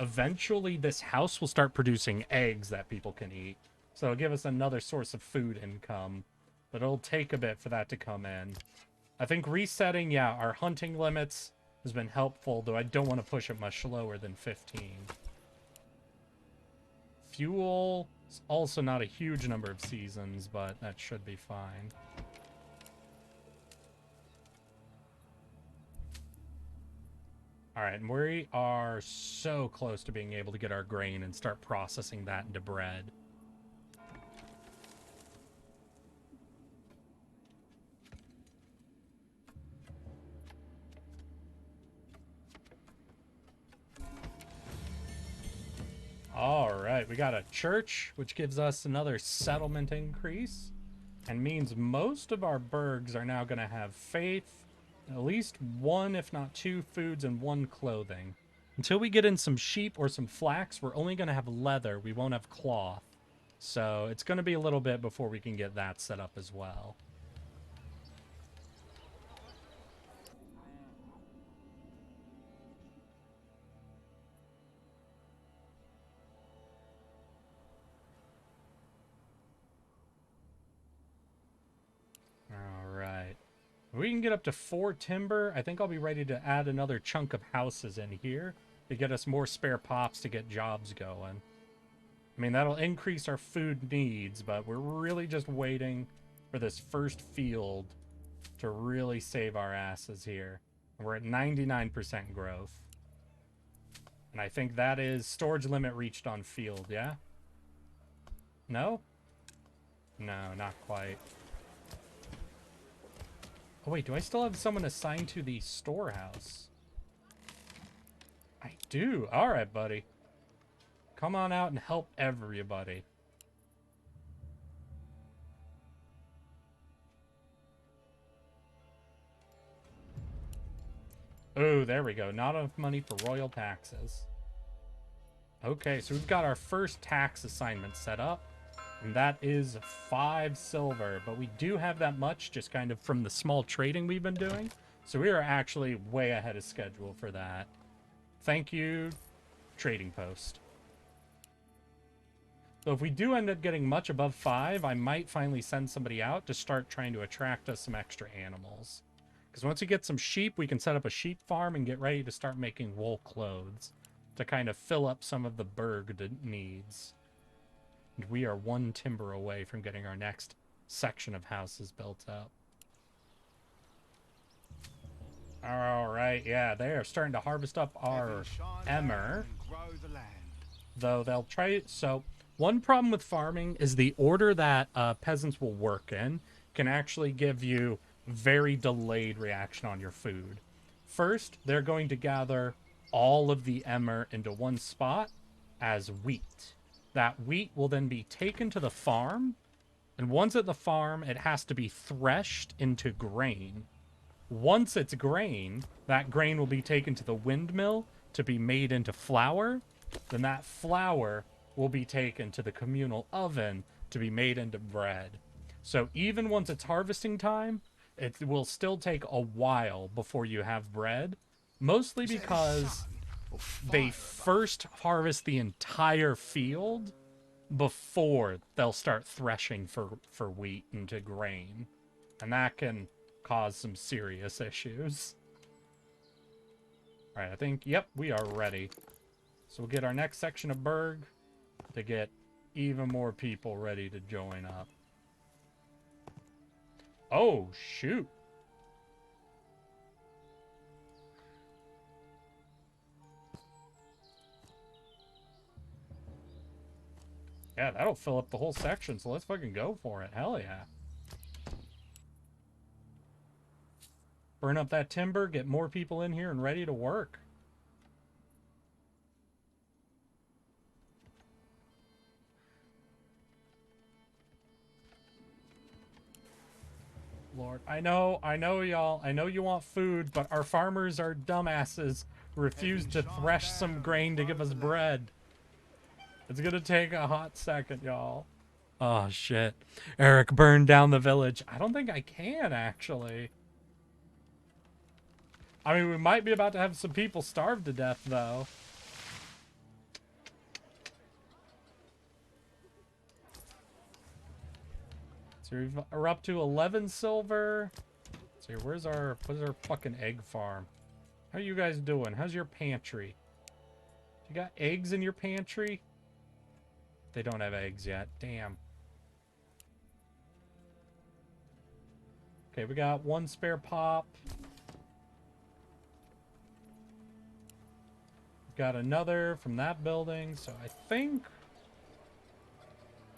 eventually this house will start producing eggs that people can eat. So it'll give us another source of food income, but it'll take a bit for that to come in. I think resetting, yeah, our hunting limits has been helpful, though I don't want to push it much lower than 15. Fuel is also not a huge number of seasons, but that should be fine. All right, and we are so close to being able to get our grain and start processing that into bread. All right, we got a church, which gives us another settlement increase and means most of our burgs are now going to have faith, at least one, if not two foods and one clothing. Until we get in some sheep or some flax, we're only going to have leather. We won't have cloth. So it's going to be a little bit before we can get that set up as well. All right. We can get up to 4 timber. I think I'll be ready to add another chunk of houses in here to get us more spare pops to get jobs going. I mean, that'll increase our food needs, but we're really just waiting for this first field to really save our asses here. We're at 99% growth. And I think that is storage limit reached on field, yeah? No? No, not quite. Oh, wait, do I still have someone assigned to the storehouse? I do. All right, buddy. Come on out and help everybody. Oh, there we go. Not enough money for royal taxes. Okay, so we've got our first tax assignment set up. And that is 5 silver. But we do have that much just kind of from the small trading we've been doing. So we are actually way ahead of schedule for that. Thank you, trading post. So if we do end up getting much above 5, I might finally send somebody out to start trying to attract us some extra animals. Because once we get some sheep, we can set up a sheep farm and get ready to start making wool clothes to kind of fill up some of the burg needs. And we are 1 timber away from getting our next section of houses built up. All right, yeah, they are starting to harvest up our emmer. Though they'll try... So, one problem with farming is the order that peasants will work in can actually give you very delayed reaction on your food. First, they're going to gather all of the emmer into one spot as wheat. That wheat will then be taken to the farm, and once at the farm, it has to be threshed into grain. Once it's grain, that grain will be taken to the windmill to be made into flour. Then that flour will be taken to the communal oven to be made into bread. So even once it's harvesting time, it will still take a while before you have bread, mostly because they first harvest the entire field before they'll start threshing for wheat into grain. And that can cause some serious issues. All right, I think, yep, we are ready. So we'll get our next section of burg to get even more people ready to join up. Oh, shoot. Yeah, that'll fill up the whole section, so let's fucking go for it. Hell yeah. Burn up that timber, get more people in here and ready to work. Lord, I know, y'all. I know you want food, but our farmers are dumbasses who refuse to thresh some grain to give us bread. It's gonna take a hot second, y'all. Oh, shit. Eric burned down the village. I don't think I can, actually. I mean, we might be about to have some people starve to death, though. So we're up to 11 silver. So where's our fucking egg farm? How you guys doing? How's your pantry? You got eggs in your pantry? They don't have eggs yet. Damn. Okay, we got one spare pop. Got another from that building, so I think...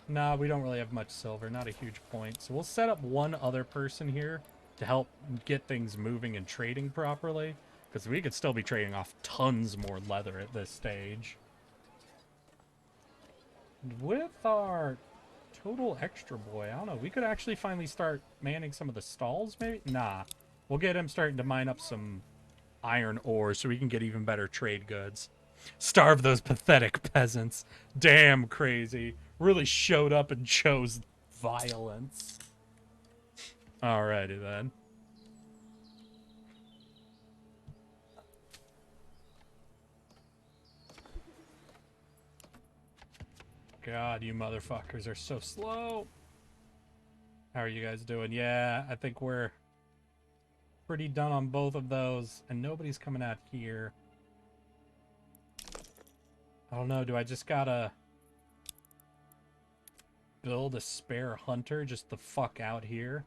Nah, we don't really have much silver. Not a huge point. So we'll set up one other person here to help get things moving and trading properly. Because we could still be trading off tons more leather at this stage. With our total extra boy, I don't know. We could actually finally start manning some of the stalls, maybe? Nah. We'll get him starting to mine up some iron ore so we can get even better trade goods. Starve those pathetic peasants. Damn crazy. Really showed up and chose violence. Alrighty then. God, you motherfuckers are so slow. How are you guys doing? Yeah, I think we're pretty done on both of those, and nobody's coming out here. I don't know, do I just gotta build a spare hunter just the fuck out here?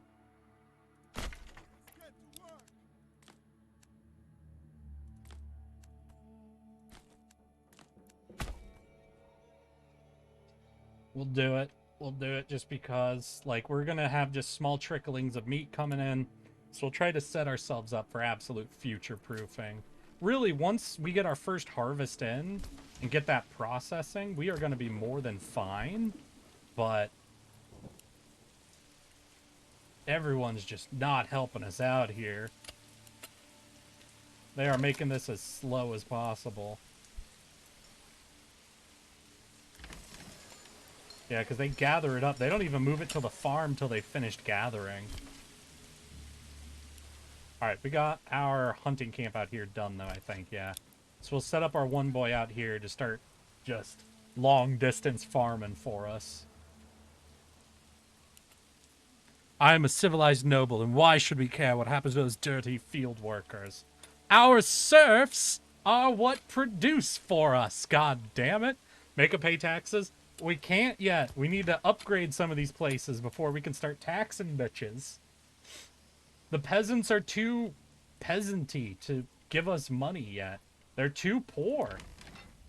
We'll do it. We'll do it just because, like, we're gonna have just small tricklings of meat coming in. So we'll try to set ourselves up for absolute future-proofing. Really, once we get our first harvest in and get that processing, we are going to be more than fine. But everyone's just not helping us out here. They are making this as slow as possible. Yeah, because they gather it up. They don't even move it to the farm till they finished gathering. Alright, we got our hunting camp out here done, though, I think, yeah. So we'll set up our one boy out here to start just long-distance farming for us. I am a civilized noble, and why should we care what happens to those dirty field workers? Our serfs are what produce for us, god damn it. Make them pay taxes? We can't yet. We need to upgrade some of these places before we can start taxing bitches. The peasants are too peasanty to give us money yet. They're too poor.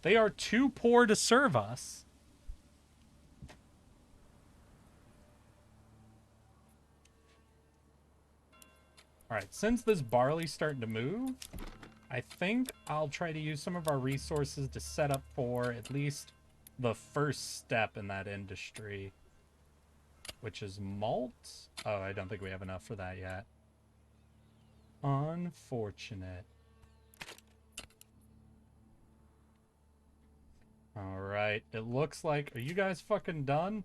They are too poor to serve us. Alright, since this barley's starting to move, I think I'll try to use some of our resources to set up for at least the first step in that industry, which is malt. Oh, I don't think we have enough for that yet. Unfortunate. Alright, it looks like... Are you guys fucking done?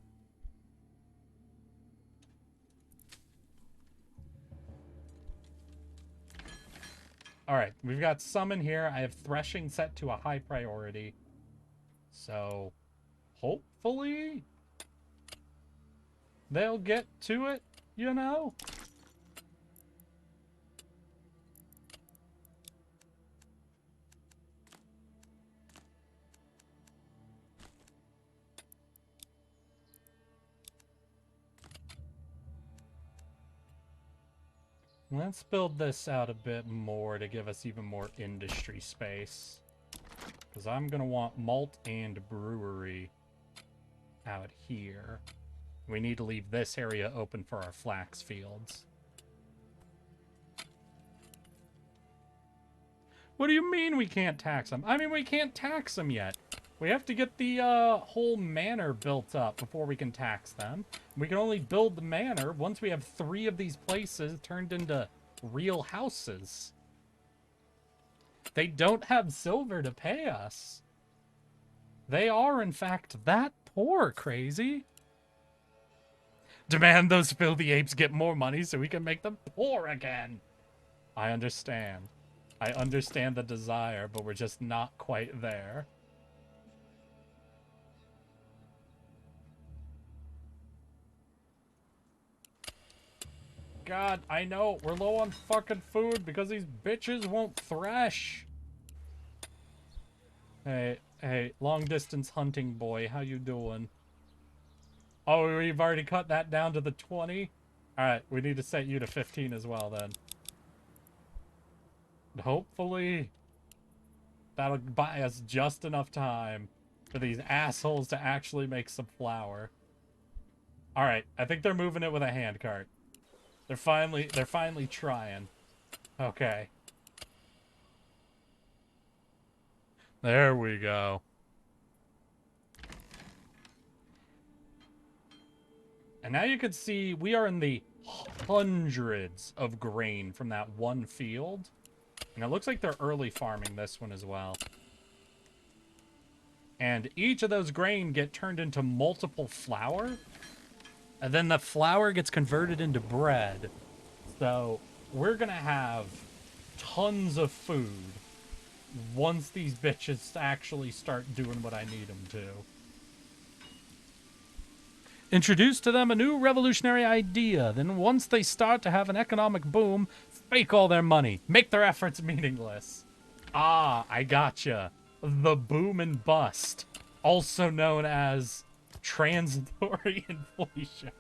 Alright, we've got some in here. I have threshing set to a high priority. So, hopefully, they'll get to it, you know? Let's build this out a bit more to give us even more industry space. Because I'm going to want malt and brewery out here. We need to leave this area open for our flax fields. What do you mean we can't tax them? I mean, we can't tax them yet. We have to get the whole manor built up before we can tax them. We can only build the manor once we have 3 of these places turned into real houses. They don't have silver to pay us. They are, in fact, that poor, Crazy. Demand those filthy apes get more money so we can make them poor again. I understand. I understand the desire, but we're just not quite there. God, I know, we're low on fucking food because these bitches won't thresh. Hey, long distance hunting boy, how you doing? Oh, we've already cut that down to the 20? Alright, we need to set you to 15 as well then. Hopefully, that'll buy us just enough time for these assholes to actually make some flour. Alright, I think they're moving it with a handcart. They're finally trying. Okay. There we go. And now you can see we are in the hundreds of grain from that one field. And it looks like they're early farming this one as well. And each of those grain get turned into multiple flour. And then the flour gets converted into bread. So we're going to have tons of food once these bitches actually start doing what I need them to. Introduce to them a new revolutionary idea. Then once they start to have an economic boom, fake all their money. Make their efforts meaningless. Ah, I gotcha. The boom and bust. Also known as transitory inflation.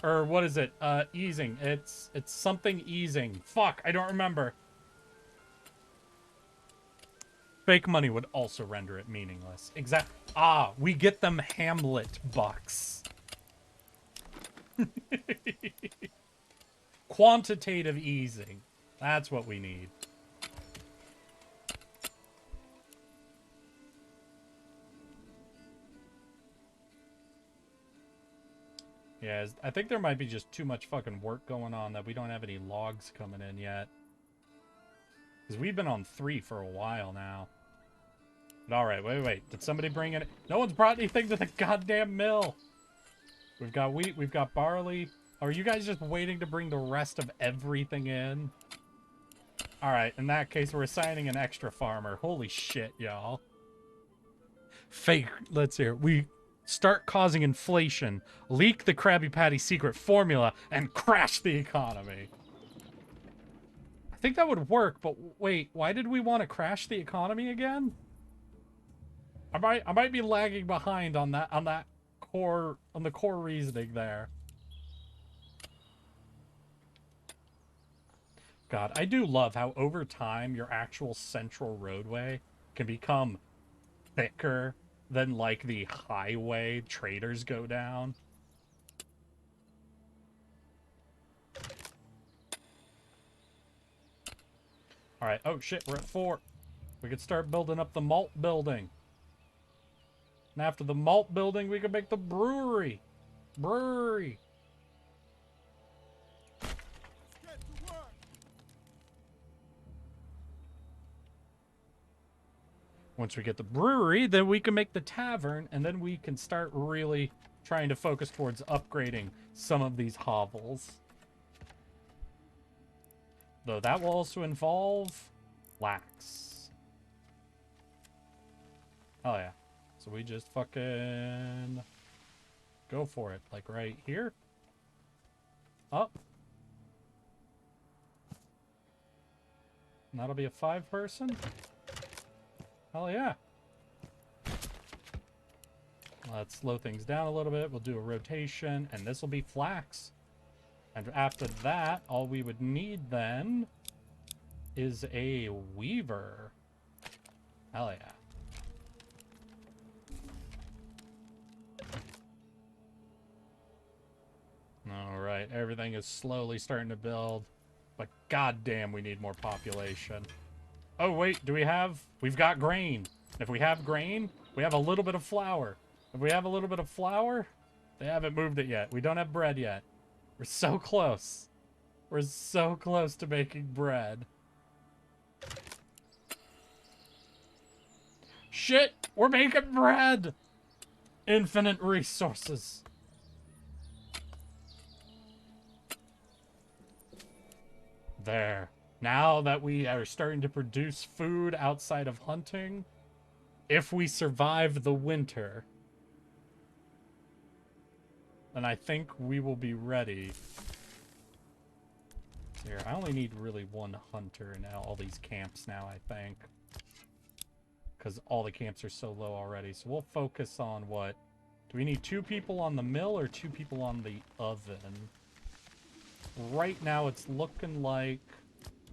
Or what is it? Easing. It's something easing. Fuck, I don't remember. Fake money would also render it meaningless. Ah, we get them Hamlet bucks. Quantitative easing. That's what we need. Yeah, I think there might be just too much fucking work going on that we don't have any logs coming in yet. Because we've been on 3 for a while now. But alright, wait. Did somebody bring it? No one's brought anything to the goddamn mill. We've got wheat, we've got barley. Are you guys just waiting to bring the rest of everything in? Alright, in that case, we're assigning an extra farmer. Holy shit, y'all. Fake, let's hear. We start causing inflation, leak the Krabby Patty secret formula, and crash the economy. I think that would work, but wait, why did we want to crash the economy again? I might be lagging behind on the core reasoning there. God, I do love how over time your actual central roadway can become thicker than like the highway traders go down. Alright, oh shit, we're at 4. We could start building up the malt building. And after the malt building, we could make the brewery. Brewery. Get to work. Once we get the brewery, then we can make the tavern, and then we can start really trying to focus towards upgrading some of these hovels. Though that will also involve flax. Oh yeah. So we just fucking go for it. Like right here. Up. And that'll be a 5-person. Hell yeah. Let's slow things down a little bit. We'll do a rotation, and this will be flax. And after that, all we would need then is a weaver. Hell yeah. Alright, everything is slowly starting to build. But goddamn, we need more population. Oh, wait, do we have... We've got grain. If we have grain, we have a little bit of flour. If we have a little bit of flour, they haven't moved it yet. We don't have bread yet. We're so close. We're so close to making bread. Shit! We're making bread! Infinite resources. There. Now that we are starting to produce food outside of hunting, if we survive the winter, then I think we will be ready. Here, I only need really one hunter in all these camps now, I think. Because all the camps are so low already. So we'll focus on what? Do we need 2 people on the mill or 2 people on the oven? Right now it's looking like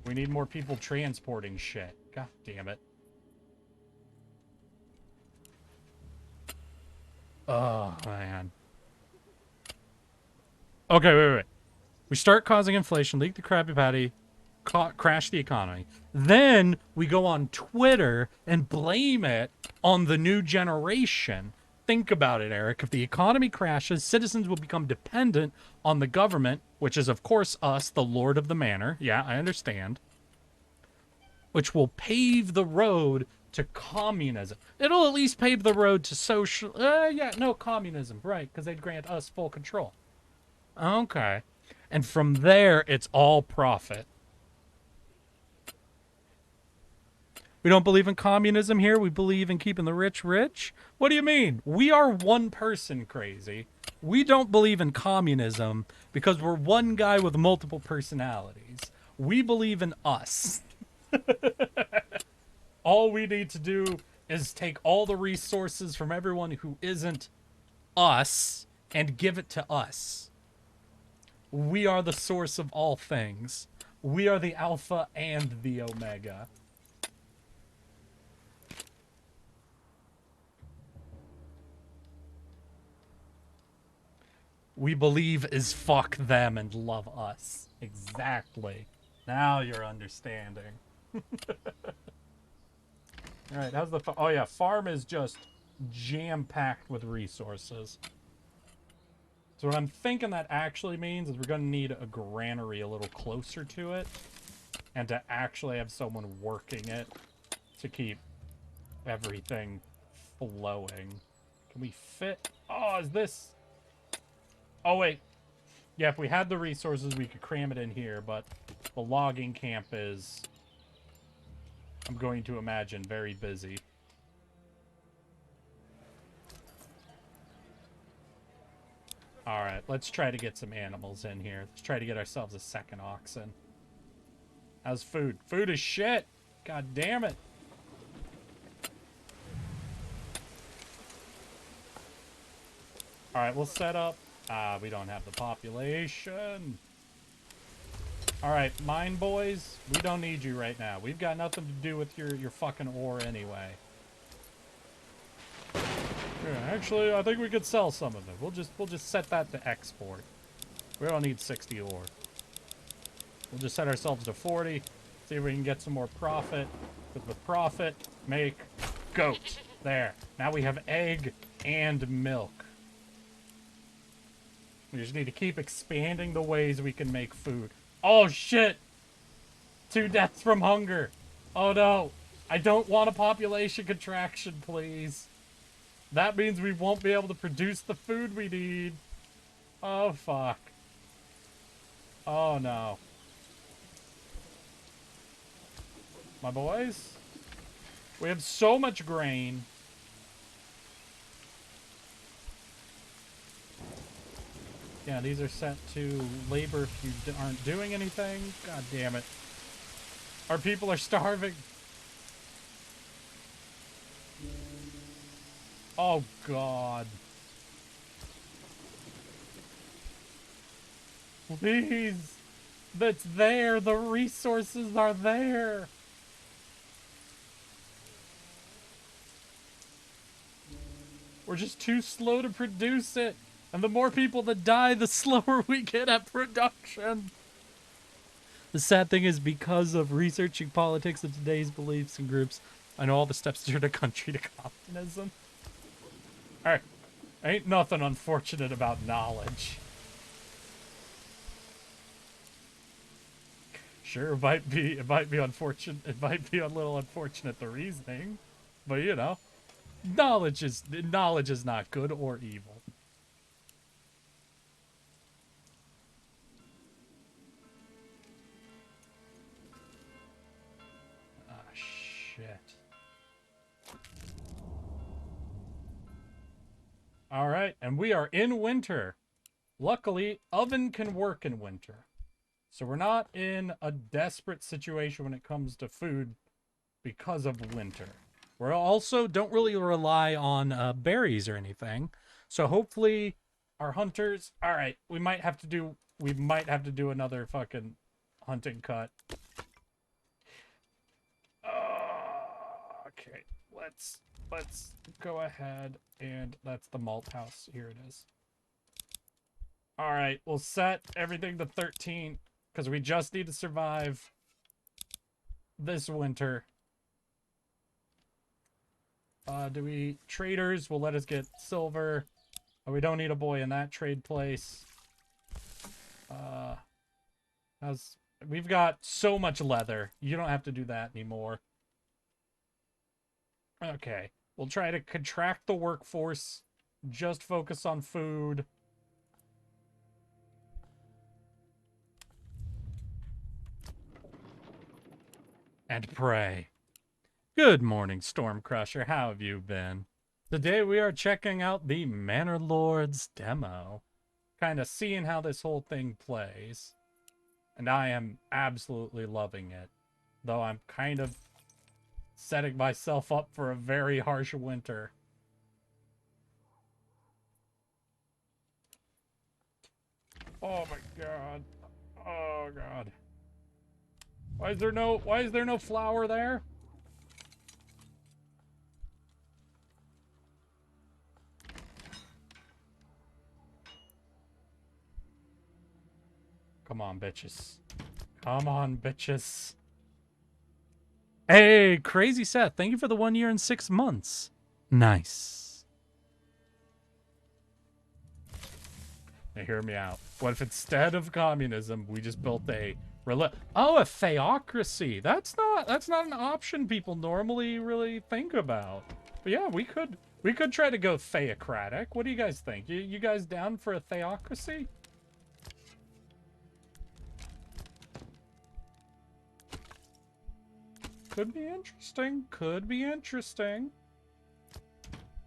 we need more people transporting shit. God damn it. Oh, man. Okay, wait. We start causing inflation, leak the Krabby Patty, crash the economy. Then we go on Twitter and blame it on the new generation. Think about it, Eric. If the economy crashes, citizens will become dependent on the government, which is, of course, us, the Lord of the Manor. Yeah, I understand. Which will pave the road to communism. It'll at least pave the road to social... communism. Right, because they'd grant us full control. Okay. And from there, it's all profit. We don't believe in communism here. We believe in keeping the rich rich. What do you mean? We are one person crazy. We don't believe in communism because we're one guy with multiple personalities. We believe in us. All we need to do is take all the resources from everyone who isn't us and give it to us. We are the source of all things. We are the Alpha and the Omega. We believe is fuck them and love us. Exactly. Now you're understanding. Alright, how's the oh yeah, farm is just jam-packed with resources. So what I'm thinking that actually means is we're going to need a granary a little closer to it. And to actually have someone working it to keep everything flowing. Can we fit... Oh, is this... Oh, wait. Yeah, if we had the resources, we could cram it in here, but the logging camp is... I'm going to imagine very busy. Alright, let's try to get some animals in here. Let's try to get ourselves a second oxen. How's food? Food is shit! God damn it! Alright, we'll set up... we don't have the population. Alright, mine boys, we don't need you right now. We've got nothing to do with your fucking ore anyway. Yeah, actually, I think we could sell some of it. We'll just set that to export. We don't need 60 ore. We'll just set ourselves to 40. See if we can get some more profit. Because with profit, make goat. There. Now we have egg and milk. We just need to keep expanding the ways we can make food. Oh, shit! 2 deaths from hunger. Oh, no. I don't want a population contraction, please. That means we won't be able to produce the food we need. Oh, fuck. Oh, no. My boys? We have so much grain. Yeah, these are set to labor if you aren't doing anything. God damn it. Our people are starving. Oh, God. Please. That's there. The resources are there. We're just too slow to produce it. And the more people that die, the slower we get at production. The sad thing is, because of researching politics of today's beliefs and groups, I know all the steps to turn a country to communism. Alright. Ain't nothing unfortunate about knowledge. Sure, it might be unfortunate, it might be a little unfortunate, the reasoning. But you know, knowledge is not good or evil. Ah, shit. All right, and we are in winter. Luckily, oven can work in winter. So we're not in a desperate situation when it comes to food because of winter. We also don't really rely on berries or anything. So hopefully our hunters... All right, we might have to do another fucking hunting cut. Okay, let's go ahead, and that's the malt house. Here it is. All right, we'll set everything to 13 because we just need to survive this winter. Do we... Traders will let us get silver. Oh, we don't need a boy in that trade place. We've got so much leather. You don't have to do that anymore. Okay. We'll try to contract the workforce. Just focus on food. And pray. Good morning, Stormcrusher. How have you been? Today we are checking out the Manor Lords demo. Kind of seeing how this whole thing plays. And I am absolutely loving it. Though I'm kind of setting myself up for a very harsh winter. Oh my god. Oh god. Why is there no flour there? Come on, bitches. Come on, bitches. Hey, Crazy Seth, thank you for the 1 year and 6 months. Nice. Now hear me out. What if instead of communism, we just built a theocracy? That's not an option people normally really think about. But yeah, we could try to go theocratic. What do you guys think? You guys down for a theocracy? Could be interesting. Could be interesting.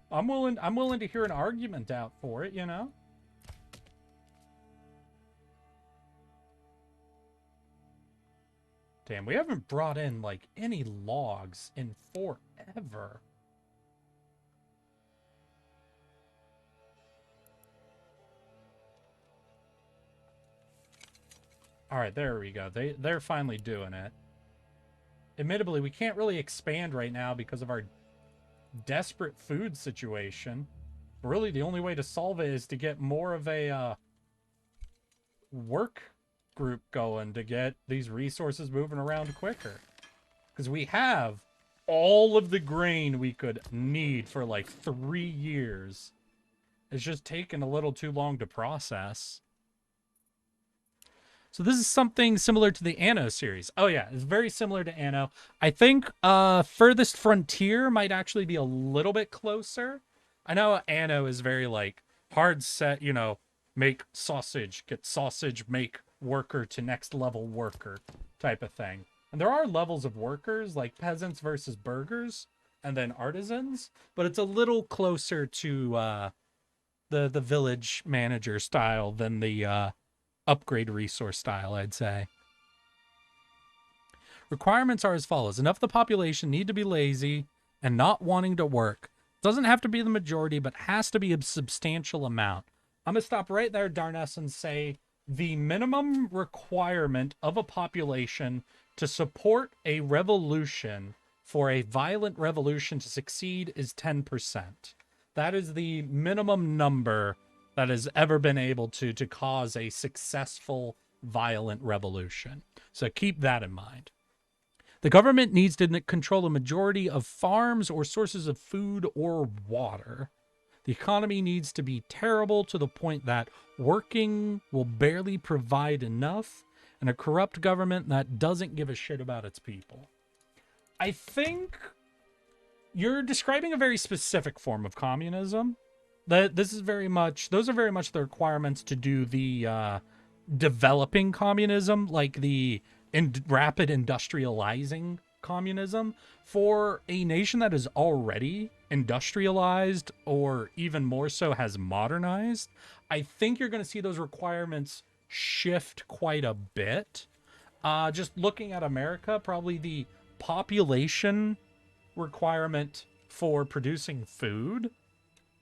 I'm willing to hear an argument out for it, you know? Damn, we haven't brought in, like, any logs in forever. Alright, there we go. They're finally doing it. Admittedly, we can't really expand right now because of our desperate food situation. Really, the only way to solve it is to get more of a work group going to get these resources moving around quicker. Because we have all of the grain we could need for like 3 years. It's just taken a little too long to process. So this is something similar to the Anno series. Oh yeah, it's very similar to Anno. I think Furthest Frontier might actually be a little bit closer. I know Anno is very like hard set, you know, make sausage, get sausage, make worker to next level worker type of thing. And there are levels of workers like peasants versus burghers and then artisans, but it's a little closer to the village manager style than the upgrade resource style, I'd say. Requirements are as follows. Enough of the population need to be lazy and not wanting to work. Doesn't have to be the majority, but has to be a substantial amount. I'm going to stop right there, Darness, and say the minimum requirement of a population to support a revolution, for a violent revolution to succeed, is 10%. That is the minimum number that has ever been able to cause a successful violent revolution. So keep that in mind. The government needs to control a majority of farms or sources of food or water. The economy needs to be terrible to the point that working will barely provide enough, and a corrupt government that doesn't give a shit about its people. I think you're describing a very specific form of communism. Those are very much the requirements to do the developing communism, like the rapid industrializing communism. For a nation that is already industrialized, or even more so has modernized, I think you're going to see those requirements shift quite a bit. Just looking at America, probably the population requirement for producing food,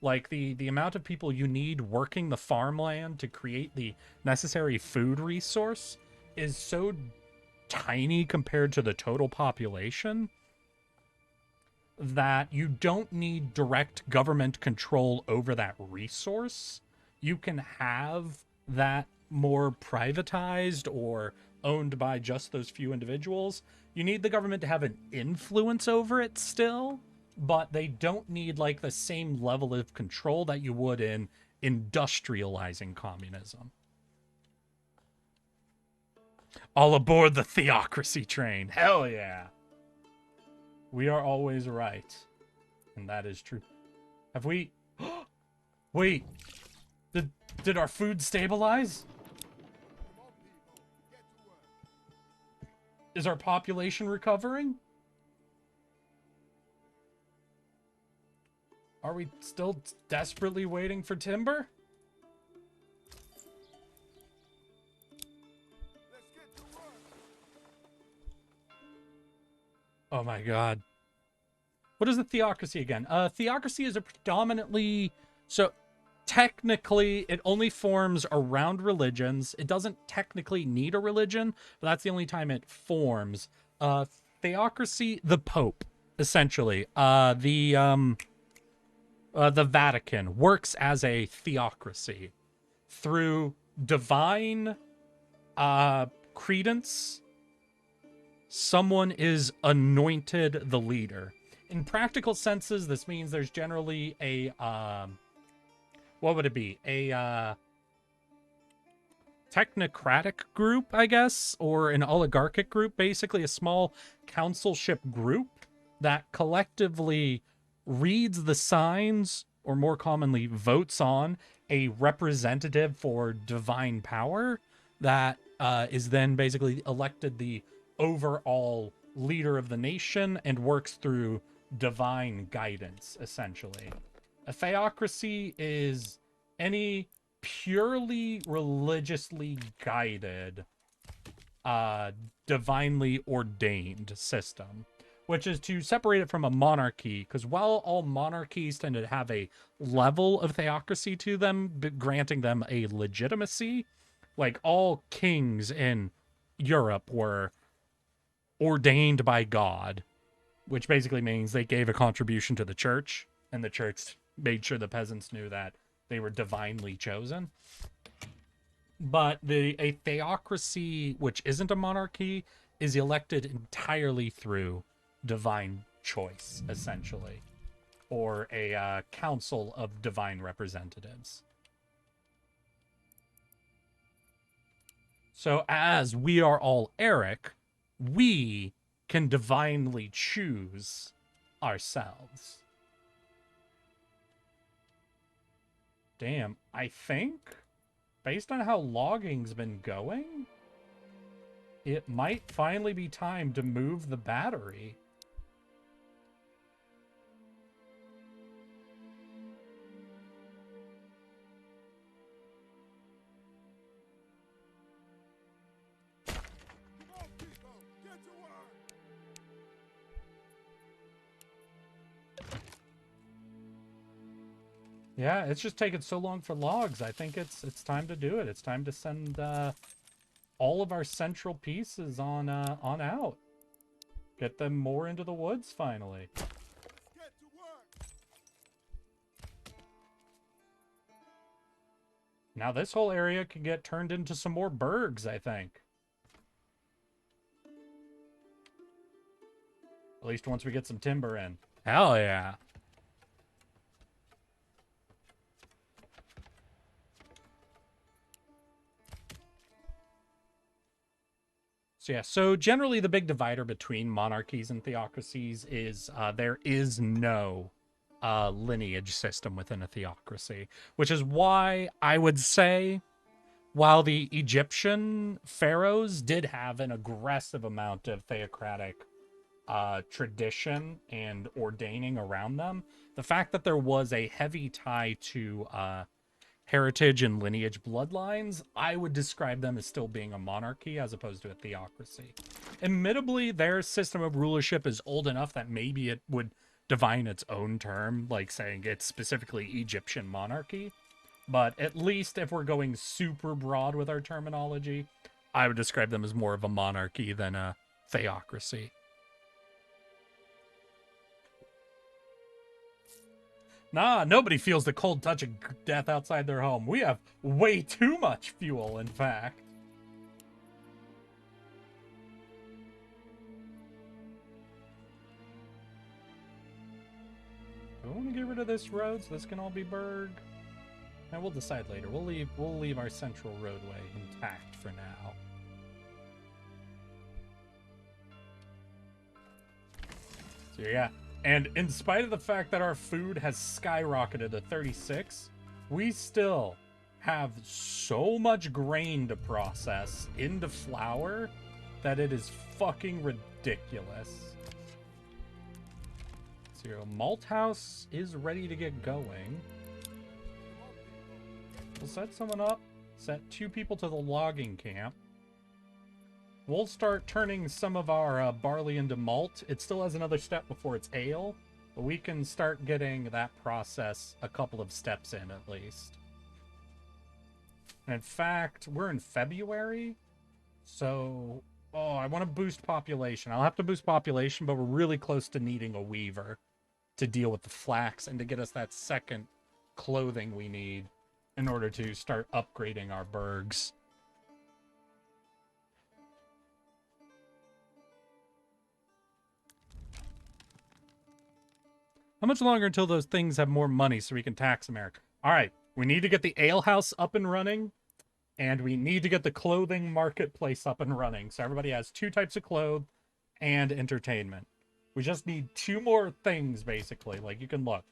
like the amount of people you need working the farmland to create the necessary food resource, is so tiny compared to the total population that you don't need direct government control over that resource. You can have that more privatized or owned by just those few individuals. You need the government to have an influence over it still, but they don't need like the same level of control that you would in industrializing communism. All aboard the theocracy train. Hell yeah. We are always right. And that is true. Have we... Wait. Did our food stabilize? Come on, people. Get to work. Is our population recovering? Are we still desperately waiting for timber? Let's get to work. Oh my god. What is a theocracy again? Theocracy is a predominantly... So, technically, it only forms around religions. It doesn't technically need a religion, but that's the only time it forms. Theocracy, the Pope, essentially. The Vatican works as a theocracy through divine credence. Someone is anointed the leader. In practical senses, this means there's generally a what would it be? A technocratic group, I guess, or an oligarchic group, basically a small councilship group that collectively reads the signs, or more commonly votes on, a representative for divine power that is then basically elected the overall leader of the nation and works through divine guidance, essentially. A theocracy is any purely religiously guided, divinely ordained system, which is to separate it from a monarchy, because while all monarchies tend to have a level of theocracy to them, granting them a legitimacy, like all kings in Europe were ordained by God, which basically means they gave a contribution to the church, and the church made sure the peasants knew that they were divinely chosen. But a theocracy, which isn't a monarchy, is elected entirely through divine choice, essentially, or a council of divine representatives. So as we are all Eric, we can divinely choose ourselves. Damn, I think, based on how logging's been going, it might finally be time to move the battery. Come on, people. Get to work. Yeah, it's just taking so long for logs. I think it's time to do it. It's time to send all of our central pieces on out. Get them more into the woods finally. Get to work. Now this whole area can get turned into some more bergs, I think. At least once we get some timber in. Hell yeah. So yeah, so generally the big divider between monarchies and theocracies is there is no lineage system within a theocracy, which is why I would say while the Egyptian pharaohs did have an aggressive amount of theocratic tradition and ordaining around them, the fact that there was a heavy tie to heritage and lineage bloodlines, I would describe them as still being a monarchy as opposed to a theocracy. Admittedly, their system of rulership is old enough that maybe it would define its own term, like saying it's specifically Egyptian monarchy. But at least if we're going super broad with our terminology, I would describe them as more of a monarchy than a theocracy. Nah, nobody feels the cold touch of death outside their home. We have way too much fuel, in fact. We want to get rid of this road so this can all be Berg. And we'll decide later. We'll leave our central roadway intact for now. So yeah. And in spite of the fact that our food has skyrocketed to 36, we still have so much grain to process into flour that it is fucking ridiculous. So your malt house is ready to get going. We'll set someone up, set 2 people to the logging camp. We'll start turning some of our barley into malt. It still has another step before it's ale, but we can start getting that process a couple of steps in at least. And in fact, we're in February, so... Oh, I want to boost population. I'll have to boost population, but we're really close to needing a weaver to deal with the flax and to get us that second clothing we need in order to start upgrading our bergs. How much longer until those things have more money so we can tax America? All right, we need to get the ale house up and running, and we need to get the clothing marketplace up and running. So everybody has 2 types of clothes and entertainment. We just need 2 more things, basically. Like, you can look.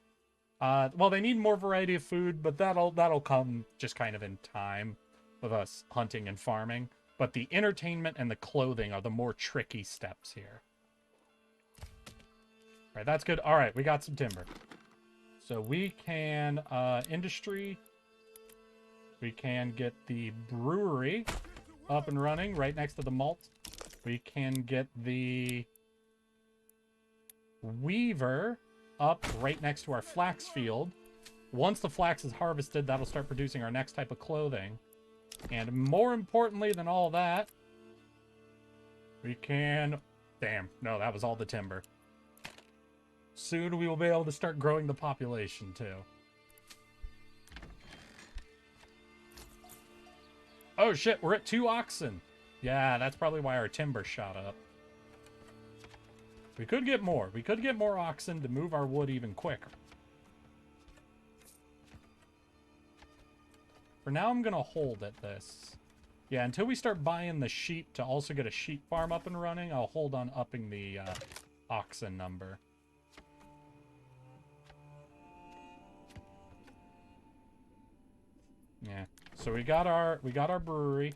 Well, they need more variety of food, but that'll come just kind of in time with us hunting and farming. But the entertainment and the clothing are the more tricky steps here. All right, that's good. All right, we got some timber. So we can, industry. We can get the brewery up and running right next to the malt. We can get the weaver up right next to our flax field. Once the flax is harvested, that'll start producing our next type of clothing. And more importantly than all that, we can... Damn, no, that was all the timber. Soon we will be able to start growing the population, too. Oh, shit, we're at 2 oxen. Yeah, that's probably why our timber shot up. We could get more. We could get more oxen to move our wood even quicker. For now, I'm going to hold at this. Yeah, until we start buying the sheep to also get a sheep farm up and running, I'll hold on upping the oxen number. Yeah. So we got our brewery.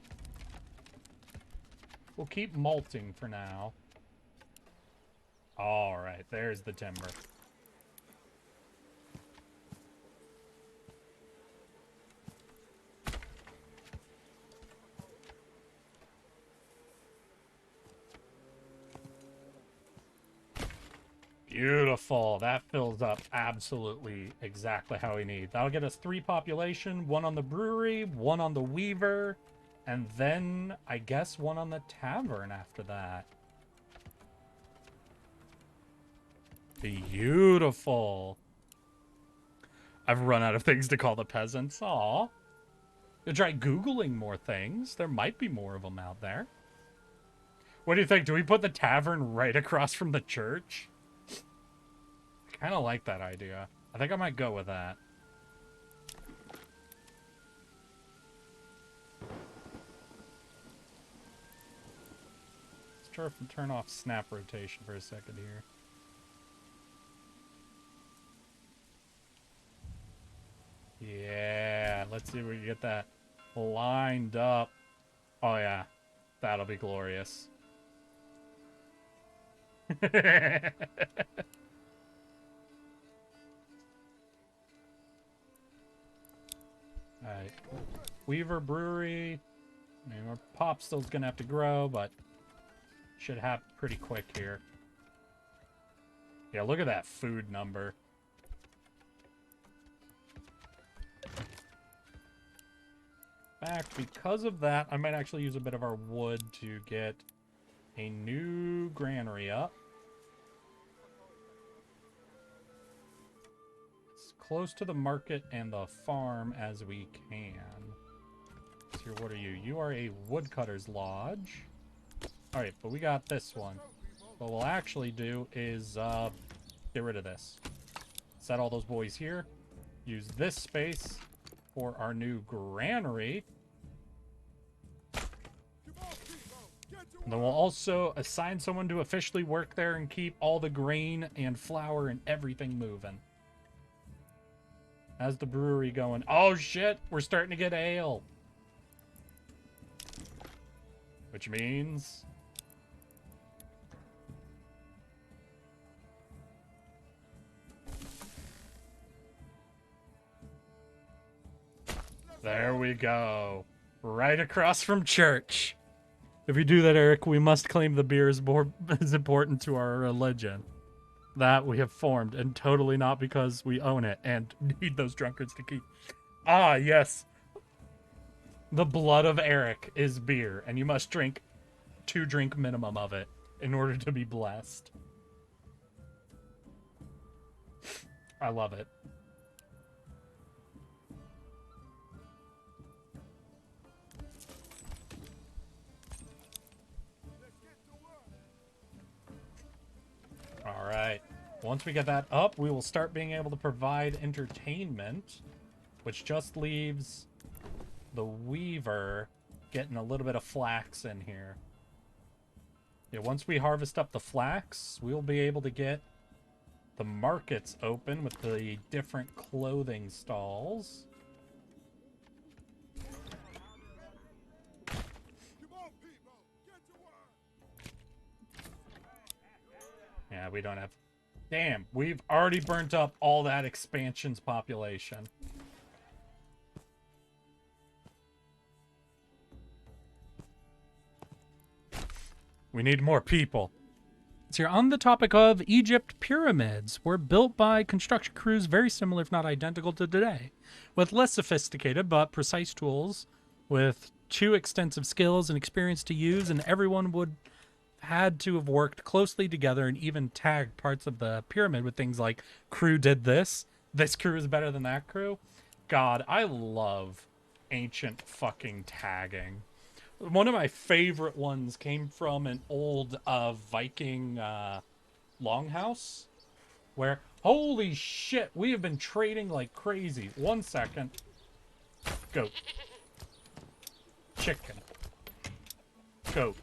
We'll keep malting for now. All right, there's the timber. Beautiful. That fills up absolutely exactly how we need. That'll get us 3 population, 1 on the brewery, 1 on the weaver, and then I guess 1 on the tavern after that. Beautiful. I've run out of things to call the peasants. Aw. You try Googling more things. There might be more of them out there. What do you think? Do we put the tavern right across from the church? I kind of like that idea. I think I might go with that. Let's turn off snap rotation for a second here. Yeah, let's see if we can get that lined up. Oh yeah, that'll be glorious. Alright. Weaver Brewery. I mean, our pop still's gonna have to grow, but should happen pretty quick here. Yeah, look at that food number. In fact, because of that, I might actually use a bit of our wood to get a new granary up. As close to the market and the farm as we can. So here, what are you? You are a woodcutter's lodge. Alright, but we got this one. What we'll actually do is get rid of this. Set all those boys here. Use this space for our new granary. And then we'll also assign someone to officially work there and keep all the grain and flour and everything moving. How's the brewery going? Oh shit, we're starting to get ale. Which means... there we go. Right across from church. If we do that, Eric, we must claim the beer is important to our religion. That we have formed, and totally not because we own it and need those drunkards to keep. Ah, yes. The blood of Eric is beer, and you must drink 2 drink minimum of it in order to be blessed. I love it. Alright. Once we get that up, we will start being able to provide entertainment, which just leaves the weaver getting a little bit of flax in here. Yeah, once we harvest up the flax, we'll be able to get the markets open with the different clothing stalls. Yeah, we don't have... Damn, we've already burnt up all that expansion's population. We need more people. So on the topic of Egypt, pyramids were built by construction crews very similar, if not identical, to today, with less sophisticated but precise tools, with 2 extensive skills and experience to use, and everyone would had to have worked closely together and even tagged parts of the pyramid with things like, crew did this crew is better than that crew. God, I love ancient fucking tagging. One of my favorite ones came from an old Viking longhouse, where, holy shit, we have been trading like crazy. 1 second. Goat. Chicken. Goat.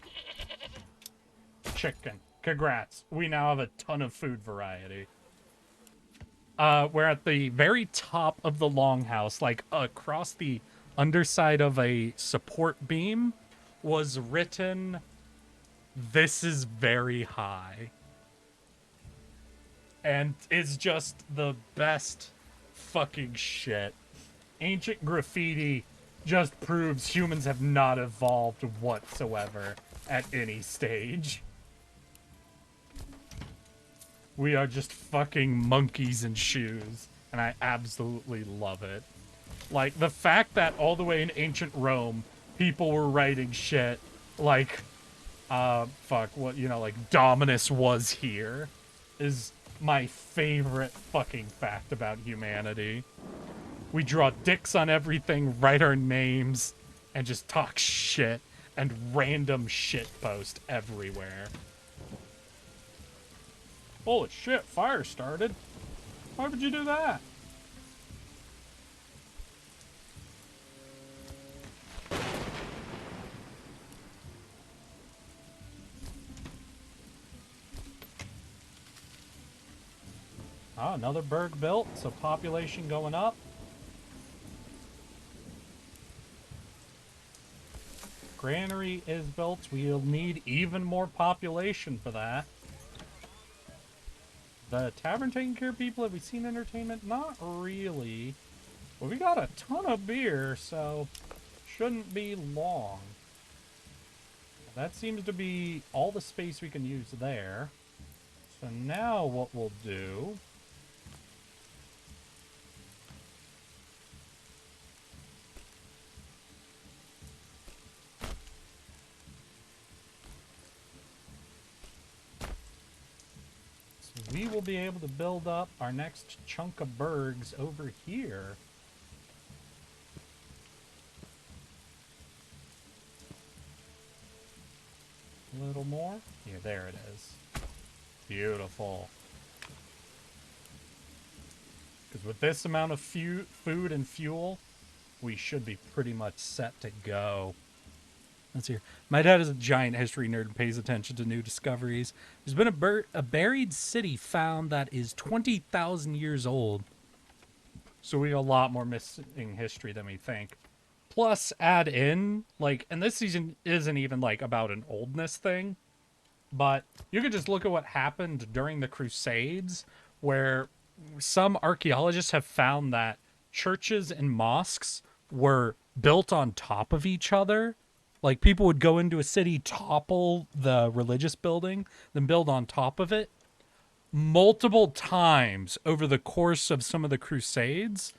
Chicken. Congrats. We now have a ton of food variety. We're at the very top of the longhouse, like across the underside of a support beam, was written, "This is very high." And it's just the best fucking shit. Ancient graffiti just proves humans have not evolved whatsoever at any stage. We are just fucking monkeys in shoes, and I absolutely love it. Like, the fact that all the way in ancient Rome, people were writing shit like, like, Dominus was here, is my favorite fucking fact about humanity. We draw dicks on everything, write our names, and just talk shit, and random shit post everywhere. Holy shit, fire started. Why would you do that? Oh, another burg built, so population going up. Granary is built. We'll need even more population for that. The tavern taking care of people. Have we seen entertainment? Not really. But we got a ton of beer, so shouldn't be long. That seems to be all the space we can use there. So now what we'll do... we will be able to build up our next chunk of burgs over here. A little more. Yeah, there it is. Beautiful. Because with this amount of food and fuel, we should be pretty much set to go. Let's hear. My dad is a giant history nerd and pays attention to new discoveries. There's been a buried city found that is 20,000 years old. So we have a lot more missing history than we think. Plus, add in, like, and this season isn't even, like, about an oldness thing. But you could just look at what happened during the Crusades, where some archaeologists have found that churches and mosques were built on top of each other. Like, people would go into a city, topple the religious building, then build on top of it. Multiple times over the course of some of the Crusades,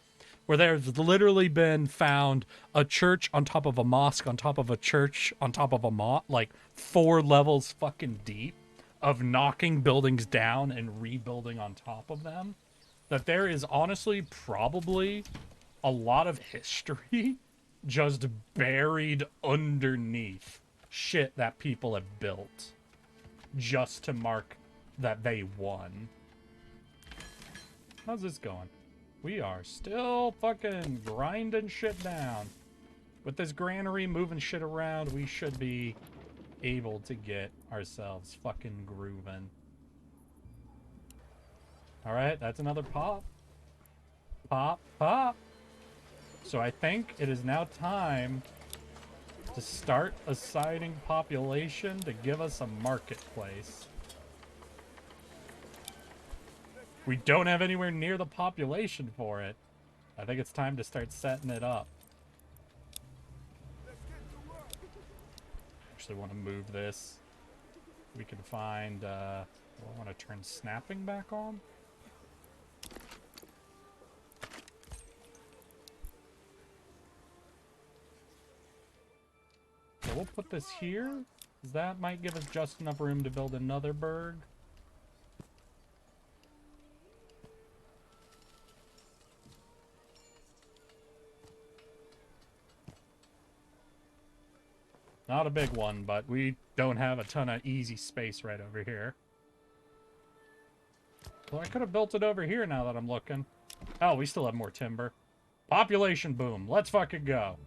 where there's literally been found a church on top of a mosque, on top of a church, on top of a mosque, like 4 levels fucking deep of knocking buildings down and rebuilding on top of them. That there is honestly probably a lot of history just buried underneath shit that people have built just to mark that they won. How's this going? We are still fucking grinding shit down. With this granary moving shit around, we should be able to get ourselves fucking grooving. Alright, that's another pop. Pop, pop. So I think it is now time to start assigning population to give us a marketplace. We don't have anywhere near the population for it. I think it's time to start setting it up. Actually want to move this. We can find, I want to turn snapping back on. So we'll put this here. That might give us just enough room to build another burg. Not a big one, but we don't have a ton of easy space right over here. Well, I could have built it over here now that I'm looking. Oh, we still have more timber. Population boom. Let's fucking go.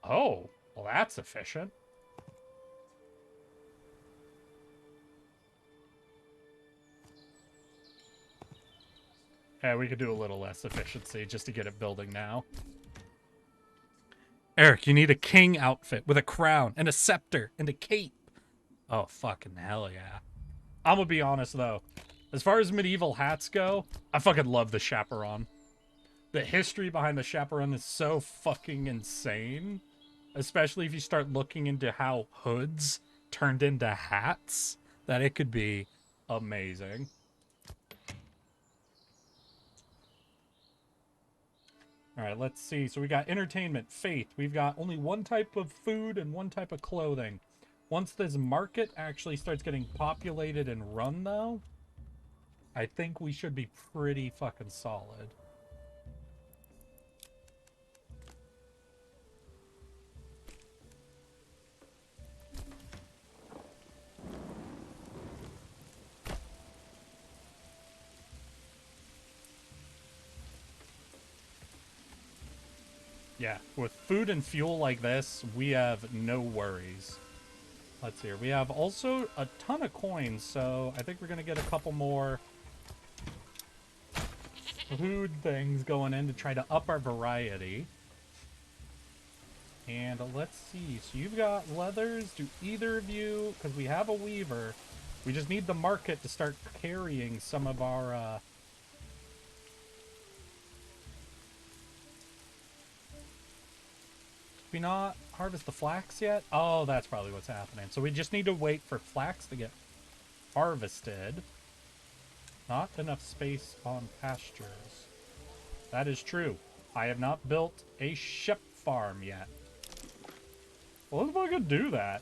Oh, well, that's efficient. Yeah, we could do a little less efficiency just to get it building now. Eric, you need a king outfit with a crown and a scepter and a cape. Oh, fucking hell yeah. I'm gonna be honest, though. As far as medieval hats go, I fucking love the chaperon. The history behind the chaperon is so fucking insane. especially if you start looking into how hoods turned into hats, that it could be amazing. All right, let's see. So we got entertainment, faith. We've got only one type of food and one type of clothing. Once this market actually starts getting populated and run, though, I think we should be pretty fucking solid. Yeah, with food and fuel like this, we have no worries. Let's see here. We have also a ton of coins, so I think we're going to get a couple more food things going in to try to up our variety. And let's see. So you've got leathers. Do either of you... Because we have a weaver. We just need the market to start carrying some of our... Did we not harvest the flax yet? Oh, that's probably what's happening. So we just need to wait for flax to get harvested. Not enough space on pastures. That is true. I have not built a sheep farm yet. Well, let's fucking do that.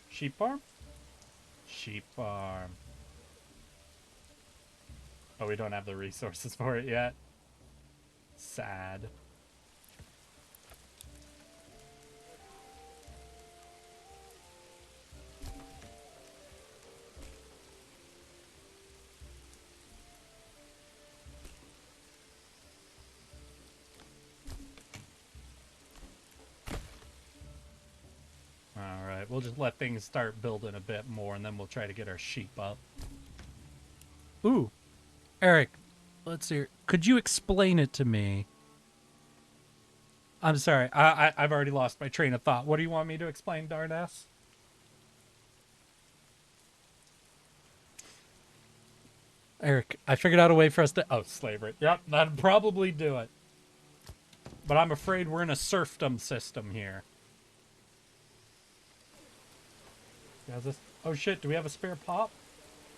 Sheep farm? Sheep farm. Oh, we don't have the resources for it yet. Sad. Alright, we'll just let things start building a bit more, and then we'll try to get our sheep up. Ooh, Eric, let's see. Could you explain it to me? I'm sorry, I've already lost my train of thought. What do you want me to explain, Darnass? Eric, I figured out a way for us to... Oh, slavery. Yep, that'd probably do it. But I'm afraid we're in a serfdom system here. Has this... Oh shit, do we have a spare pop?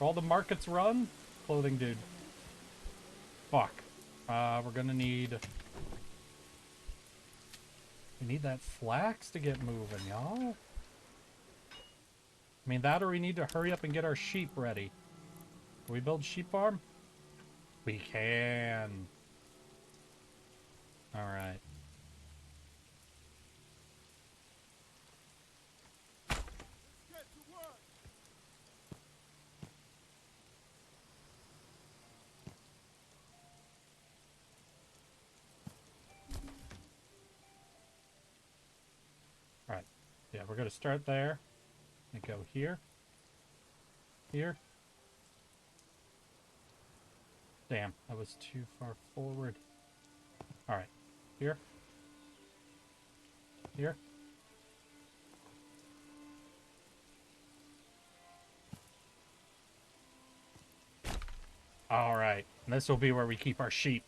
Are all the markets run? Clothing dude. Fuck. We're gonna need... We need that flax to get moving, y'all. I mean, that or we need to hurry up and get our sheep ready. Can we build sheep farm? We can. Alright. Get to work. Alright. Yeah, we're gonna start there. And go here. Here. Damn, that was too far forward. Alright. Here. Here. Alright. And this will be where we keep our sheep.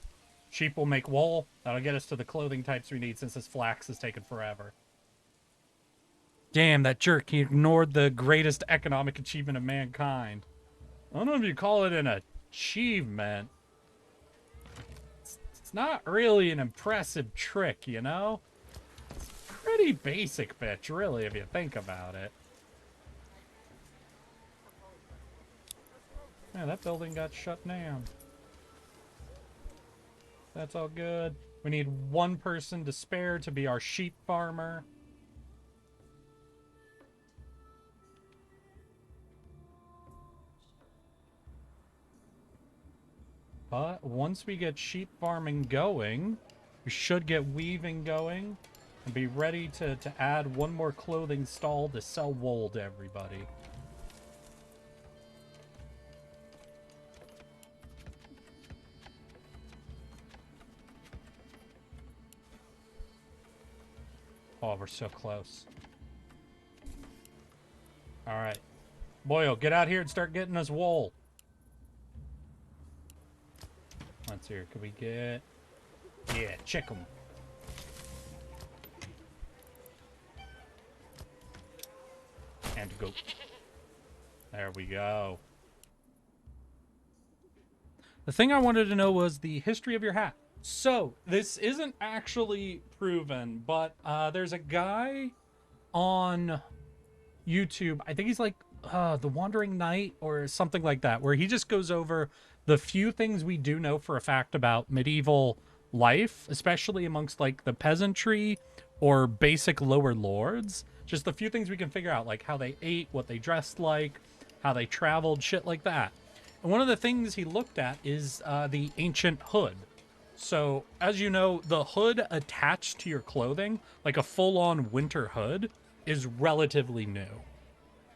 Sheep will make wool. That'll get us to the clothing types we need since this flax is taking forever. Damn, that jerk. He ignored the greatest economic achievement of mankind. I don't know if you call it an achievement. It's not really an impressive trick, you know? It's pretty basic, bitch, really, if you think about it. Yeah, that building got shut down. That's all good. We need one person to spare to be our sheep farmer. But once we get sheep farming going, we should get weaving going and be ready to add one more clothing stall to sell wool to everybody. Oh, we're so close. Alright. Boyle, get out here and start getting us wool. Let's see here. Can we get Yeah, check them. And go. There we go. The thing I wanted to know was the history of your hat. So, this isn't actually proven, but there's a guy on YouTube. I think he's like The Wandering Knight or something like that, where he just goes over the few things we do know for a fact about medieval life, especially amongst like the peasantry or basic lower lords. Just the few things we can figure out, like how they ate, what they dressed like, how they traveled, shit like that. And one of the things he looked at is the ancient hood. So, as you know, the hood attached to your clothing, like a full-on winter hood, is relatively new.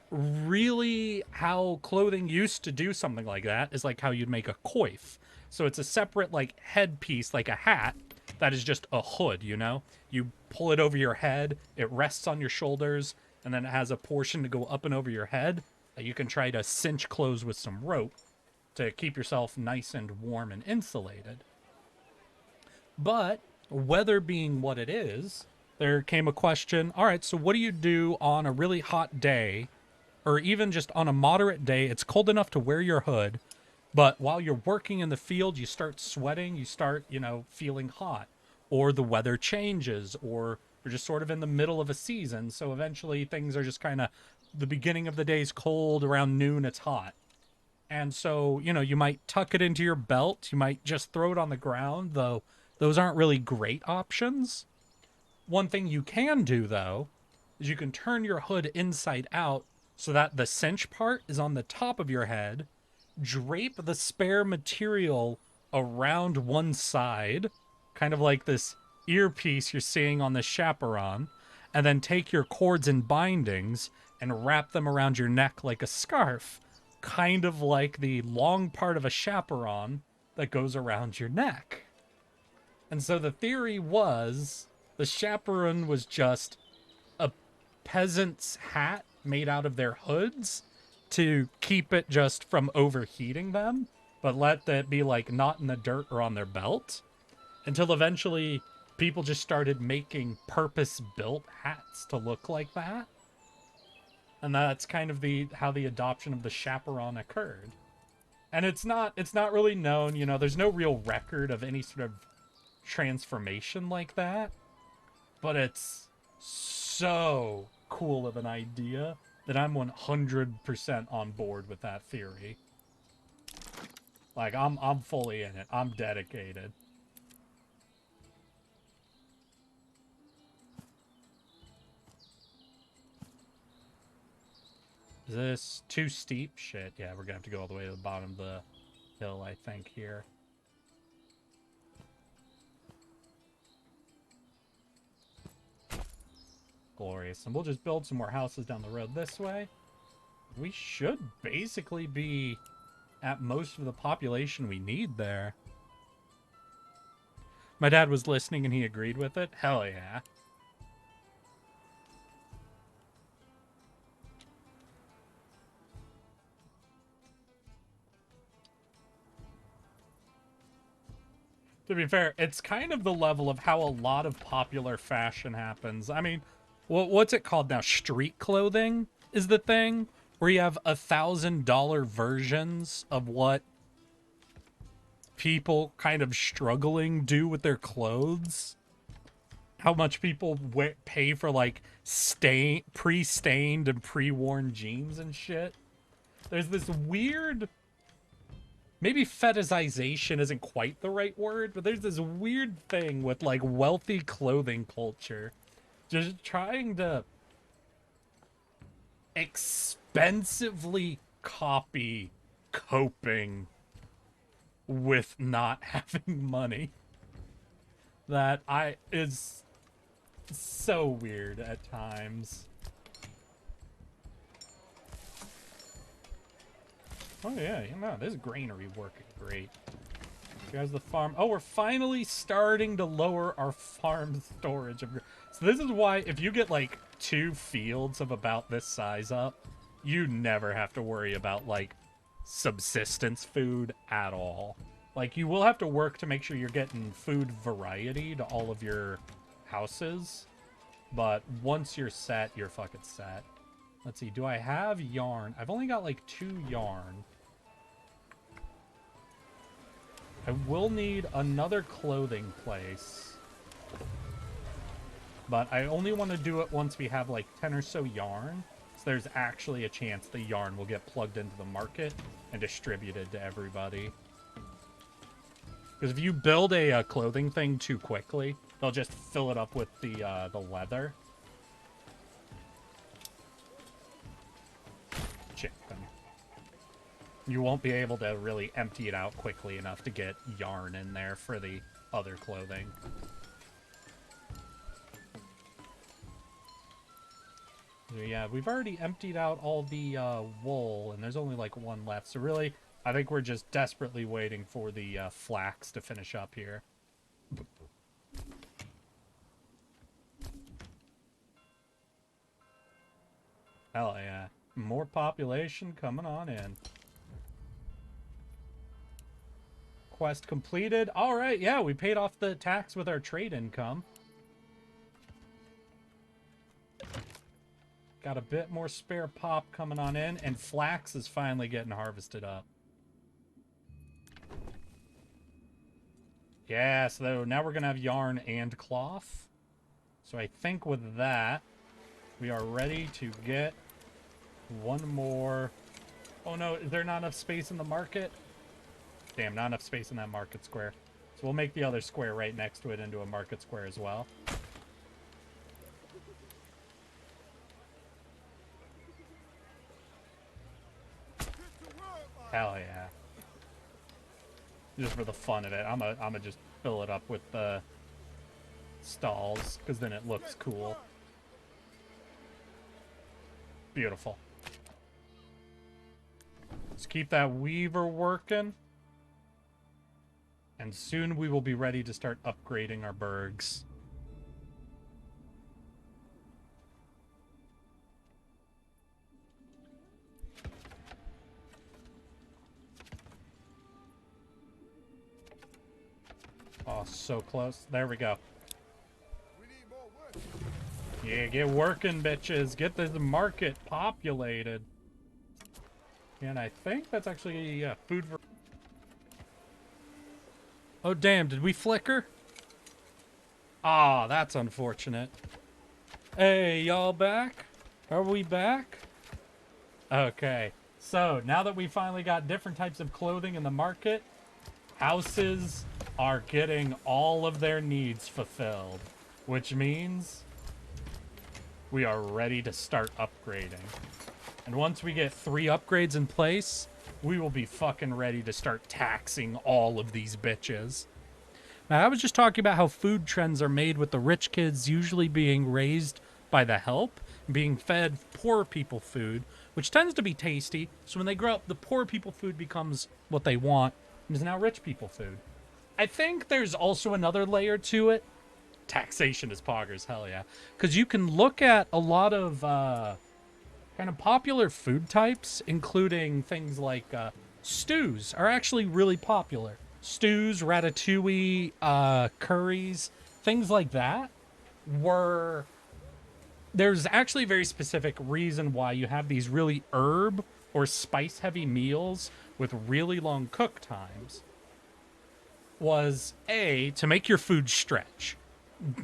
Really, how clothing used to do something like that is like how you'd make a coif. So it's a separate, like, headpiece, like a hat, that is just a hood, you know? You pull it over your head, it rests on your shoulders, and then it has a portion to go up and over your head that you can try to cinch close with some rope to keep yourself nice and warm and insulated. But weather being what it is, there came a question, all right, so what do you do on a really hot day, or even just on a moderate day? It's cold enough to wear your hood, but while you're working in the field, you start sweating, you start, feeling hot, or the weather changes, or you're just sort of in the middle of a season, so eventually things are just kind of, the beginning of the day's cold, around noon it's hot. And so, you might tuck it into your belt. You might just throw it on the ground, though those aren't really great options. One thing you can do, though, is you can turn your hood inside out so that the cinch part is on the top of your head, drape the spare material around one side, kind of like this earpiece you're seeing on the chaperon, and then take your cords and bindings and wrap them around your neck like a scarf, kind of like the long part of a chaperon that goes around your neck. And so the theory was the chaperon was just a peasant's hat made out of their hoods to keep it just from overheating them, but let that be like not in the dirt or on their belt, until eventually people just started making purpose-built hats to look like that. And that's kind of how the adoption of the chaperon occurred. And it's not really known, there's no real record of any sort of transformation like that, but it's so cool of an idea that I'm 100% on board with that theory. Like, I'm fully in it. I'm dedicated. Is this too steep? Shit, yeah, we're gonna have to go all the way to the bottom of the hill, I think, here. Glorious. And we'll just build some more houses down the road this way. We should basically be at most of the population we need there. My dad was listening and he agreed with it. Hell yeah. To be fair, it's kind of the level of how a lot of popular fashion happens. I mean, what's it called now? Street clothing is the thing, where you have $1,000 versions of what people kind of struggling do with their clothes. How much people pay for like pre-stained and pre-worn jeans and shit. There's this weird, maybe fetishization isn't quite the right word, but there's this weird thing with like wealthy clothing culture just trying to expensively copy coping with not having money. That is so weird at times. Oh yeah, this granary working great. Here's the farm. Oh, we're finally starting to lower our farm storage. So this is why if you get like 2 fields of about this size up, you never have to worry about like subsistence food at all. Like, you will have to work to make sure you're getting food variety to all of your houses. But once you're set, you're fucking set. Let's see, do I have yarn? I've only got like 2 yarn. I will need another clothing place. But I only want to do it once we have like 10 or so yarn. So there's actually a chance the yarn will get plugged into the market and distributed to everybody. Because if you build a clothing thing too quickly, they'll just fill it up with the leather. Chicken. You won't be able to really empty it out quickly enough to get yarn in there for the other clothing. So yeah, we've already emptied out all the wool, and there's only like 1 left. So really, I think we're just desperately waiting for the flax to finish up here. Hell yeah. More population coming on in. Quest completed. All right, yeah, we paid off the tax with our trade income. Got a bit more spare pop coming on in, and flax is finally getting harvested up. Yeah, so now we're going to have yarn and cloth. So I think with that, we are ready to get one more. Oh no, is there not enough space in the market? Damn, not enough space in that market square. So we'll make the other square right next to it into a market square as well. Hell yeah. Just for the fun of it. I'm gonna just fill it up with the stalls, because then it looks cool. Beautiful. Let's keep that weaver working. And soon we will be ready to start upgrading our bergs. Oh, so close. There we go. We need more work. Yeah, get working, bitches. Get the market populated. And I think that's actually food for... Oh, damn. Did we flicker? Ah, that's unfortunate. Hey, y'all back? Are we back? Okay. So, now that we finally got different types of clothing in the market, houses are getting all of their needs fulfilled, which means we are ready to start upgrading. And once we get 3 upgrades in place, we will be fucking ready to start taxing all of these bitches. Now, I was just talking about how food trends are made with the rich kids usually being raised by the help, being fed poor people food, which tends to be tasty. So when they grow up, the poor people food becomes what they want, and is now rich people food. I think there's also another layer to it. Taxation is poggers, hell yeah. Because you can look at a lot of kind of popular food types, including things like stews are actually really popular. Stews, ratatouille, curries, things like that were... There's actually a very specific reason why you have these really herb or spice-heavy meals with really long cook times. Was A, to make your food stretch.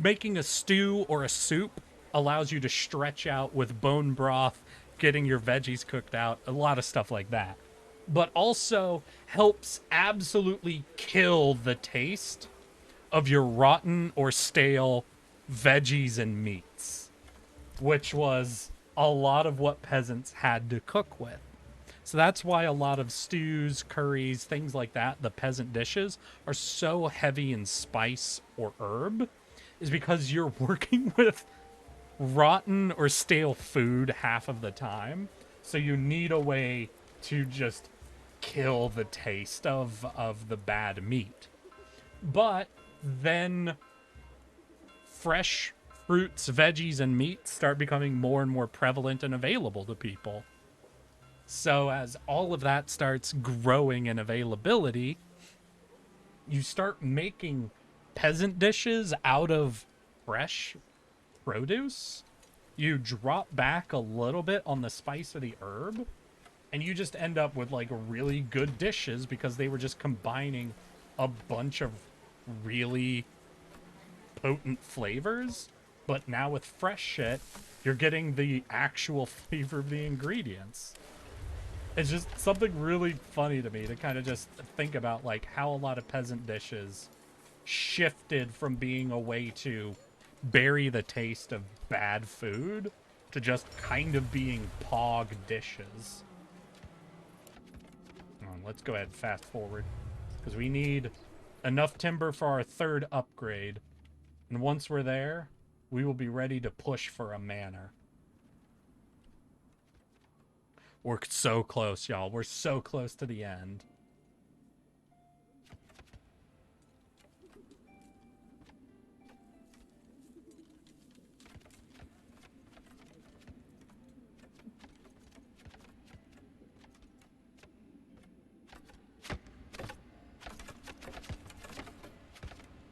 Making a stew or a soup allows you to stretch out with bone broth, getting your veggies cooked out, a lot of stuff like that. But also helps absolutely kill the taste of your rotten or stale veggies and meats, which was a lot of what peasants had to cook with. So that's why a lot of stews, curries, things like that, the peasant dishes, are so heavy in spice or herb, is because you're working with rotten or stale food half of the time. So you need a way to just kill the taste of the bad meat. But then fresh fruits, veggies, and meat start becoming more and more prevalent and available to people. So as all of that starts growing in availability, you start making peasant dishes out of fresh produce. You drop back a little bit on the spice or the herb, and you just end up with like really good dishes because they were just combining a bunch of really potent flavors. But now with fresh shit, you're getting the actual flavor of the ingredients. It's just something really funny to me to kind of just think about like how a lot of peasant dishes shifted from being a way to bury the taste of bad food to just kind of being pog dishes. Let's go ahead and fast forward because we need enough timber for our third upgrade. And once we're there, we will be ready to push for a manor. We're so close, y'all. We're so close to the end.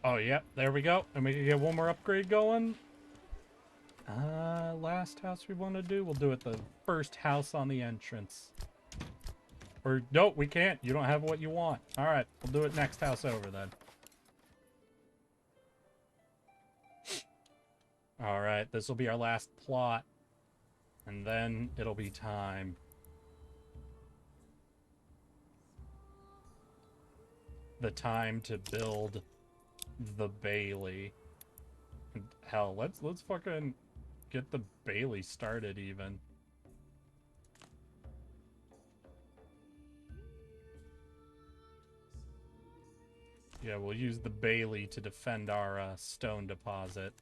Oh, yep, there we go. And we can get one more upgrade going. Last house we want to do, we'll do it the first house on the entrance. Or, nope, we can't. You don't have what you want. All right, we'll do it next house over then. All right, this will be our last plot. And then it'll be time. The time to build the Bailey. Hell, let's fucking get the Bailey started even. Yeah, we'll use the Bailey to defend our stone deposit.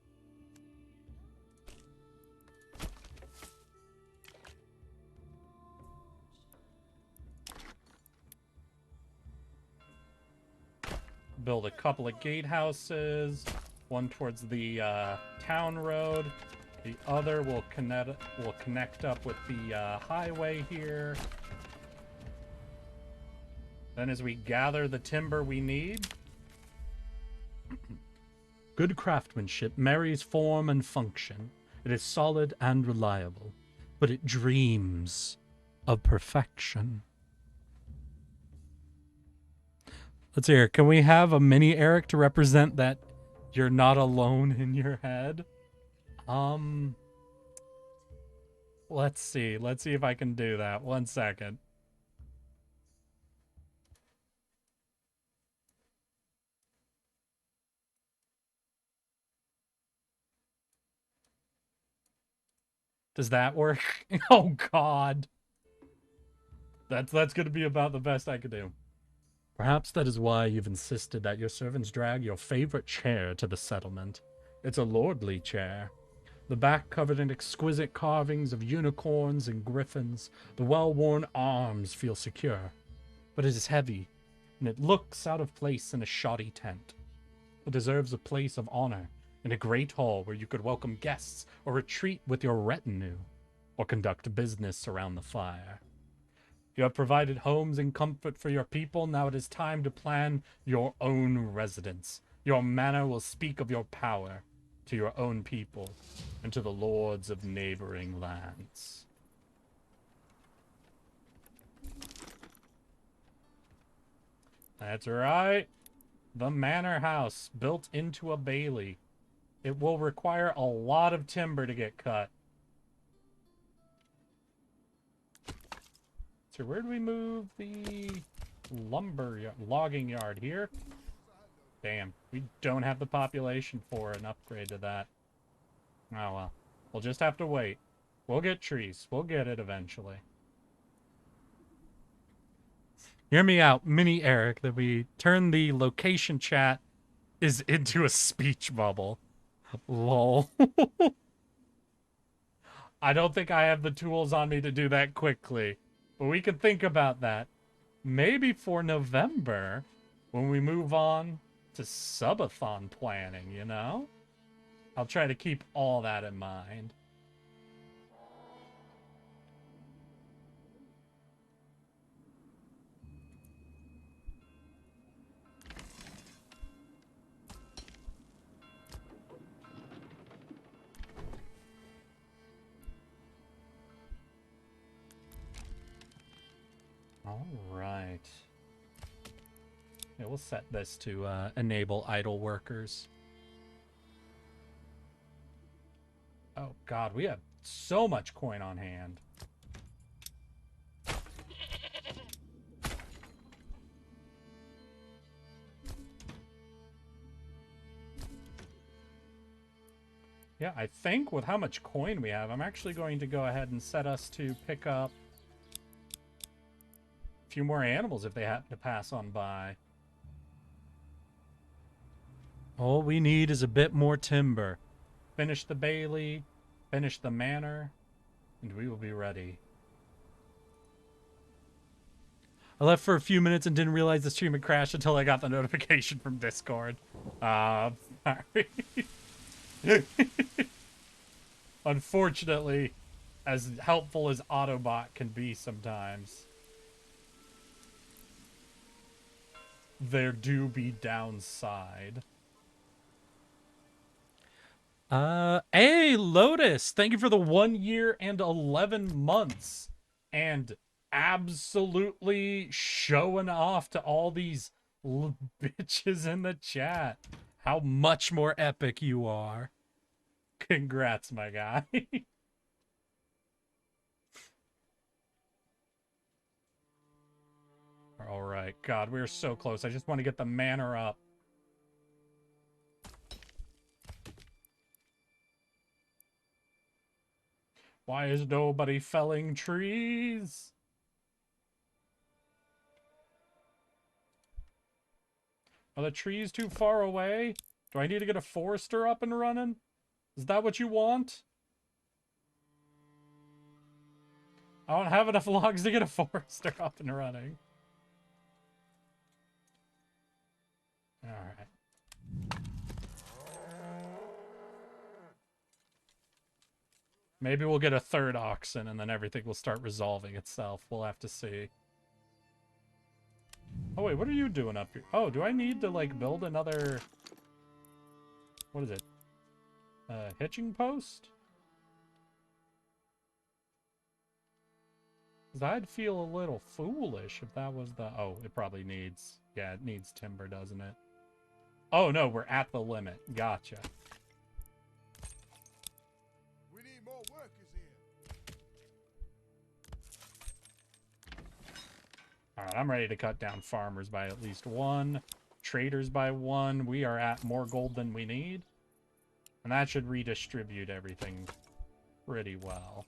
Build a couple of gatehouses. One towards the town road. The other will connect up with the highway here. Then as we gather the timber we need. Good craftsmanship marries form and function. It is solid and reliable, but it dreams of perfection. Let's hear. Can we have a mini Eric to represent that you're not alone in your head? Let's see. Let's see if I can do that. 1 second. Does that work? Oh God. That's gonna be about the best I could do. Perhaps that is why you've insisted that your servants drag your favorite chair to the settlement. It's a lordly chair. The back covered in exquisite carvings of unicorns and griffins, the well-worn arms feel secure. But it is heavy, and it looks out of place in a shoddy tent. It deserves a place of honor in a great hall where you could welcome guests or retreat with your retinue, or conduct business around the fire. You have provided homes and comfort for your people. Now it is time to plan your own residence. Your manor will speak of your power to your own people and to the lords of neighboring lands. That's right. The manor house built into a bailey. It will require a lot of timber to get cut. So where do we move the logging yard here? Damn, we don't have the population for an upgrade to that. Oh well, we'll just have to wait. We'll get trees. We'll get it eventually. Hear me out, mini Eric, that we turn the location chat is into a speech bubble. Lol. I don't think I have the tools on me to do that quickly. But we could think about that. Maybe for November, when we move on to subathon planning, you know? I'll try to keep all that in mind. All right. Yeah, we'll set this to enable idle workers. Oh god, we have so much coin on hand. Yeah, I think with how much coin we have, I'm actually going to go ahead and set us to pick up a few more animals if they happen to pass on by. All we need is a bit more timber. Finish the Bailey, finish the manor, and we will be ready. I left for a few minutes and didn't realize the stream had crashed until I got the notification from Discord. Sorry. Unfortunately, as helpful as Autobot can be sometimes, there do be downside. Hey, Lotus, thank you for the 1 year and 11 months. And absolutely showing off to all these bitches in the chat how much more epic you are. Congrats, my guy. All right. God, we're so close. I just want to get the manor up. Why is nobody felling trees? Are the trees too far away? Do I need to get a forester up and running? Is that what you want? I don't have enough logs to get a forester up and running. Alright. Maybe we'll get a third oxen and then everything will start resolving itself. We'll have to see. Oh wait, what are you doing up here? Oh, do I need to like build another... What is it? Hitching post? Because I'd feel a little foolish if that was the... Oh, it probably needs... Yeah, it needs timber, doesn't it? Oh no, we're at the limit. Gotcha. We need more workers here. Alright, I'm ready to cut down farmers by at least one. Traders by one. We are at more gold than we need. And that should redistribute everything pretty well.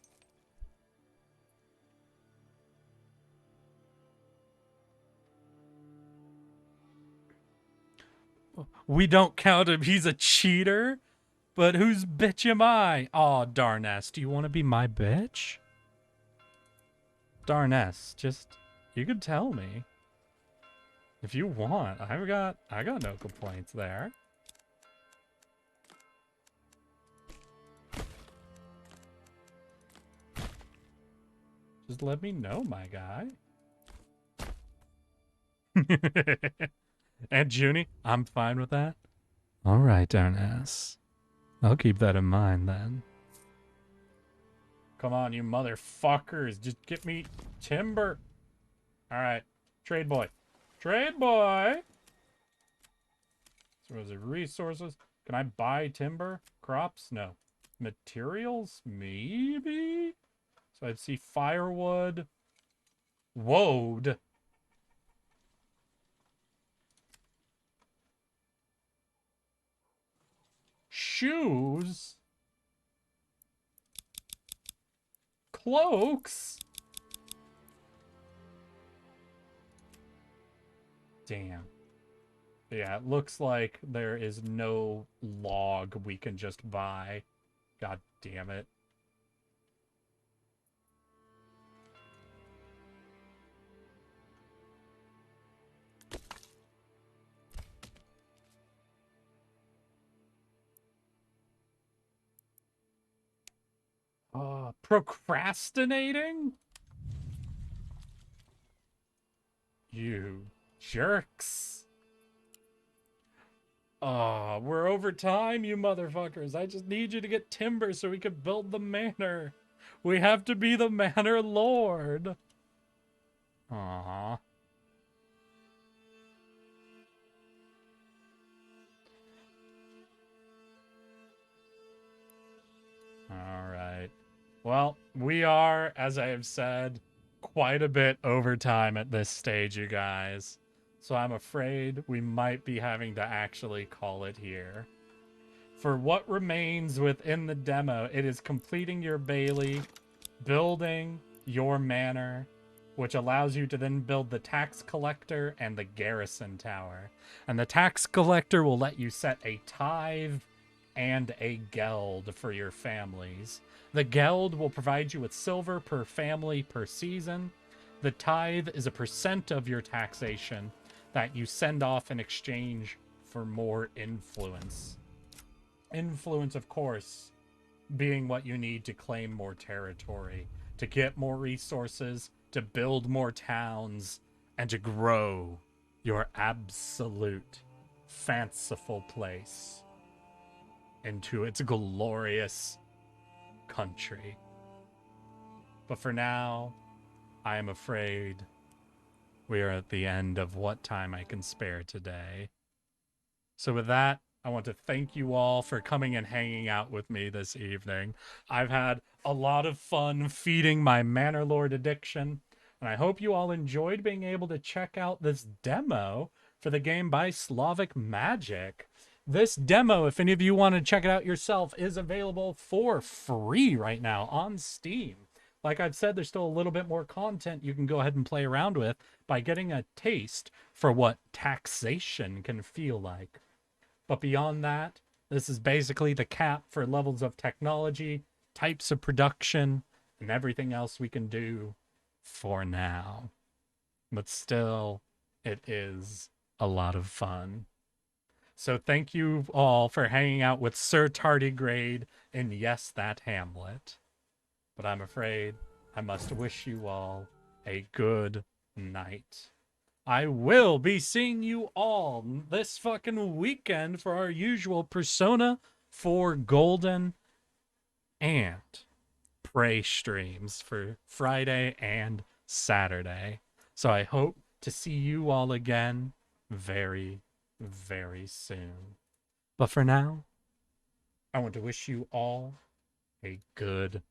We don't count him. He's a cheater. But whose bitch am I? Aw, Darnest. Do you want to be my bitch? Darnest, just... You could tell me. If you want. I got no complaints there. Just let me know, my guy. And Junie, I'm fine with that. All right, Darnest. I'll keep that in mind then. Come on, you motherfuckers. Just get me timber. All right. Trade boy. Trade boy. So is it resources? Can I buy timber? Crops? No. Materials? Maybe? So I'd see firewood. Woad. Shoes. Cloaks. Damn. Yeah, it looks like there is no log we can just buy. God damn it. Procrastinating? You jerks. Oh, we're over time, you motherfuckers. I just need you to get timber so we can build the manor. We have to be the Manor Lord. Aww. Alright. Well, we are, as I have said, quite a bit over time at this stage, you guys. So I'm afraid we might be having to actually call it here. For what remains within the demo, it is completing your Bailey, building your manor, which allows you to then build the tax collector and the garrison tower. And the tax collector will let you set a tithe and a geld for your families. The geld will provide you with silver per family per season. The tithe is a percent of your taxation that you send off in exchange for more influence. Influence, of course, being what you need to claim more territory, to get more resources, to build more towns, and to grow your absolute fanciful place into its glorious country. But for now, I am afraid we are at the end of what time I can spare today. So with that, I want to thank you all for coming and hanging out with me this evening. I've had a lot of fun feeding my Manor Lord addiction, and I hope you all enjoyed being able to check out this demo for the game by Slavic Magic. This demo, if any of you want to check it out yourself, is available for free right now on Steam. Like I've said, there's still a little bit more content you can go ahead and play around with by getting a taste for what taxation can feel like. But beyond that, this is basically the cap for levels of technology, types of production, and everything else we can do for now. But still, it is a lot of fun. So thank you all for hanging out with Sir Tardigrade in Yes, That Hamlet. But I'm afraid I must wish you all a good night. I will be seeing you all this fucking weekend for our usual Persona 4 Golden and Prey streams for Friday and Saturday. So I hope to see you all again very, very soon. But for now, I want to wish you all a good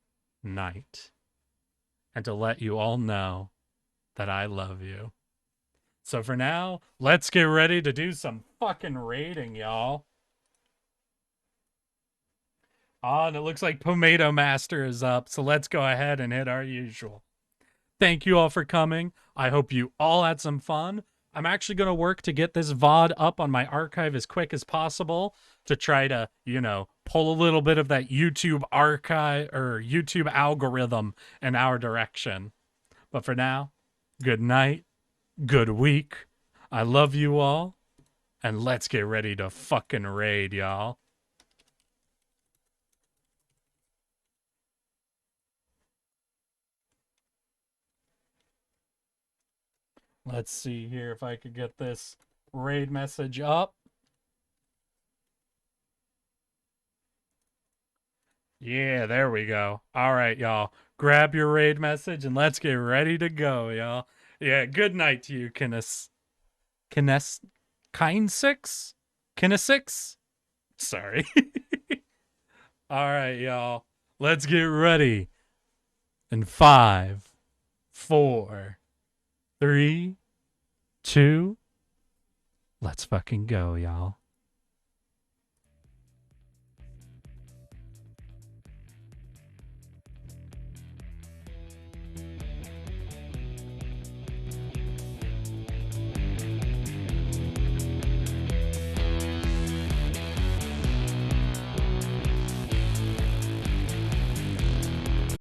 night and to let you all know that I love you. So for now, let's get ready to do some fucking raiding, y'all. And it looks like Pomato Master is up, so let's go ahead and hit our usual. Thank you all for coming. I hope you all had some fun. I'm actually going to work to get this VOD up on my archive as quick as possible to try to, pull a little bit of that YouTube archive or YouTube algorithm in our direction. But for now, good night. Good week. I love you all. And let's get ready to fucking raid, y'all. Let's see here if I could get this raid message up. Yeah, there we go. All right, y'all. Grab your raid message and let's get ready to go, y'all. Yeah, good night to you, Kinesix? Sorry. All right, y'all. Let's get ready. In 5, 4, 3, 2, let's fucking go, y'all.